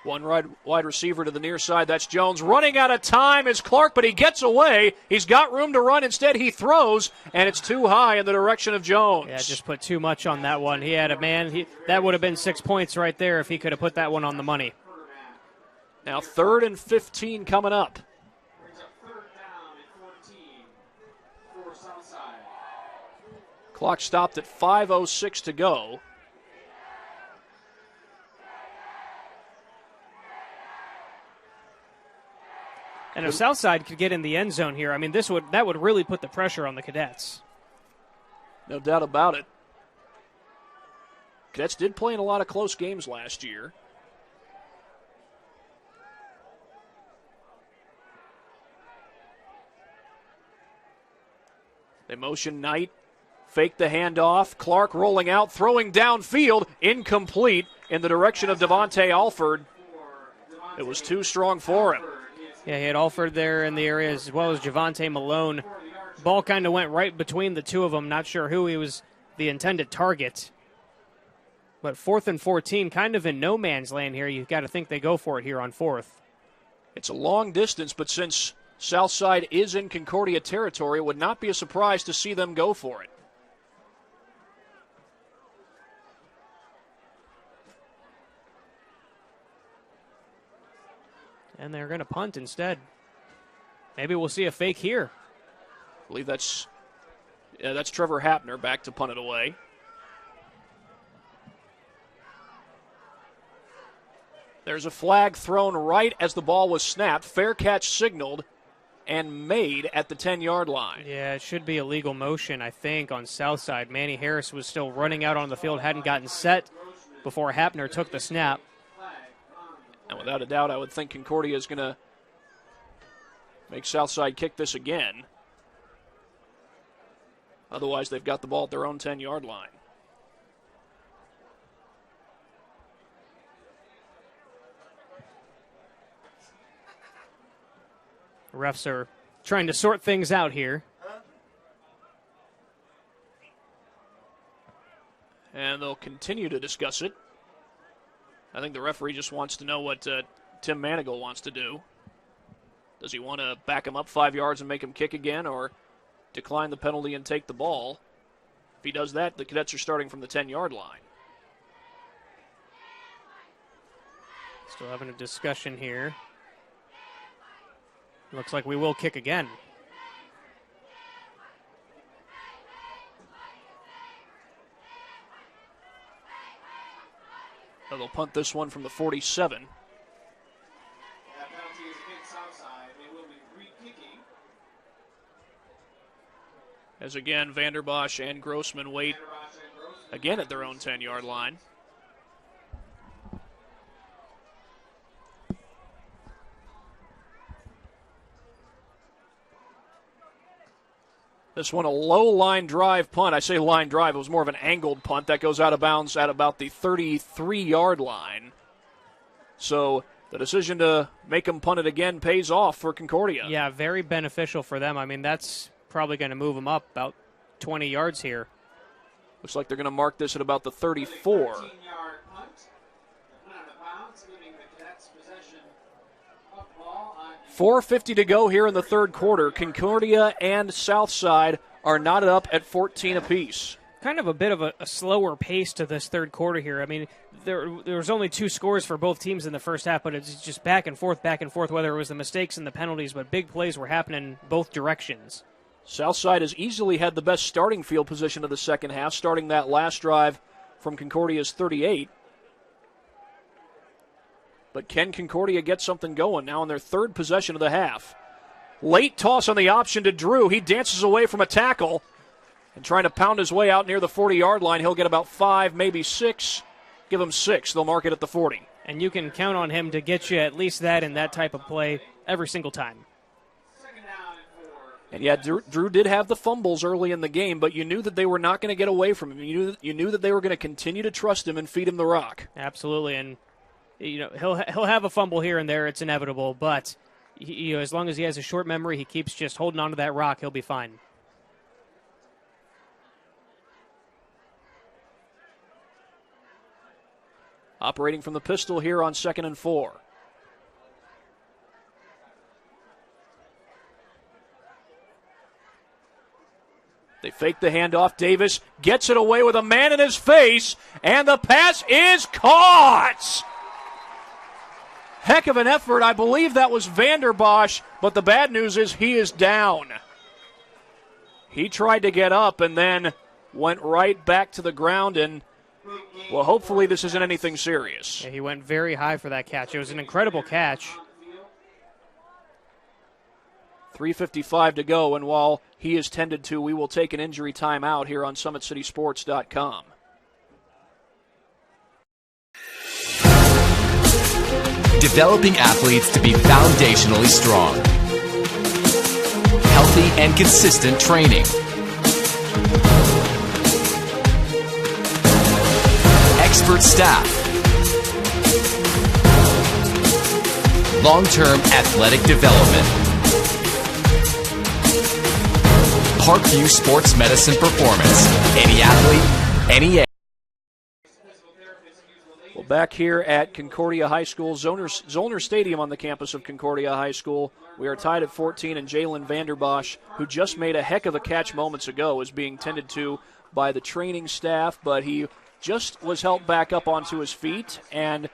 One wide receiver to the near side. That's Jones. Running out of time is Clark, but he gets away. He's got room to run. Instead, he throws, and it's too high in the direction of Jones. Yeah, just put too much on that one. He had a man. That would have been 6 points right there if he could have put that one on the money. Now 3rd and 15 coming up. Clock stopped at 5:06 to go. And if Southside could get in the end zone here, I mean, that would really put the pressure on the Cadets. No doubt about it. Cadets did play in a lot of close games last year. They motion Knight, fake the handoff. Clark rolling out, throwing downfield, incomplete in the direction of Devontae Alford. It was too strong for him. Yeah, he had Alford there in the area as well as Javante Malone. Ball kind of went right between the two of them. Not sure who he was the intended target. But 4th and 14, kind of in no man's land here. You've got to think they go for it here on 4th. It's a long distance, but since Southside is in Concordia territory, it would not be a surprise to see them go for it. And they're going to punt instead. Maybe we'll see a fake here. I believe that's Trevor Hapner back to punt it away. There's a flag thrown right as the ball was snapped. Fair catch signaled and made at the 10-yard line. Yeah, it should be a legal motion, I think, on Southside. Manny Harris was still running out on the field, hadn't gotten set before Hapner took the snap. And without a doubt, I would think Concordia is going to make Southside kick this again. Otherwise, they've got the ball at their own 10-yard line. Refs are trying to sort things out here. And they'll continue to discuss it. I think the referee just wants to know what Tim Manigal wants to do. Does he want to back him up 5 yards and make him kick again, or decline the penalty and take the ball? If he does that, the Cadets are starting from the 10-yard line. Still having a discussion here. Looks like we will kick again. So they'll punt this one from the 47. That penalty is against Southside. They will be re-kicking. As again, Vanderbosch and Grossman wait again at their own 10-yard line. This one a low line drive punt. I say line drive. It was more of an angled punt that goes out of bounds at about the 33-yard line. So the decision to make them punt it again pays off for Concordia. Yeah, very beneficial for them. I mean, that's probably going to move them up about 20 yards here. Looks like they're going to mark this at about the 34. 4:50 to go here in the third quarter. Concordia and Southside are knotted up at 14 apiece. Kind of a bit of a slower pace to this third quarter here. I mean, there was only 2 scores for both teams in the first half, but it's just back and forth, whether it was the mistakes and the penalties, but big plays were happening both directions. Southside has easily had the best starting field position of the second half, starting that last drive from Concordia's 38. But can Concordia get something going now in their third possession of the half? Late toss on the option to Drew. He dances away from a tackle and trying to pound his way out near the 40-yard line. He'll get about 5, maybe 6. Give him 6. They'll mark it at the 40. And you can count on him to get you at least that in that type of play every single time. And yeah, Drew did have the fumbles early in the game, but you knew that they were not going to get away from him. You knew that they were going to continue to trust him and feed him the rock. Absolutely, and he'll have a fumble here and there. It's inevitable, but as long as he has a short memory, he keeps just holding on to that rock, he'll be fine. Operating from the pistol here on 2nd and 4. They fake the handoff. Davis gets it away with a man in his face, and the pass is caught! Heck of an effort. I believe that was Vanderbosch, but the bad news is he is down. He tried to get up and then went right back to the ground, and, well, hopefully this isn't anything serious. Yeah, he went very high for that catch. It was an incredible catch. 3:55 to go, and while he is tended to, we will take an injury timeout here on SummitCitySports.com. Developing athletes to be foundationally strong. Healthy and consistent training. Expert staff. long-term athletic development. Parkview Sports Medicine Performance. Any athlete, any age. Well, back here at Concordia High School, Zollner Stadium on the campus of Concordia High School, we are tied at 14, and Jalen Vanderbosch, who just made a heck of a catch moments ago, is being tended to by the training staff, but he just was helped back up onto his feet and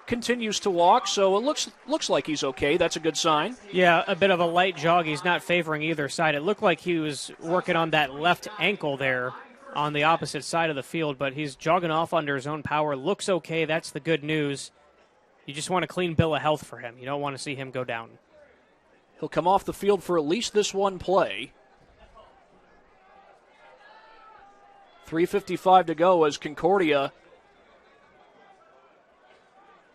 continues to walk, so it looks like he's okay. That's a good sign. Yeah, a bit of a light jog. He's not favoring either side. It looked like he was working on that left ankle there on the opposite side of the field, but he's jogging off under his own power. Looks okay. That's the good news. You just want a clean bill of health for him. You don't want to see him go down. He'll come off the field for at least this one play. 3:55 to go as Concordia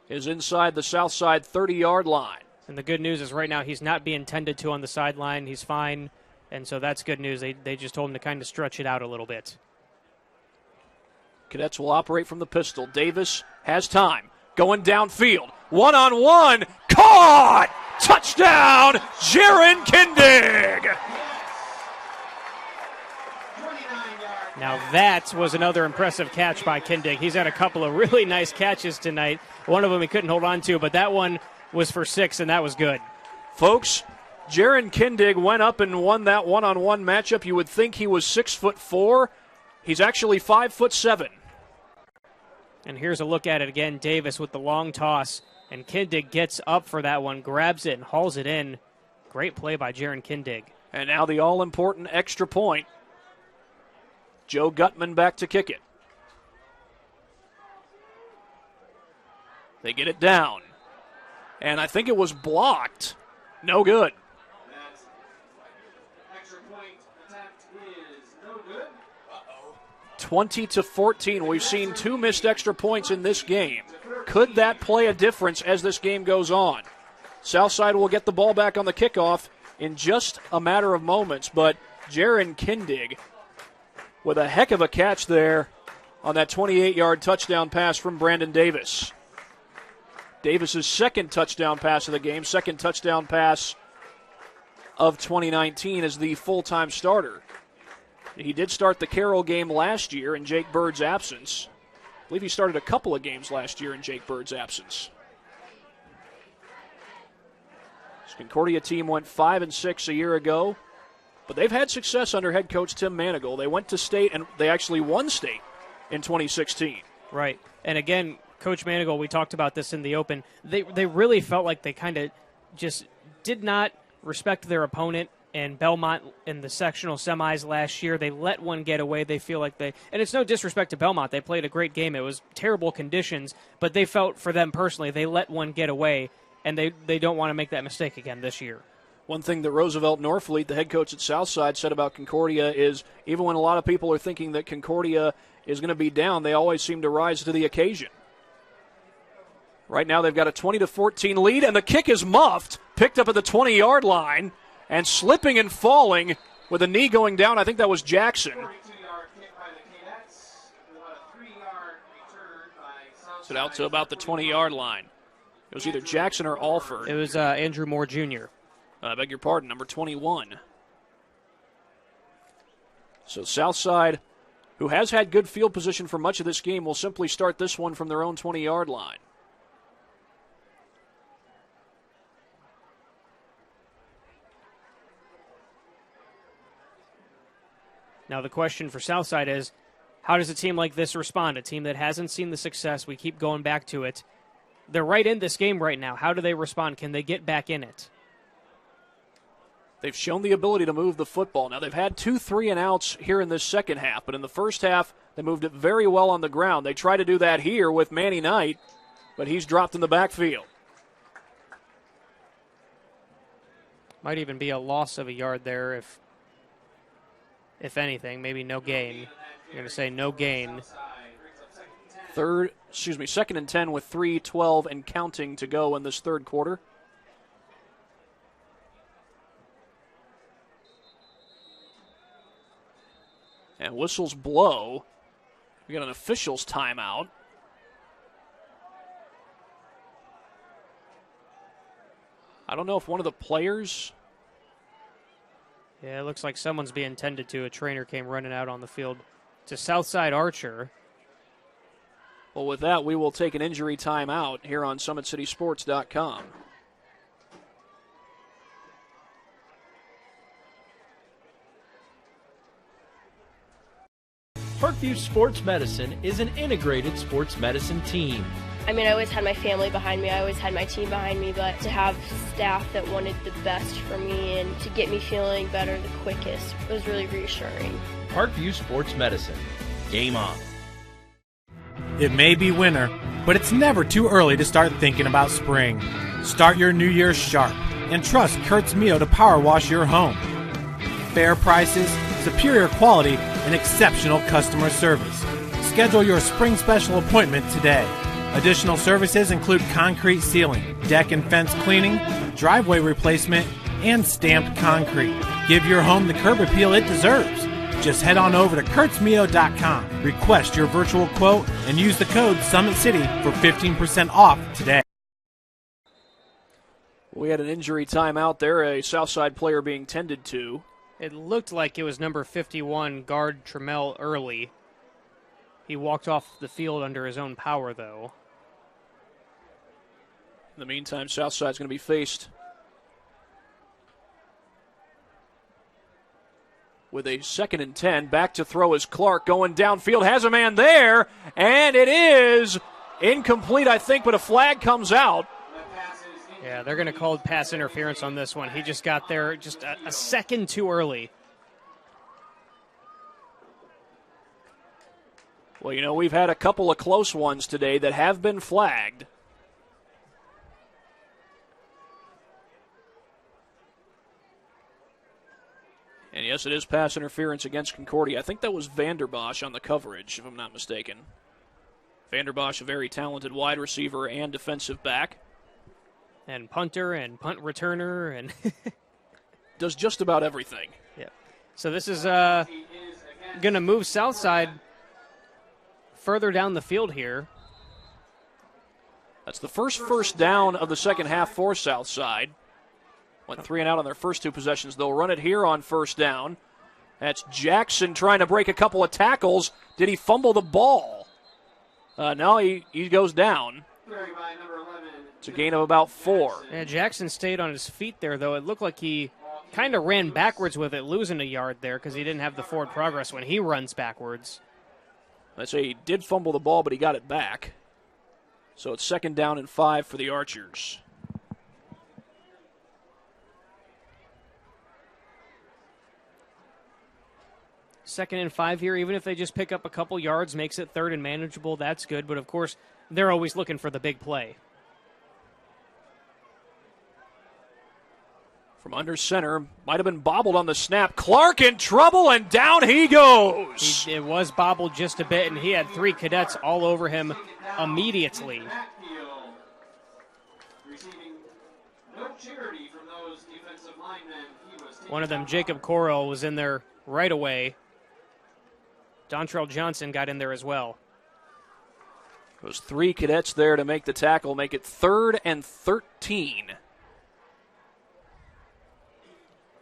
is inside the south side 30-yard line. And the good news is right now he's not being tended to on the sideline. He's fine, and so that's good news. They just told him to kind of stretch it out a little bit. Cadets will operate from the pistol. Davis has time. Going downfield. One-on-one. Caught! Touchdown, Jaron Kindig! Now that was another impressive catch by Kindig. He's had a couple of really nice catches tonight. One of them he couldn't hold on to, but that one was for 6, and that was good. Folks, Jaron Kindig went up and won that one-on-one matchup. You would think he was 6'4". He's actually 5'7". And here's a look at it again. Davis with the long toss, and Kindig gets up for that one, grabs it, and hauls it in. Great play by Jaron Kindig. And now the all-important extra point. Joe Gutman back to kick it. They get it down. And I think it was blocked. No good. That extra point attempt is no good. 20-14. We've seen 2 missed extra points in this game. Could that play a difference as this game goes on? Southside will get the ball back on the kickoff in just a matter of moments, but Jaron Kindig with a heck of a catch there on that 28-yard touchdown pass from Brandon Davis. Davis's second touchdown pass of the game, second touchdown pass of 2019 as the full-time starter. He did start the Carroll game last year in Jake Bird's absence. I believe he started a couple of games last year in Jake Bird's absence. This Concordia team went 5-6 a year ago, but they've had success under head coach Tim Manigal. They went to state, and they actually won state in 2016. Right. And again, Coach Manigal, we talked about this in the open, they really felt like they kind of just did not respect their opponent. And Belmont in the sectional semis last year, they let one get away. They feel like and it's no disrespect to Belmont. They played a great game. It was terrible conditions, but they felt for them personally, they let one get away, and they don't want to make that mistake again this year. One thing that Roosevelt Norfleet, the head coach at Southside, said about Concordia is even when a lot of people are thinking that Concordia is going to be down, they always seem to rise to the occasion. Right now they've got a 20-14 lead, and the kick is muffed, picked up at the 20-yard line, and slipping and falling with a knee going down. I think that was Jackson. It out to about the 20-yard line. It was either Jackson or Alford. It was Andrew Moore Jr. I beg your pardon, number 21. So Southside, who has had good field position for much of this game, will simply start this one from their own 20-yard line. Now the question for Southside is, how does a team like this respond? A team that hasn't seen the success, we keep going back to it. They're right in this game right now. How do they respond? Can they get back in it? They've shown the ability to move the football. Now, they've had 2 3-and-outs here in this second half, but in the first half, they moved it very well on the ground. They try to do that here with Manny Knight, but he's dropped in the backfield. Might even be a loss of a yard there if anything, maybe no gain. You're going to say no gain. Second and 10 with 3:12 and counting to go in this third quarter. And whistles blow. We got an official's timeout. I don't know if one of the players... Yeah, it looks like someone's being tended to. A trainer came running out on the field to Southside Archer. Well, with that, we will take an injury timeout here on SummitCitySports.com. Parkview Sports Medicine is an integrated sports medicine team. I mean, I always had my family behind me. I always had my team behind me, but to have staff that wanted the best for me and to get me feeling better the quickest was really reassuring. Parkview Sports Medicine. Game on. It may be winter, but it's never too early to start thinking about spring. Start your new year sharp and trust Kurt's Mio to power wash your home. Fair prices, superior quality, and exceptional customer service. Schedule your spring special appointment today. Additional services include concrete sealing, deck and fence cleaning, driveway replacement, and stamped concrete. Give your home the curb appeal it deserves. Just head on over to kurtzmio.com, request your virtual quote, and use the code SummitCity for 15% off today. We had an injury timeout there, a Southside player being tended to. It looked like it was number 51, guard Trammell Early. He walked off the field under his own power, though. In the meantime, Southside's going to be faced with a 2nd and 10. Back to throw is Clark going downfield. Has a man there, and it is incomplete, I think, but a flag comes out. Yeah, they're going to call pass interference on this one. He just got there just a second too early. Well, you know, we've had a couple of close ones today that have been flagged. And yes, it is pass interference against Concordia. I think that was Vanderbosch on the coverage, if I'm not mistaken. Vanderbosch, a very talented wide receiver and defensive back. And punter and punt returner and does just about everything. Yep. So this is going to move Southside further down the field here. That's the first down of the second half for Southside. Went 3 and out on their first 2 possessions. They'll run it here on first down. That's Jackson trying to break a couple of tackles. Did he fumble the ball? No, he goes down. It's a gain of about 4. Yeah, Jackson stayed on his feet there, though. It looked like he kind of ran backwards with it, losing a yard there because he didn't have the forward progress when he runs backwards. I'd say he did fumble the ball, but he got it back. So it's 2nd down and 5 for the Archers. Second and 5 here, even if they just pick up a couple yards, makes it 3rd and manageable, that's good. But, of course, they're always looking for the big play. From under center, might have been bobbled on the snap. Clark in trouble, and down he goes. It was bobbled just a bit, and he had 3 cadets all over him immediately. One of them, Jacob Correll, was in there right away. Dontrell Johnson got in there as well. Those 3 cadets there to make the tackle, make it 3rd and 13.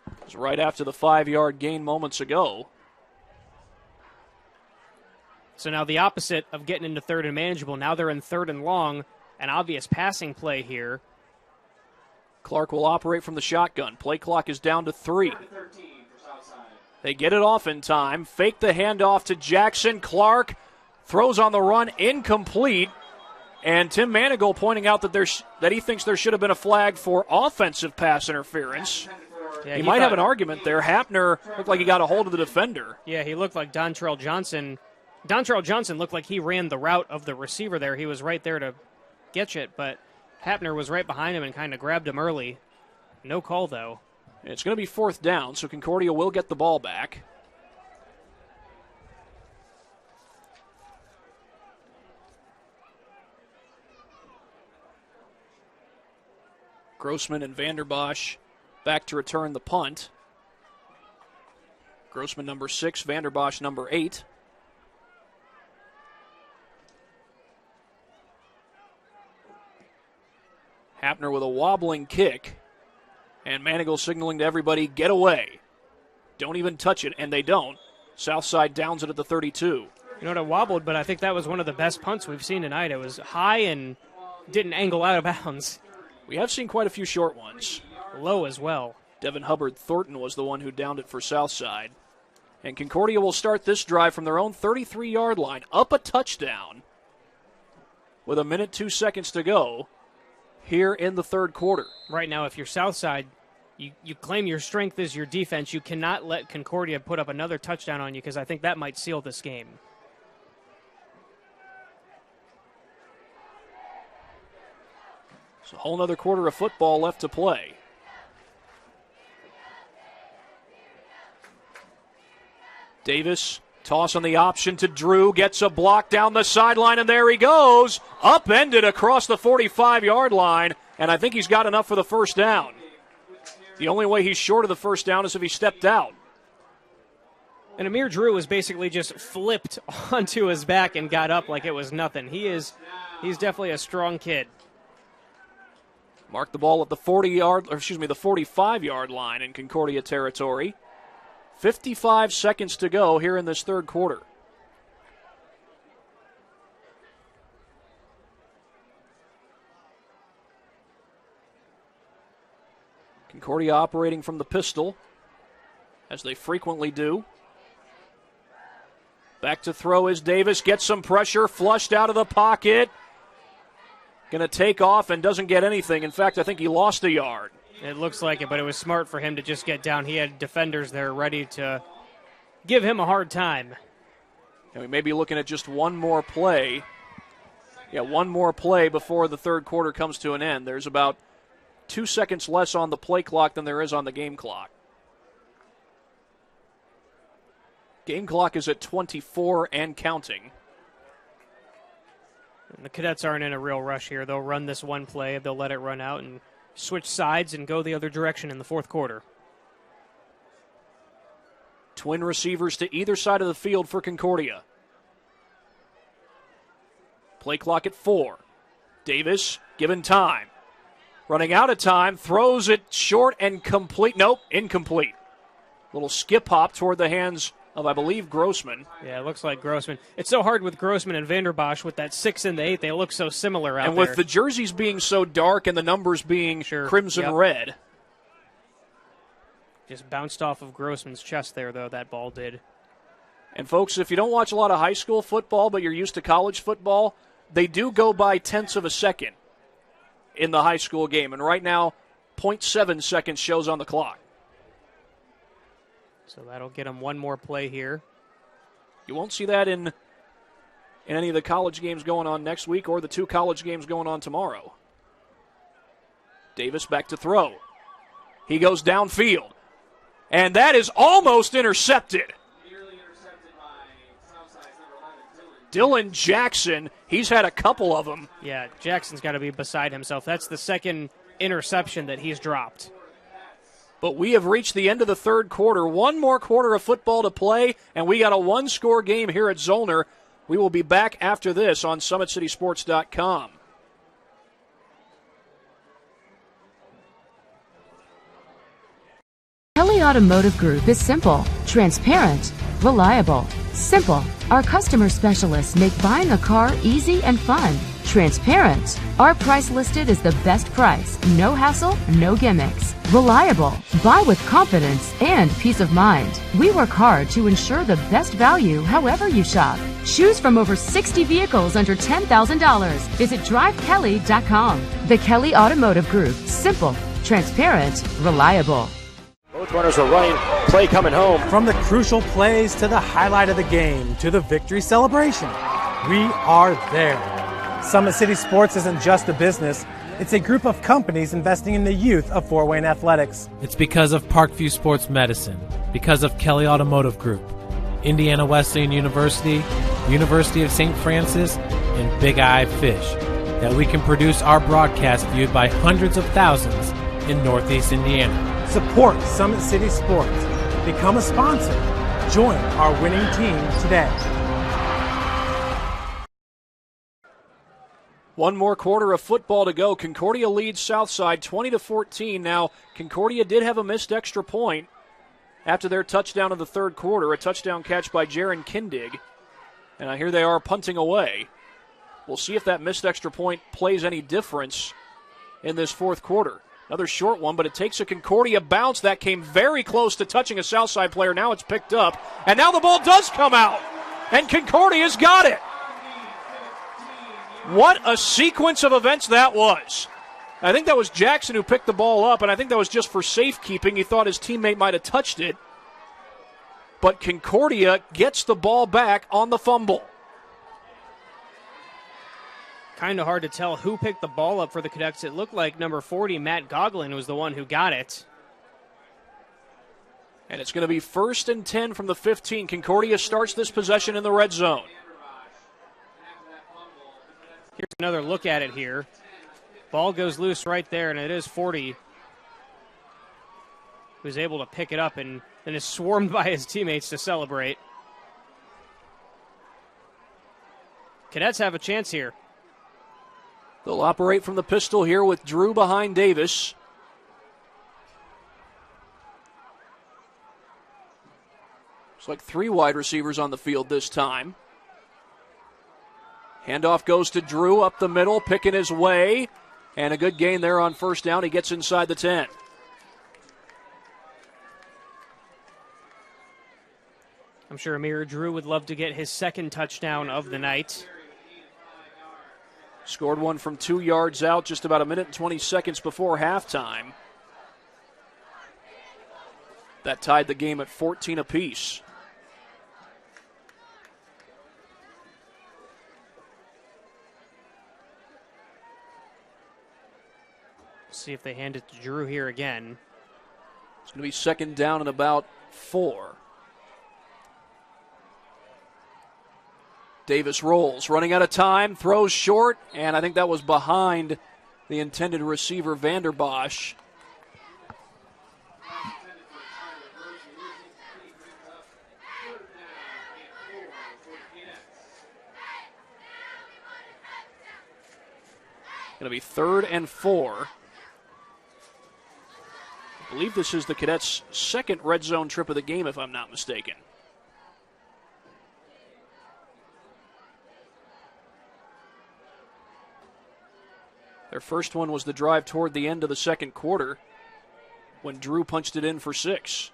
It was right after the 5-yard gain moments ago. So now the opposite of getting into 3rd and manageable. Now they're in 3rd and long. An obvious passing play here. Clark will operate from the shotgun. Play clock is down to 3. They get it off in time. Fake the handoff to Jackson. Clark throws on the run, incomplete. And Tim Manigal pointing out that he thinks there should have been a flag for offensive pass interference. Yeah, he might have an argument there. Hapner looked like he got a hold of the defender. Yeah, he looked like Dontrell Johnson. Dontrell Johnson looked like he ran the route of the receiver there. He was right there to get it, but Hapner was right behind him and kind of grabbed him early. No call, though. It's going to be 4th down, so Concordia will get the ball back. Grossman and Vanderbosch back to return the punt. Grossman number 6, Vanderbosch number 8. Hapner with a wobbling kick. And Manigal signaling to everybody, get away. Don't even touch it, and they don't. Southside downs it at the 32. You know, it wobbled, but I think that was one of the best punts we've seen tonight. It was high and didn't angle out of bounds. We have seen quite a few short ones. Low as well. Devin Hubbard Thornton was the one who downed it for Southside. And Concordia will start this drive from their own 33-yard line, up a touchdown, with 1 minute 2 seconds to go here in the third quarter. Right now, if you're Southside, you claim your strength is your defense. You cannot let Concordia put up another touchdown on you because I think that might seal this game. So a whole other quarter of football left to play. Davis, toss on the option to Drew, gets a block down the sideline, and there he goes. Upended across the 45-yard line, and I think he's got enough for the first down. The only way he's short of the first down is if he stepped out. And Amir Drew was basically just flipped onto his back and got up like it was nothing. He's definitely a strong kid. Mark the ball at the 45-yard line in Concordia territory. 55 seconds to go here in this third quarter. Concordia operating from the pistol, as they frequently do. Back to throw is Davis, gets some pressure, flushed out of the pocket. Going to take off and doesn't get anything. In fact, I think he lost a yard. It looks like it, but it was smart for him to just get down. He had defenders there ready to give him a hard time. And we may be looking at just one more play. Yeah, one more play before the third quarter comes to an end. There's about 2 seconds less on the play clock than there is on the game clock. Game clock is at 24 and counting. And the Cadets aren't in a real rush here. They'll run this one play, they'll let it run out and switch sides and go the other direction in the fourth quarter. Twin receivers to either side of the field for Concordia. Play clock at 4. Davis given time. Running out of time, throws it short and complete. Nope, incomplete. Little skip hop toward the hands of, I believe, Grossman. Yeah, it looks like Grossman. It's so hard with Grossman and Vanderbosch with that 6 and the 8. They look so similar out there. And there. with the jerseys being so dark and the numbers being crimson red. Just bounced off of Grossman's chest there, though, that ball did. And, folks, if you don't watch a lot of high school football, but you're used to college football, they do go by tenths of a second in the high school game. And right now, 0.7 seconds shows on the clock. So that'll get him one more play here. You won't see that in any of the college games going on next week or the 2 college games going on tomorrow. Davis back to throw. He goes downfield. And that is almost intercepted. Dylan Jackson, he's had a couple of them. Yeah, Jackson's got to be beside himself. That's the second interception that he's dropped. But we have reached the end of the third quarter. One more quarter of football to play, and we got a one-score game here at Zollner. We will be back after this on SummitCitySports.com. Kelly Automotive Group is simple, transparent, reliable. Simple. Our customer specialists make buying a car easy and fun. Transparent. Our price listed is the best price. No hassle, no gimmicks. Reliable. Buy with confidence and peace of mind. We work hard to ensure the best value however you shop. Choose from over 60 vehicles under $10,000. Visit drivekelly.com. The Kelly Automotive Group. Simple, transparent, reliable. Both runners are running, play coming home. From the crucial plays to the highlight of the game to the victory celebration, we are there. Summit City Sports isn't just a business. It's a group of companies investing in the youth of Fort Wayne athletics. It's because of Parkview Sports Medicine, because of Kelly Automotive Group, Indiana Wesleyan University, University of St. Francis, and Big Eye Fish, that we can produce our broadcast viewed by hundreds of thousands in Northeast Indiana. Support Summit City Sports. Become a sponsor. Join our winning team today. One more quarter of football to go. Concordia leads Southside 20-14. Now, Concordia did have a missed extra point after their touchdown of the third quarter, a touchdown catch by Jaron Kindig. And here they are punting away. We'll see if that missed extra point plays any difference in this fourth quarter. Another short one, but it takes a Concordia bounce. That came very close to touching a Southside player. Now it's picked up, and now the ball does come out, and Concordia's got it. What a sequence of events that was. I think that was Jackson who picked the ball up, and I think that was just for safekeeping. He thought his teammate might have touched it. But Concordia gets the ball back on the fumble. Kind of hard to tell who picked the ball up for the Cadets. It looked like number 40, Matt Goglin, was the one who got it. And it's going to be 1st and 10 from the 15. Concordia starts this possession in the red zone. Here's another look at it here. Ball goes loose right there, and it is 40 who's able to pick it up and is swarmed by his teammates to celebrate. Cadets have a chance here. They'll operate from the pistol here with Drew behind Davis. It's like 3 wide receivers on the field this time. Handoff goes to Drew up the middle, picking his way. And a good gain there on first down. He gets inside the 10. I'm sure Amir Drew would love to get his second touchdown of the night. Scored one from 2 yards out just about a minute and 20 seconds before halftime. That tied the game at 14 apiece. See if they hand it to Drew here again. It's going to be second down and about 4. Davis rolls, running out of time, throws short, and I think that was behind the intended receiver, Vanderbosch. Going to be 3rd and 4. I believe this is the Cadets' second red zone trip of the game, if I'm not mistaken. Their first one was the drive toward the end of the second quarter when Drew punched it in for 6.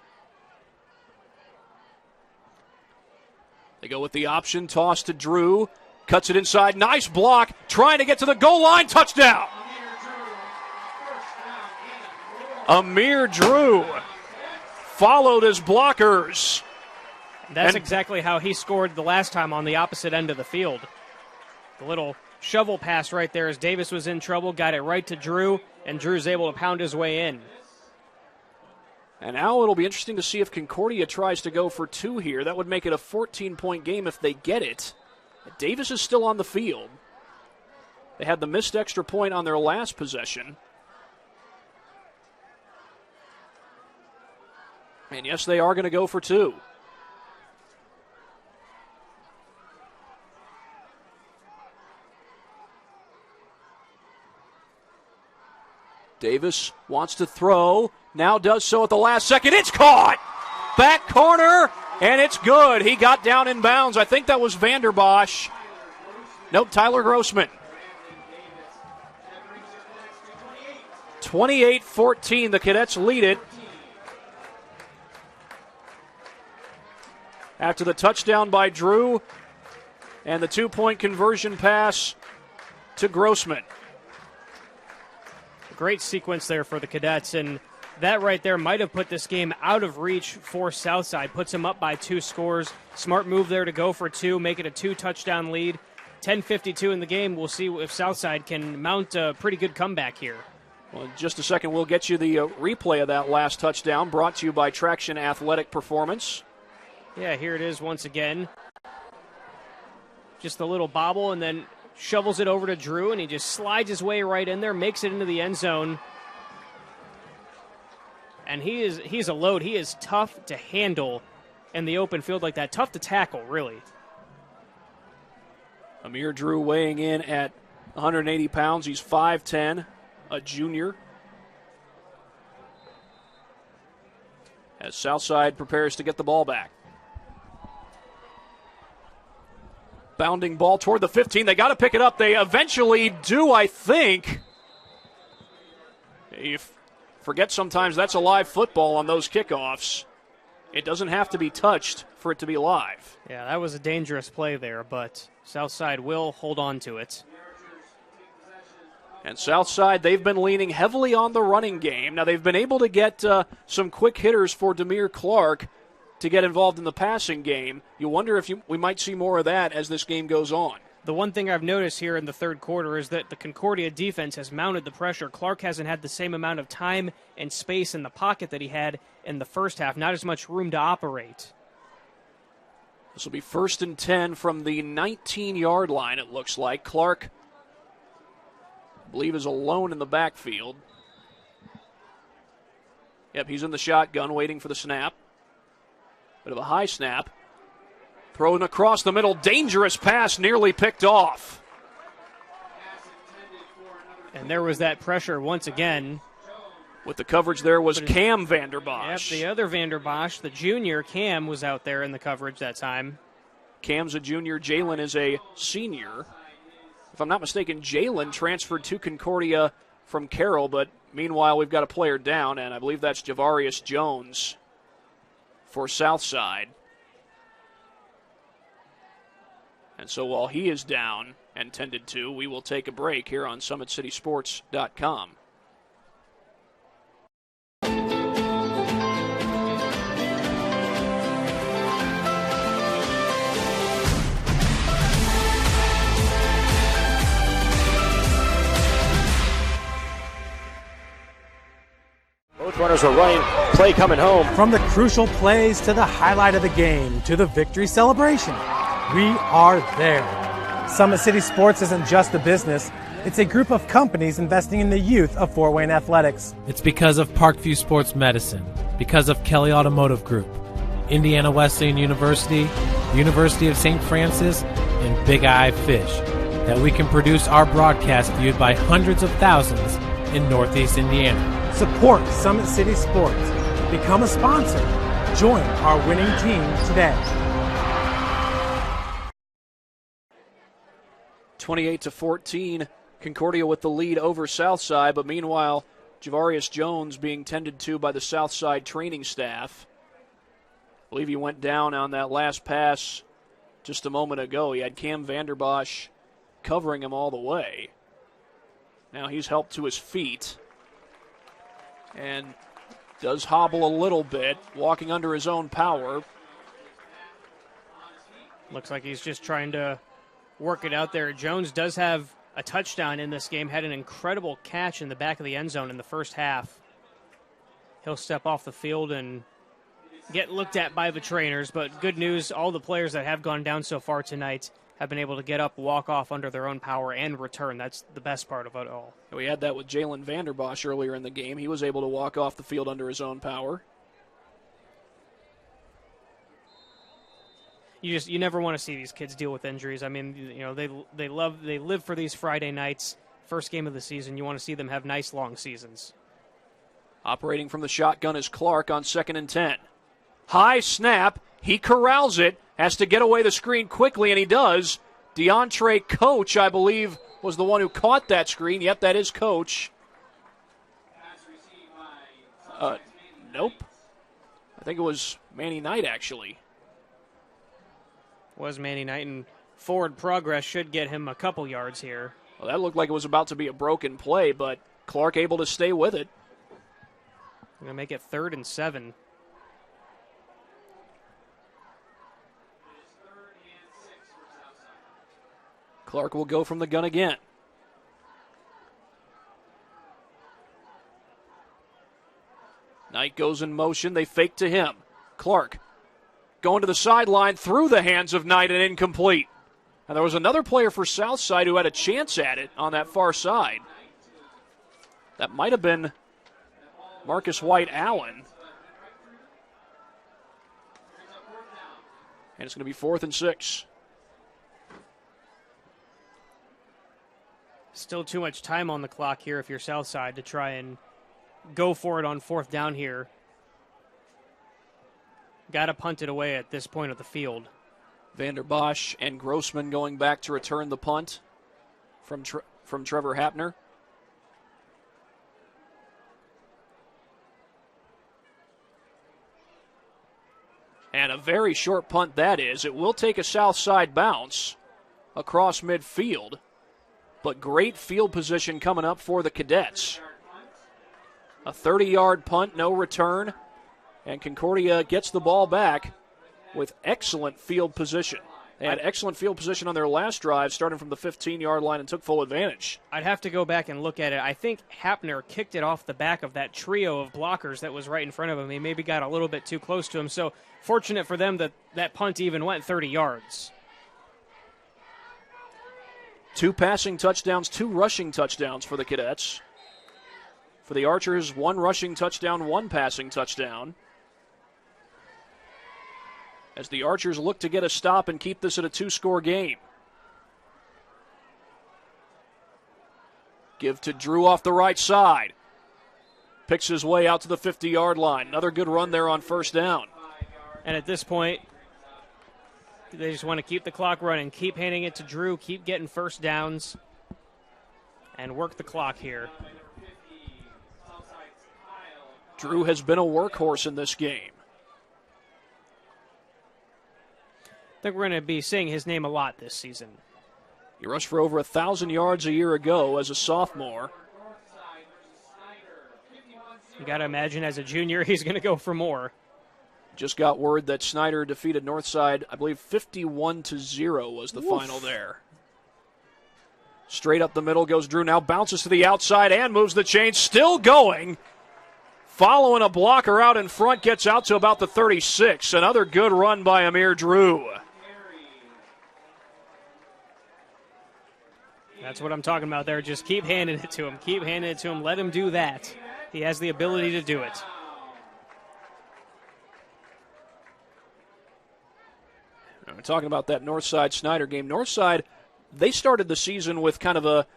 They go with the option, toss to Drew, cuts it inside, nice block, trying to get to the goal line, touchdown! Amir Drew followed his blockers. That's exactly how he scored the last time on the opposite end of the field. The little shovel pass right there as Davis was in trouble, got it right to Drew, and Drew's able to pound his way in. And now it'll be interesting to see if Concordia tries to go for 2 here. That would make it a 14-point game if they get it. Davis is still on the field. They had the missed extra point on their last possession. And yes, they are going to go for 2. Davis wants to throw, now does so at the last second. It's caught! Back corner, and it's good. He got down in bounds. I think that was Vanderbosch. Nope, Tyler Grossman. 28-14, the Cadets lead it. After the touchdown by Drew and the 2-point conversion pass to Grossman. Great sequence there for the Cadets, and that right there might have put this game out of reach for Southside. Puts them up by 2 scores. Smart move there to go for 2, make it a 2-touchdown lead. 10:52 in the game. We'll see if Southside can mount a pretty good comeback here. Well, in just a second, we'll get you the replay of that last touchdown, brought to you by Traction Athletic Performance. Yeah, here it is once again. Just a little bobble, and then shovels it over to Drew, and he just slides his way right in there, makes it into the end zone. And he's a load. He is tough to handle in the open field like that. Tough to tackle, really. Amir Drew weighing in at 180 pounds. He's 5'10", a junior. As Southside prepares to get the ball back. Bounding ball toward the 15. They got to pick it up. They eventually do, I think. You forget sometimes that's a live football on those kickoffs. It doesn't have to be touched for it to be live. Yeah, that was a dangerous play there, but Southside will hold on to it. And Southside, they've been leaning heavily on the running game. Now, they've been able to get some quick hitters for Damir Clark to get involved in the passing game. You wonder if we might see more of that as this game goes on. The one thing I've noticed here in the third quarter is that the Concordia defense has mounted the pressure. Clark hasn't had the same amount of time and space in the pocket that he had in the first half. Not as much room to operate. This will be 1st and 10 from the 19-yard line, it looks like. Clark, I believe, is alone in the backfield. Yep, he's in the shotgun waiting for the snap. Bit of a high snap. Thrown across the middle. Dangerous pass, nearly picked off. And there was that pressure once again. With the coverage there was Cam Vanderbosch. Yep, the other Vanderbosch, the junior, Cam, was out there in the coverage that time. Cam's a junior. Jalen is a senior. If I'm not mistaken, Jalen transferred to Concordia from Carroll, but meanwhile we've got a player down, and I believe that's Javarius Jones for Southside. And so while he is down and tended to, we will take a break here on SummitCitySports.com. Both runners are running, play coming home. From the crucial plays to the highlight of the game to the victory celebration, we are there. Summit City Sports isn't just a business, it's a group of companies investing in the youth of Fort Wayne athletics. It's because of Parkview Sports Medicine, because of Kelly Automotive Group, Indiana Wesleyan University, University of St. Francis, and Big Eye Fish, that we can produce our broadcast viewed by hundreds of thousands in Northeast Indiana. Support Summit City Sports. Become a sponsor. Join our winning team today. 28-14, Concordia with the lead over Southside, but meanwhile, Javarius Jones being tended to by the Southside training staff. I believe he went down on that last pass just a moment ago. He had Cam Vanderbosch covering him all the way. Now he's helped to his feet and does hobble a little bit, walking under his own power. Looks like he's just trying to work it out there. Jones does have a touchdown in this game, had an incredible catch in the back of the end zone in the first half. He'll step off the field and get looked at by the trainers, but good news, all the players that have gone down so far tonight have been able to get up, walk off under their own power, and return. That's the best part of it all. We had that with Jalen Vanderbosch earlier in the game. He was able to walk off the field under his own power. You never want to see these kids deal with injuries. I mean, you know, they live for these Friday nights, first game of the season. You want to see them have nice long seasons. Operating from the shotgun is Clark on 2nd and 10. High snap. He corrals it. Has to get away the screen quickly, and he does. DeAndre Coach, I believe, was the one who caught that screen. Yep, that is Coach. Nope. I think it was Manny Knight, actually. Was Manny Knight, and forward progress should get him a couple yards here. Well, that looked like it was about to be a broken play, but Clark able to stay with it. Going to make it 3rd and 7. Clark will go from the gun again. Knight goes in motion. They fake to him. Clark going to the sideline through the hands of Knight and incomplete. And there was another player for Southside who had a chance at it on that far side. That might have been Marcus White Allen. And it's going to be 4th and 6. Still too much time on the clock here if you're Southside to try and go for it on 4th down here. Got to punt it away at this point of the field. Vander Bosch and Grossman going back to return the punt from Trevor Hapner. And a very short punt that is. It will take a south side bounce across midfield, but great field position coming up for the Cadets. A 30-yard punt, no return, and Concordia gets the ball back with excellent field position. They had excellent field position on their last drive, starting from the 15-yard line and took full advantage. I'd have to go back and look at it. I think Hapner kicked it off the back of that trio of blockers that was right in front of him. He maybe got a little bit too close to him, so fortunate for them that that punt even went 30 yards. 2 passing touchdowns, 2 rushing touchdowns for the Cadets. For the Archers, 1 rushing touchdown, 1 passing touchdown. As the Archers look to get a stop and keep this at a 2-score game. Give to Drew off the right side. Picks his way out to the 50-yard line. Another good run there on 1st down. And at this point, they just want to keep the clock running, keep handing it to Drew, keep getting 1st downs, and work the clock here. Drew has been a workhorse in this game. I think we're going to be saying his name a lot this season. He rushed for over 1,000 yards a year ago as a sophomore. You got to imagine as a junior he's going to go for more. Just got word that Snyder defeated Northside, I believe 51-0 was the final there. Straight up the middle goes Drew, now bounces to the outside and moves the chains, still going. Following a blocker out in front, gets out to about the 36. Another good run by Amir Drew. That's what I'm talking about there. Just keep handing it to him. Keep handing it to him. Let him do that. He has the ability to do it. We're talking about that Northside-Snyder game. Northside, they started the season with kind of a,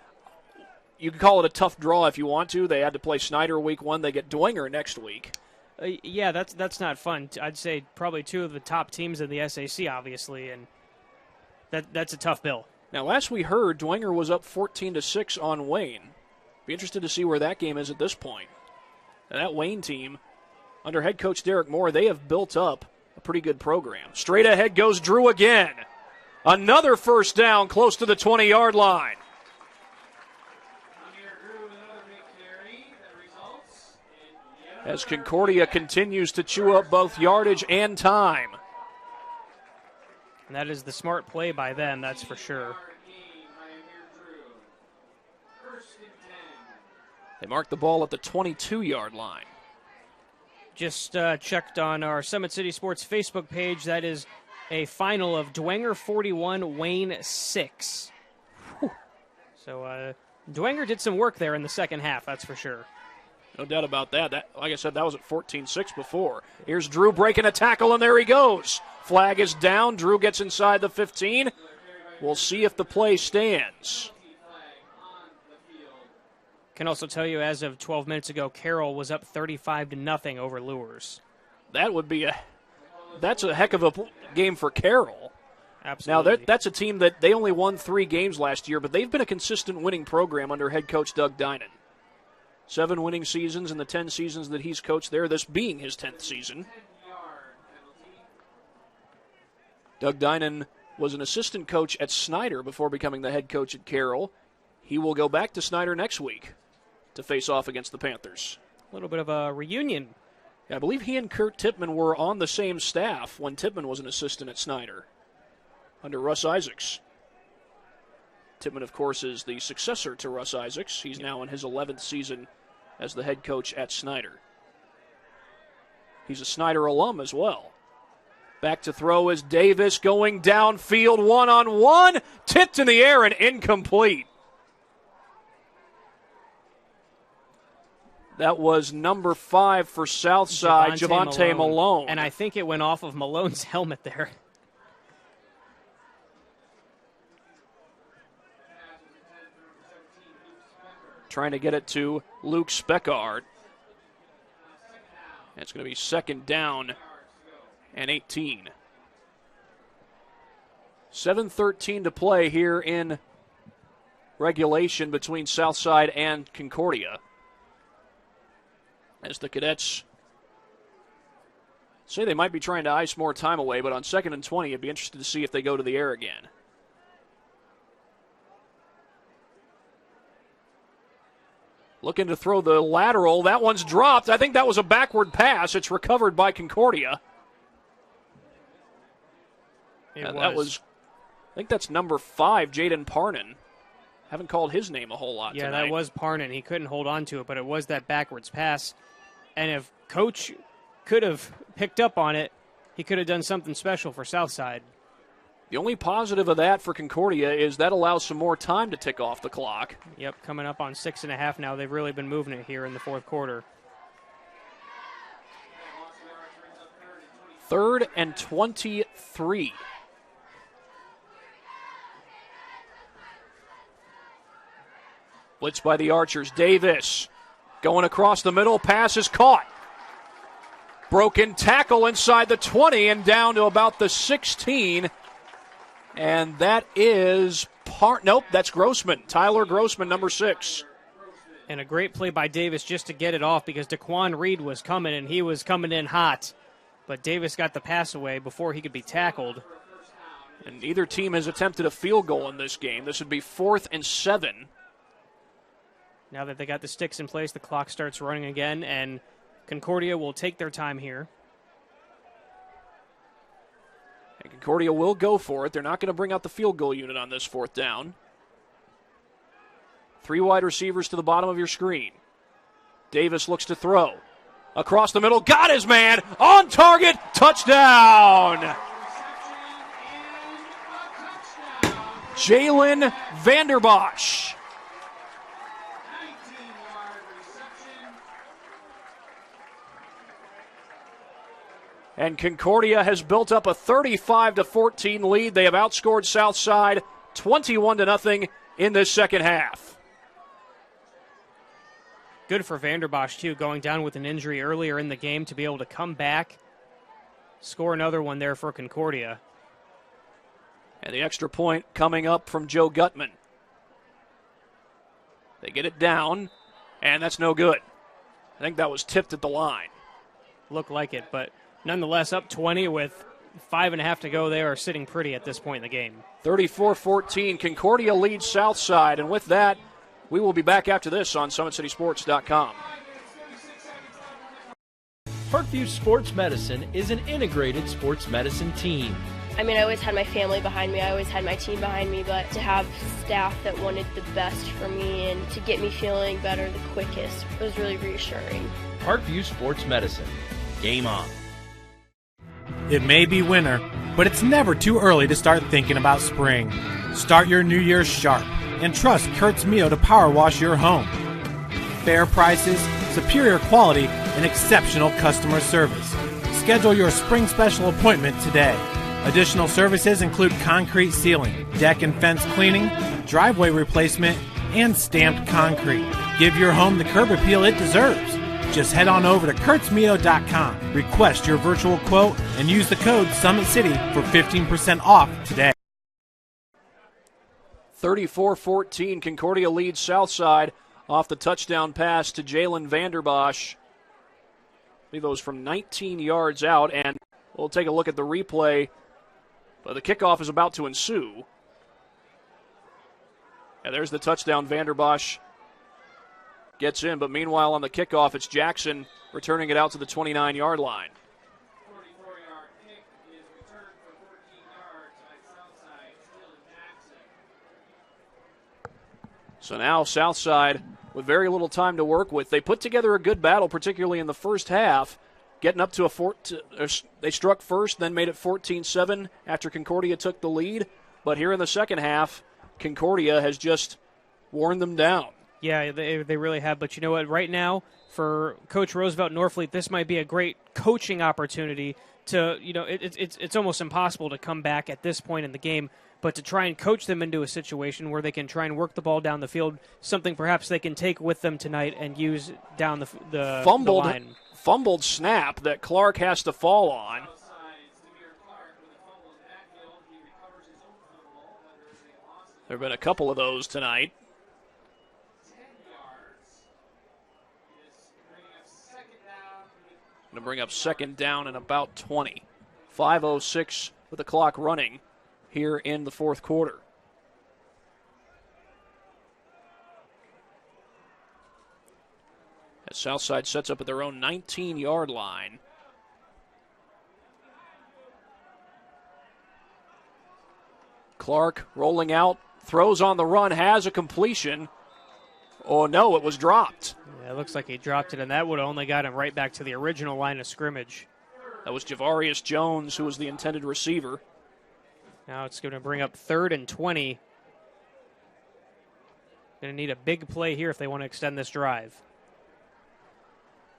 you could call it a tough draw if you want to. They had to play Snyder week 1. They get Dwenger next week. Yeah, that's not fun. I'd say probably 2 of the top teams in the SAC, obviously, and that's a tough bill. Now, last we heard, Dwenger was up 14-6 on Wayne. Be interested to see where that game is at this point. And that Wayne team, under head coach Derek Moore, they have built up a pretty good program. Straight ahead goes Drew again. Another 1st down close to the 20-yard line. As Concordia continues to chew up both yardage and time. And that is the smart play by them, that's for sure. They mark the ball at the 22-yard line. Just checked on our Summit City Sports Facebook page. That is a final of Dwenger 41, Wayne 6. Whew. So Dwenger did some work there in the second half, that's for sure. No doubt about that. Like I said, that was at 14-6 before. Here's Drew breaking a tackle, and there he goes. Flag is down. Drew gets inside the 15. We'll see if the play stands. Can also tell you, as of 12 minutes ago, Carroll was up 35-0 over Lures. That would be that's a heck of a game for Carroll. Absolutely. Now, that's a team that they only won 3 games last year, but they've been a consistent winning program under head coach Doug Dinan. 7 winning seasons in the 10 seasons that he's coached there, this being his 10th season. Doug Dinan was an assistant coach at Snyder before becoming the head coach at Carroll. He will go back to Snyder next week to face off against the Panthers. A little bit of a reunion. Yeah, I believe he and Kurt Tippmann were on the same staff when Tippmann was an assistant at Snyder under Russ Isaacs. Tippmann, of course, is the successor to Russ Isaacs. He's now in his 11th season as the head coach at Snyder. He's a Snyder alum as well. Back to throw is Davis going downfield one-on-one. Tipped in the air and incomplete. That was number 5 for Southside, Javante Malone. And I think it went off of Malone's helmet there. trying to get it to Luke Speckard. It's going to be second down and 18. 7:13 to play here in regulation between Southside and Concordia. As the Cadets say they might be trying to ice more time away, but on 2nd and 20, I'd be interested to see if they go to the air again. Looking to throw the lateral. That one's dropped. I think that was a backward pass. It's recovered by Concordia. That was, I think that's number 5, Jaden Parnan. Haven't called his name a whole lot tonight. That was Parnan. He couldn't hold on to it, but it was that backwards pass. And if Coach could have picked up on it, he could have done something special for Southside. The only positive of that for Concordia is that allows some more time to tick off the clock. Yep, coming up on 6.5 now. They've really been moving it here in the fourth quarter. 3rd and 23. Blitz by the Archers. Davis going across the middle. Pass is caught. Broken tackle inside the 20 and down to about the 16. And that is nope, that's Grossman. Tyler Grossman, number 6. And a great play by Davis just to get it off because Daquan Reed was coming, and he was coming in hot. But Davis got the pass away before he could be tackled. And neither team has attempted a field goal in this game. This would be 4th and 7. Now that they got the sticks in place, the clock starts running again, and Concordia will take their time here. And Concordia will go for it. They're not going to bring out the field goal unit on this 4th down. 3 wide receivers to the bottom of your screen. Davis looks to throw. Across the middle, got his man, on target, touchdown! Jalen Vanderbosch. And Concordia has built up a 35-14 lead. They have outscored Southside 21-0 in this second half. Good for Vanderbosch, too, going down with an injury earlier in the game to be able to come back, score another one there for Concordia. And the extra point coming up from Joe Gutman. They get it down, and that's no good. I think that was tipped at the line. Looked like it, but nonetheless, up 20 with 5.5 to go. They are sitting pretty at this point in the game. 34-14, Concordia leads Southside, and with that, we will be back after this on SummitCitySports.com. Parkview Sports Medicine is an integrated sports medicine team. I mean, I always had my family behind me. I always had my team behind me, but to have staff that wanted the best for me and to get me feeling better the quickest was really reassuring. Parkview Sports Medicine. Game on. It may be winter, but it's never too early to start thinking about spring. Start your new year sharp and trust Kurt's Mio to power wash your home. Fair prices, superior quality, and exceptional customer service. Schedule your spring special appointment today. Additional services include concrete sealing, deck and fence cleaning, driveway replacement, and stamped concrete. Give your home the curb appeal it deserves. Just head on over to kurtzmio.com, request your virtual quote, and use the code SummitCity for 15% off today. 34-14, Concordia leads Southside off the touchdown pass to Jalen Vanderbosch. I believe those from 19 yards out, and we'll take a look at the replay. But the kickoff is about to ensue. And there's the touchdown. Vanderbosch gets in, but meanwhile on the kickoff, it's Jackson returning it out to the 29-yard line. 44-yard kick is returned for 14 yards by Southside, Jackson. So now Southside with very little time to work with. They put together a good battle, particularly in the first half, getting up to they struck first, then made it 14-7 after Concordia took the lead. But here in the second half, Concordia has just worn them down. Yeah, they really have. But you know what? Right now, for Coach Roosevelt Norfleet, this might be a great coaching opportunity to, it's almost impossible to come back at this point in the game. but to try and coach them into a situation where they can try and work the ball down the field, something perhaps they can take with them tonight and use down the line. Fumbled snap that Clark has to fall on. There have been a couple of those tonight. Going to bring up second down and about 20. 5:06 with the clock running here in the fourth quarter. As Southside sets up at their own 19-yard line. Clark rolling out, throws on the run, has a completion. Oh, no, it was dropped. Yeah, it looks like he dropped it, and that would have only got him right back to the original line of scrimmage. That was Javarius Jones, who was the intended receiver. Now it's going to bring up 3rd and 20. Going to need a big play here if they want to extend this drive.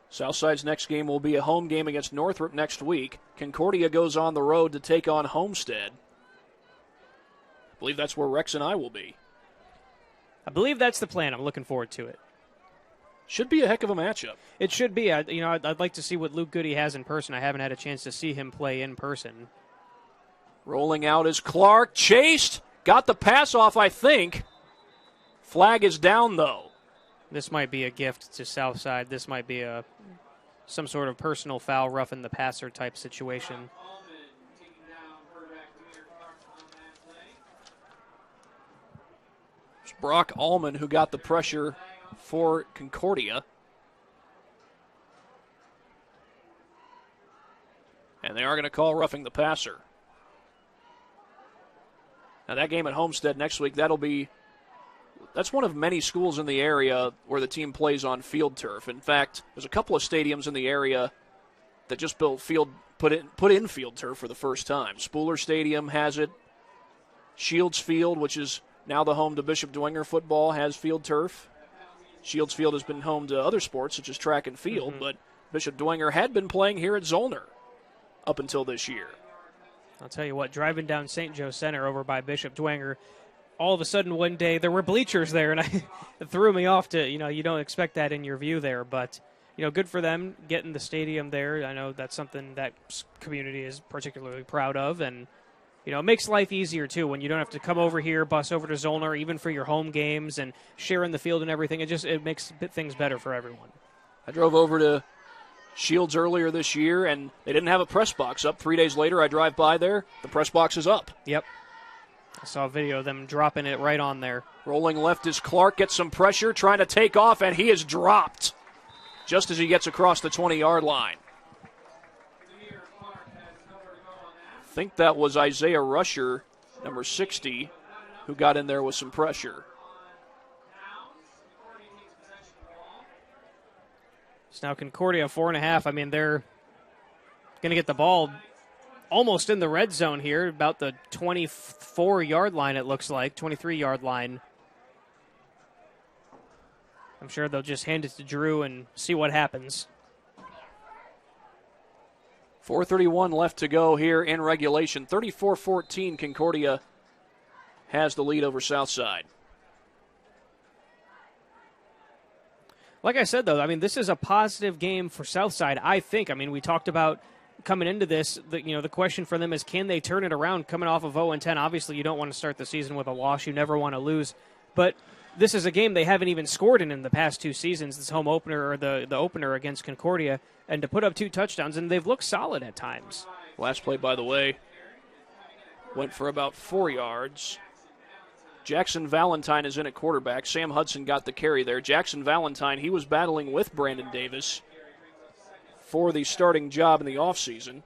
Southside's next game will be a home game against Northrop next week. Concordia goes on the road to take on Homestead. I believe that's where Rex and I will be. I believe that's the plan. I'm looking forward to it. Should be a heck of a matchup. It should be. I'd like to see what Luke Goodie has in person. I haven't had a chance to see him play in person. Rolling out is Clark. Chased. Got the pass off, I think. Flag is down, though. This might be a gift to Southside. This might be some sort of personal foul, roughing the passer type situation. It's Brock Allman who got the pressure for Concordia. And they are going to call roughing the passer. Now that game at Homestead next week, that's one of many schools in the area where the team plays on field turf. In fact, there's a couple of stadiums in the area that just put in field turf for the first time. Spooler Stadium has it. Shields Field, which is now the home to Bishop Dwenger football, has field turf. Shields Field has been home to other sports such as track and field, but Bishop Dwenger had been playing here at Zollner up until this year. I'll tell you what, driving down St. Joe Center over by Bishop Dwenger, all of a sudden one day there were bleachers there, and it threw me off to, you don't expect that in your view there, but, good for them getting the stadium there. I know that's something that community is particularly proud of, and, it makes life easier, too, when you don't have to come over here, bus over to Zollner, even for your home games and sharing the field and everything. It makes things better for everyone. I drove over to Shields earlier this year, and they didn't have a press box up. 3 days later, I drive by there. The press box is up. Yep. I saw a video of them dropping it right on there. Rolling left is Clark, gets some pressure, trying to take off, and he is dropped just as he gets across the 20-yard line. I think that was Isaiah Rusher, number 60, who got in there with some pressure. It's now Concordia 4.5. I mean, they're going to get the ball almost in the red zone here, about the 24-yard line, it looks like, 23-yard line. I'm sure they'll just hand it to Drew and see what happens. 4:31 left to go here in regulation. 34-14, Concordia has the lead over Southside. Like I said, though, I mean, this is a positive game for Southside, I think. I mean, we talked about coming into this, the question for them is, can they turn it around coming off of 0-10? Obviously, you don't want to start the season with a loss. You never want to lose. But this is a game they haven't even scored in the past 2 seasons, this home opener or the opener against Concordia, and to put up 2 touchdowns, and they've looked solid at times. Last play, by the way, went for about 4 yards. Jackson Valentine is in at quarterback. Sam Hudson got the carry there. Jackson Valentine, he was battling with Brandon Davis for the starting job in the offseason.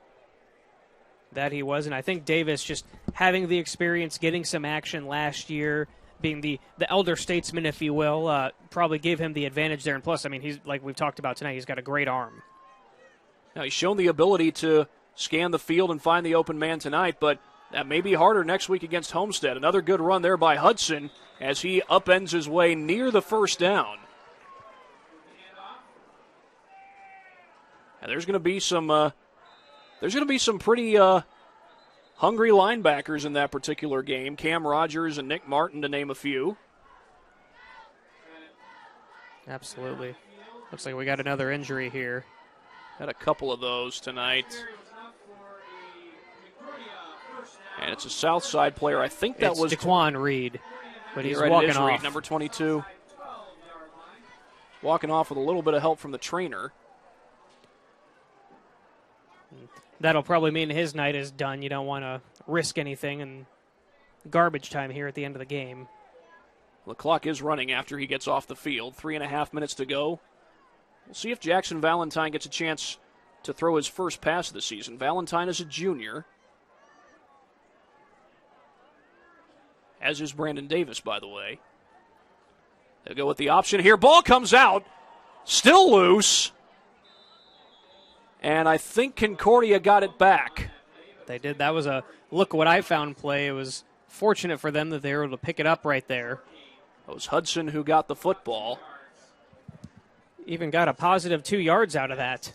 That he was, and I think Davis just having the experience, getting some action last year, being the elder statesman, if you will, probably gave him the advantage there. And plus, I mean, he's like we've talked about tonight, he's got a great arm. Now, he's shown the ability to scan the field and find the open man tonight, but that may be harder next week against Homestead. Another good run there by Hudson as he upends his way near the first down. And there's going to be some pretty hungry linebackers in that particular game. Cam Rogers and Nick Martin, to name a few. Absolutely. Looks like we got another injury here. Had a couple of those tonight. And it's a Southside player. I think that was Daquan Reed, but he's right, walking it is off. Reed, number 22. Walking off with a little bit of help from the trainer. That'll probably mean his night is done. You don't want to risk anything in garbage time here at the end of the game. The clock is running after he gets off the field. 3.5 minutes to go. We'll see if Jackson Valentine gets a chance to throw his first pass of the season. Valentine is a junior. As is Brandon Davis, by the way. They'll go with the option here. Ball comes out. Still loose. And I think Concordia got it back. They did. That was a look what I found play. It was fortunate for them that they were able to pick it up right there. It was Hudson who got the football. Even got a positive 2 yards out of that.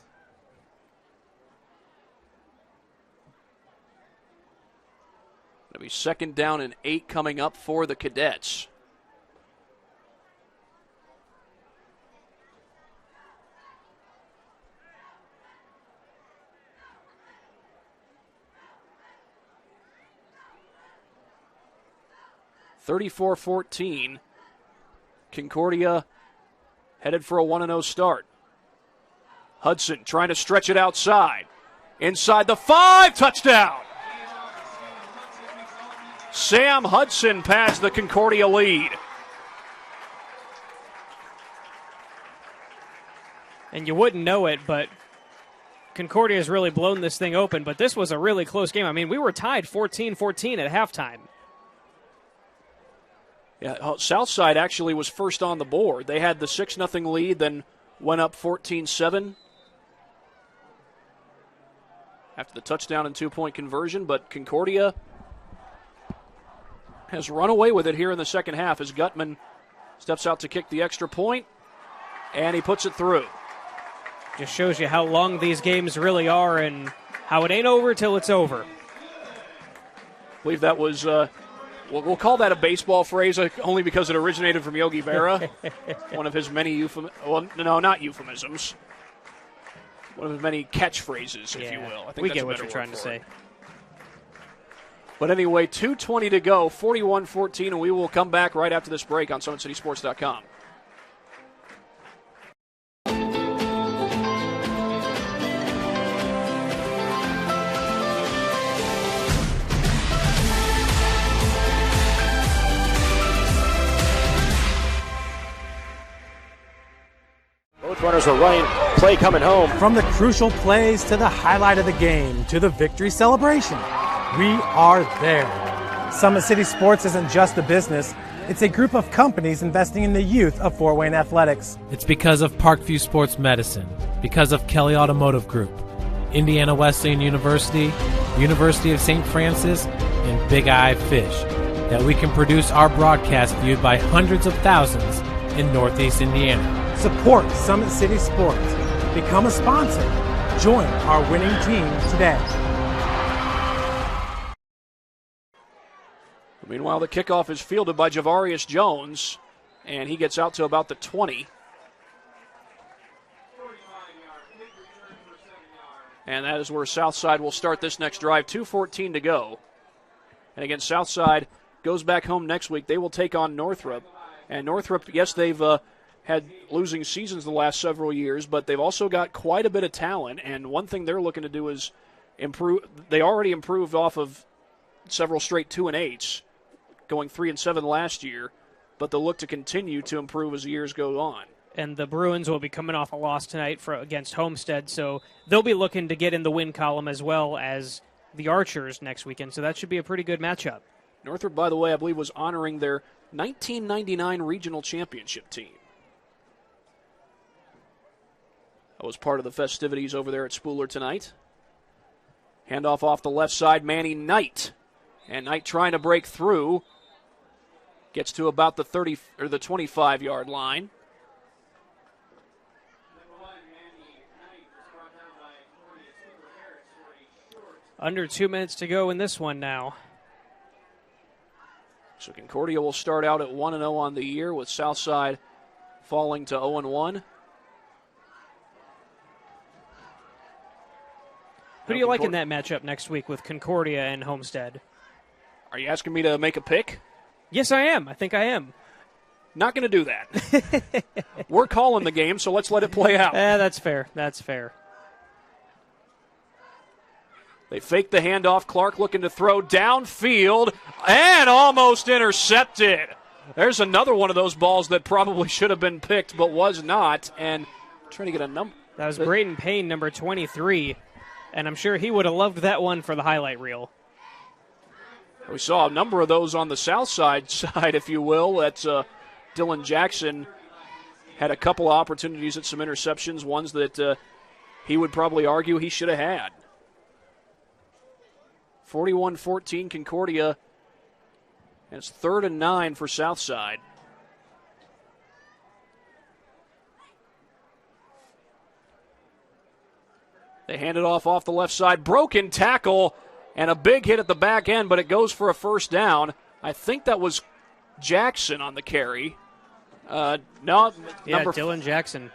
It'll be 2nd down and 8 coming up for the Cadets. (34-14). Concordia headed for a 1-0 start. Hudson trying to stretch it outside. Inside the 5, touchdown! Sam Hudson passed the Concordia lead. And you wouldn't know it, but Concordia has really blown this thing open. But this was a really close game. I mean, we were tied 14-14 at halftime. Yeah, Southside actually was first on the board. They had the 6-0 lead, then went up 14-7 after the touchdown and 2-point conversion. But Concordia has run away with it here in the second half as Gutman steps out to kick the extra point, and he puts it through. Just shows you how long these games really are and how it ain't over till it's over. I believe that was... We'll call that a baseball phrase only because it originated from Yogi Berra. One of his many not euphemisms. One of his many catchphrases, if you will. I think we that's get a what better you're trying word to for say. it. But anyway, 2:20 to go, 41-14, and we will come back right after this break on SummitCitySports.com. Runners are running, play coming home. From the crucial plays to the highlight of the game to the victory celebration, we are there. Summit City Sports isn't just a business, it's a group of companies investing in the youth of Fort Wayne athletics. It's because of Parkview Sports Medicine, because of Kelly Automotive Group, Indiana Wesleyan University, University of St. Francis, and Big Eye Fish, that we can produce our broadcast viewed by hundreds of thousands in Northeast Indiana. Support Summit City Sports. Become a sponsor. Join our winning team today. Meanwhile, the kickoff is fielded by Javarius Jones, and he gets out to about the 20. And that is where Southside will start this next drive. 2:14 to go. And again, Southside goes back home next week. They will take on Northrop. And Northrop, yes, they've had losing seasons the last several years, but they've also got quite a bit of talent. And one thing they're looking to do is improve. They already improved off of several straight 2-8s, going 3-7 last year, but they'll look to continue to improve as the years go on. And the Bruins will be coming off a loss tonight against Homestead, so they'll be looking to get in the win column as well as the Archers next weekend, so that should be a pretty good matchup. Northrop, by the way, I believe was honoring their 1999 regional championship team. That was part of the festivities over there at Spooler tonight. Handoff off the left side, Manny Knight. And Knight trying to break through. Gets to about the 30 or the 25-yard line. Under 2 minutes to go in this one now. So Concordia will start out at 1-0 on the year, with Southside falling to 0-1. Who do you like in that matchup next week with Concordia and Homestead? Are you asking me to make a pick? Yes, I am. I think I am. Not going to do that. We're calling the game, so let's let it play out. That's fair. That's fair. They fake the handoff. Clark looking to throw downfield and almost intercepted. There's another one of those balls that probably should have been picked but was not. And trying to get a number. That was Braden Payne, number 23. And I'm sure he would have loved that one for the highlight reel. We saw a number of those on the south side, if you will. That's Dylan Jackson had a couple of opportunities at some interceptions, ones that he would probably argue he should have had. 41-14 Concordia, and it's 3rd and 9 for Southside. They hand it off the left side. Broken tackle and a big hit at the back end, but it goes for a first down. I think that was Jackson on the carry. Dylan Jackson.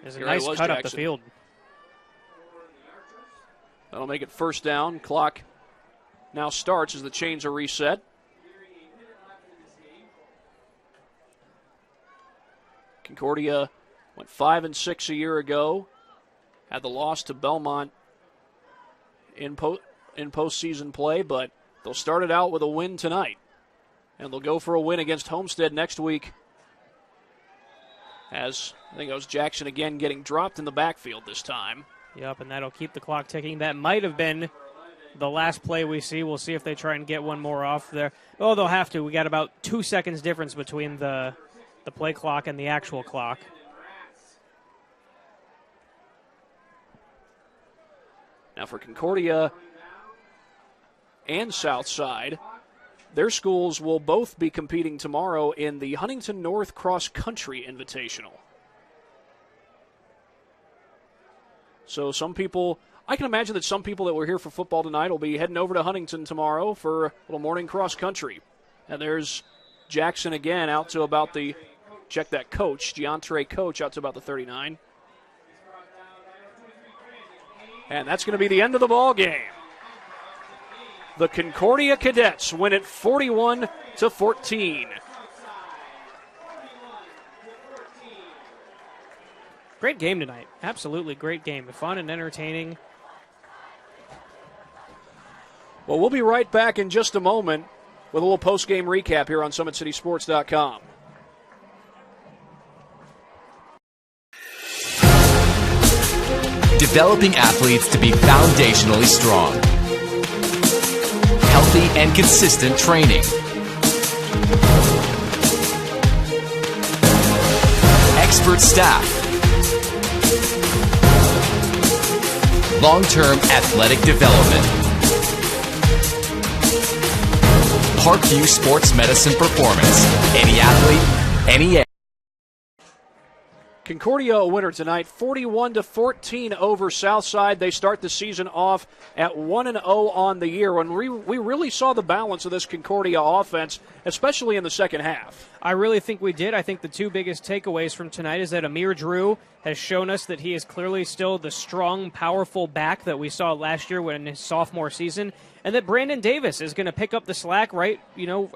There's a nice cut up the field. That'll make it first down. Clock now starts as the chains are reset. Concordia went 5-6 a year ago. Had the loss to Belmont in postseason play, but they'll start it out with a win tonight. And they'll go for a win against Homestead next week. As I think it was Jackson again getting dropped in the backfield this time. Yep, and that'll keep the clock ticking. That might have been the last play we see. We'll see if they try and get one more off there. Oh, they'll have to. We got about 2 seconds difference between the play clock and the actual clock. Now for Concordia and Southside, their schools will both be competing tomorrow in the Huntington North Cross Country Invitational. So I can imagine that some people that were here for football tonight will be heading over to Huntington tomorrow for a little morning cross country. And there's Jackson again out to about check that coach, Giantre Coach, out to about the 39. And that's going to be the end of the ball game. The Concordia Cadets win it 41-14. Great game tonight. Absolutely great game. Fun and entertaining. Well, we'll be right back in just a moment with a little post-game recap here on SummitCitySports.com. Developing athletes to be foundationally strong. Healthy and consistent training. Expert staff. Long-term athletic development. Parkview Sports Medicine Performance. Any athlete, any age. Concordia a winner tonight, 41-14 over Southside. They start the season off at 1-0 on the year, and we really saw the balance of this Concordia offense, especially in the second half. I really think we did. I think the two biggest takeaways from tonight is that Amir Drew has shown us that he is clearly still the strong, powerful back that we saw last year in his sophomore season, and that Brandon Davis is going to pick up the slack, right?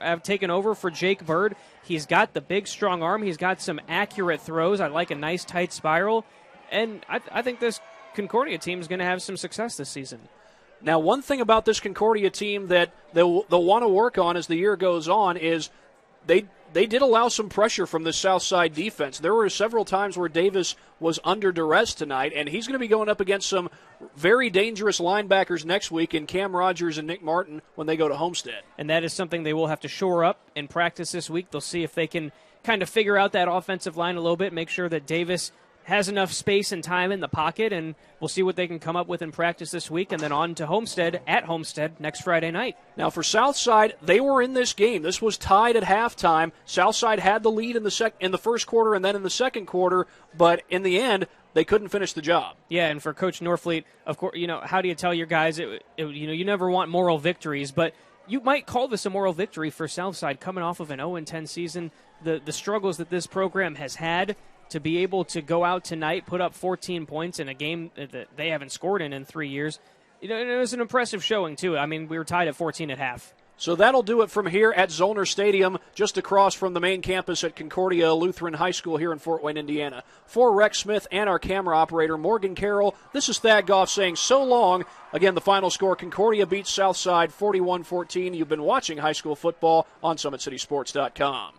Have taken over for Jake Bird. He's got the big, strong arm. He's got some accurate throws. I like a nice, tight spiral. And I think this Concordia team is going to have some success this season. Now, one thing about this Concordia team that they'll want to work on as the year goes on is they did allow some pressure from the Southside defense. There were several times where Davis was under duress tonight, and he's going to be going up against some very dangerous linebackers next week in Cam Rogers and Nick Martin when they go to Homestead. And that is something they will have to shore up in practice this week. They'll see if they can kind of figure out that offensive line a little bit, make sure that Davis has enough space and time in the pocket, and we'll see what they can come up with in practice this week, and then on to Homestead next Friday night. Now for Southside, they were in this game. This was tied at halftime. Southside had the lead in the first quarter and then in the second quarter, but in the end, they couldn't finish the job. Yeah, and for Coach Norfleet, of course, how do you tell your guys? You never want moral victories, but you might call this a moral victory for Southside coming off of an 0-10 season. The struggles that this program has had, to be able to go out tonight, put up 14 points in a game that they haven't scored in 3 years, it was an impressive showing, too. I mean, we were tied at 14 at half. So that'll do it from here at Zollner Stadium, just across from the main campus at Concordia Lutheran High School here in Fort Wayne, Indiana. For Rex Smith and our camera operator, Morgan Carroll, this is Thad Goff saying so long. Again, the final score, Concordia beats Southside 41-14. You've been watching high school football on SummitCitySports.com.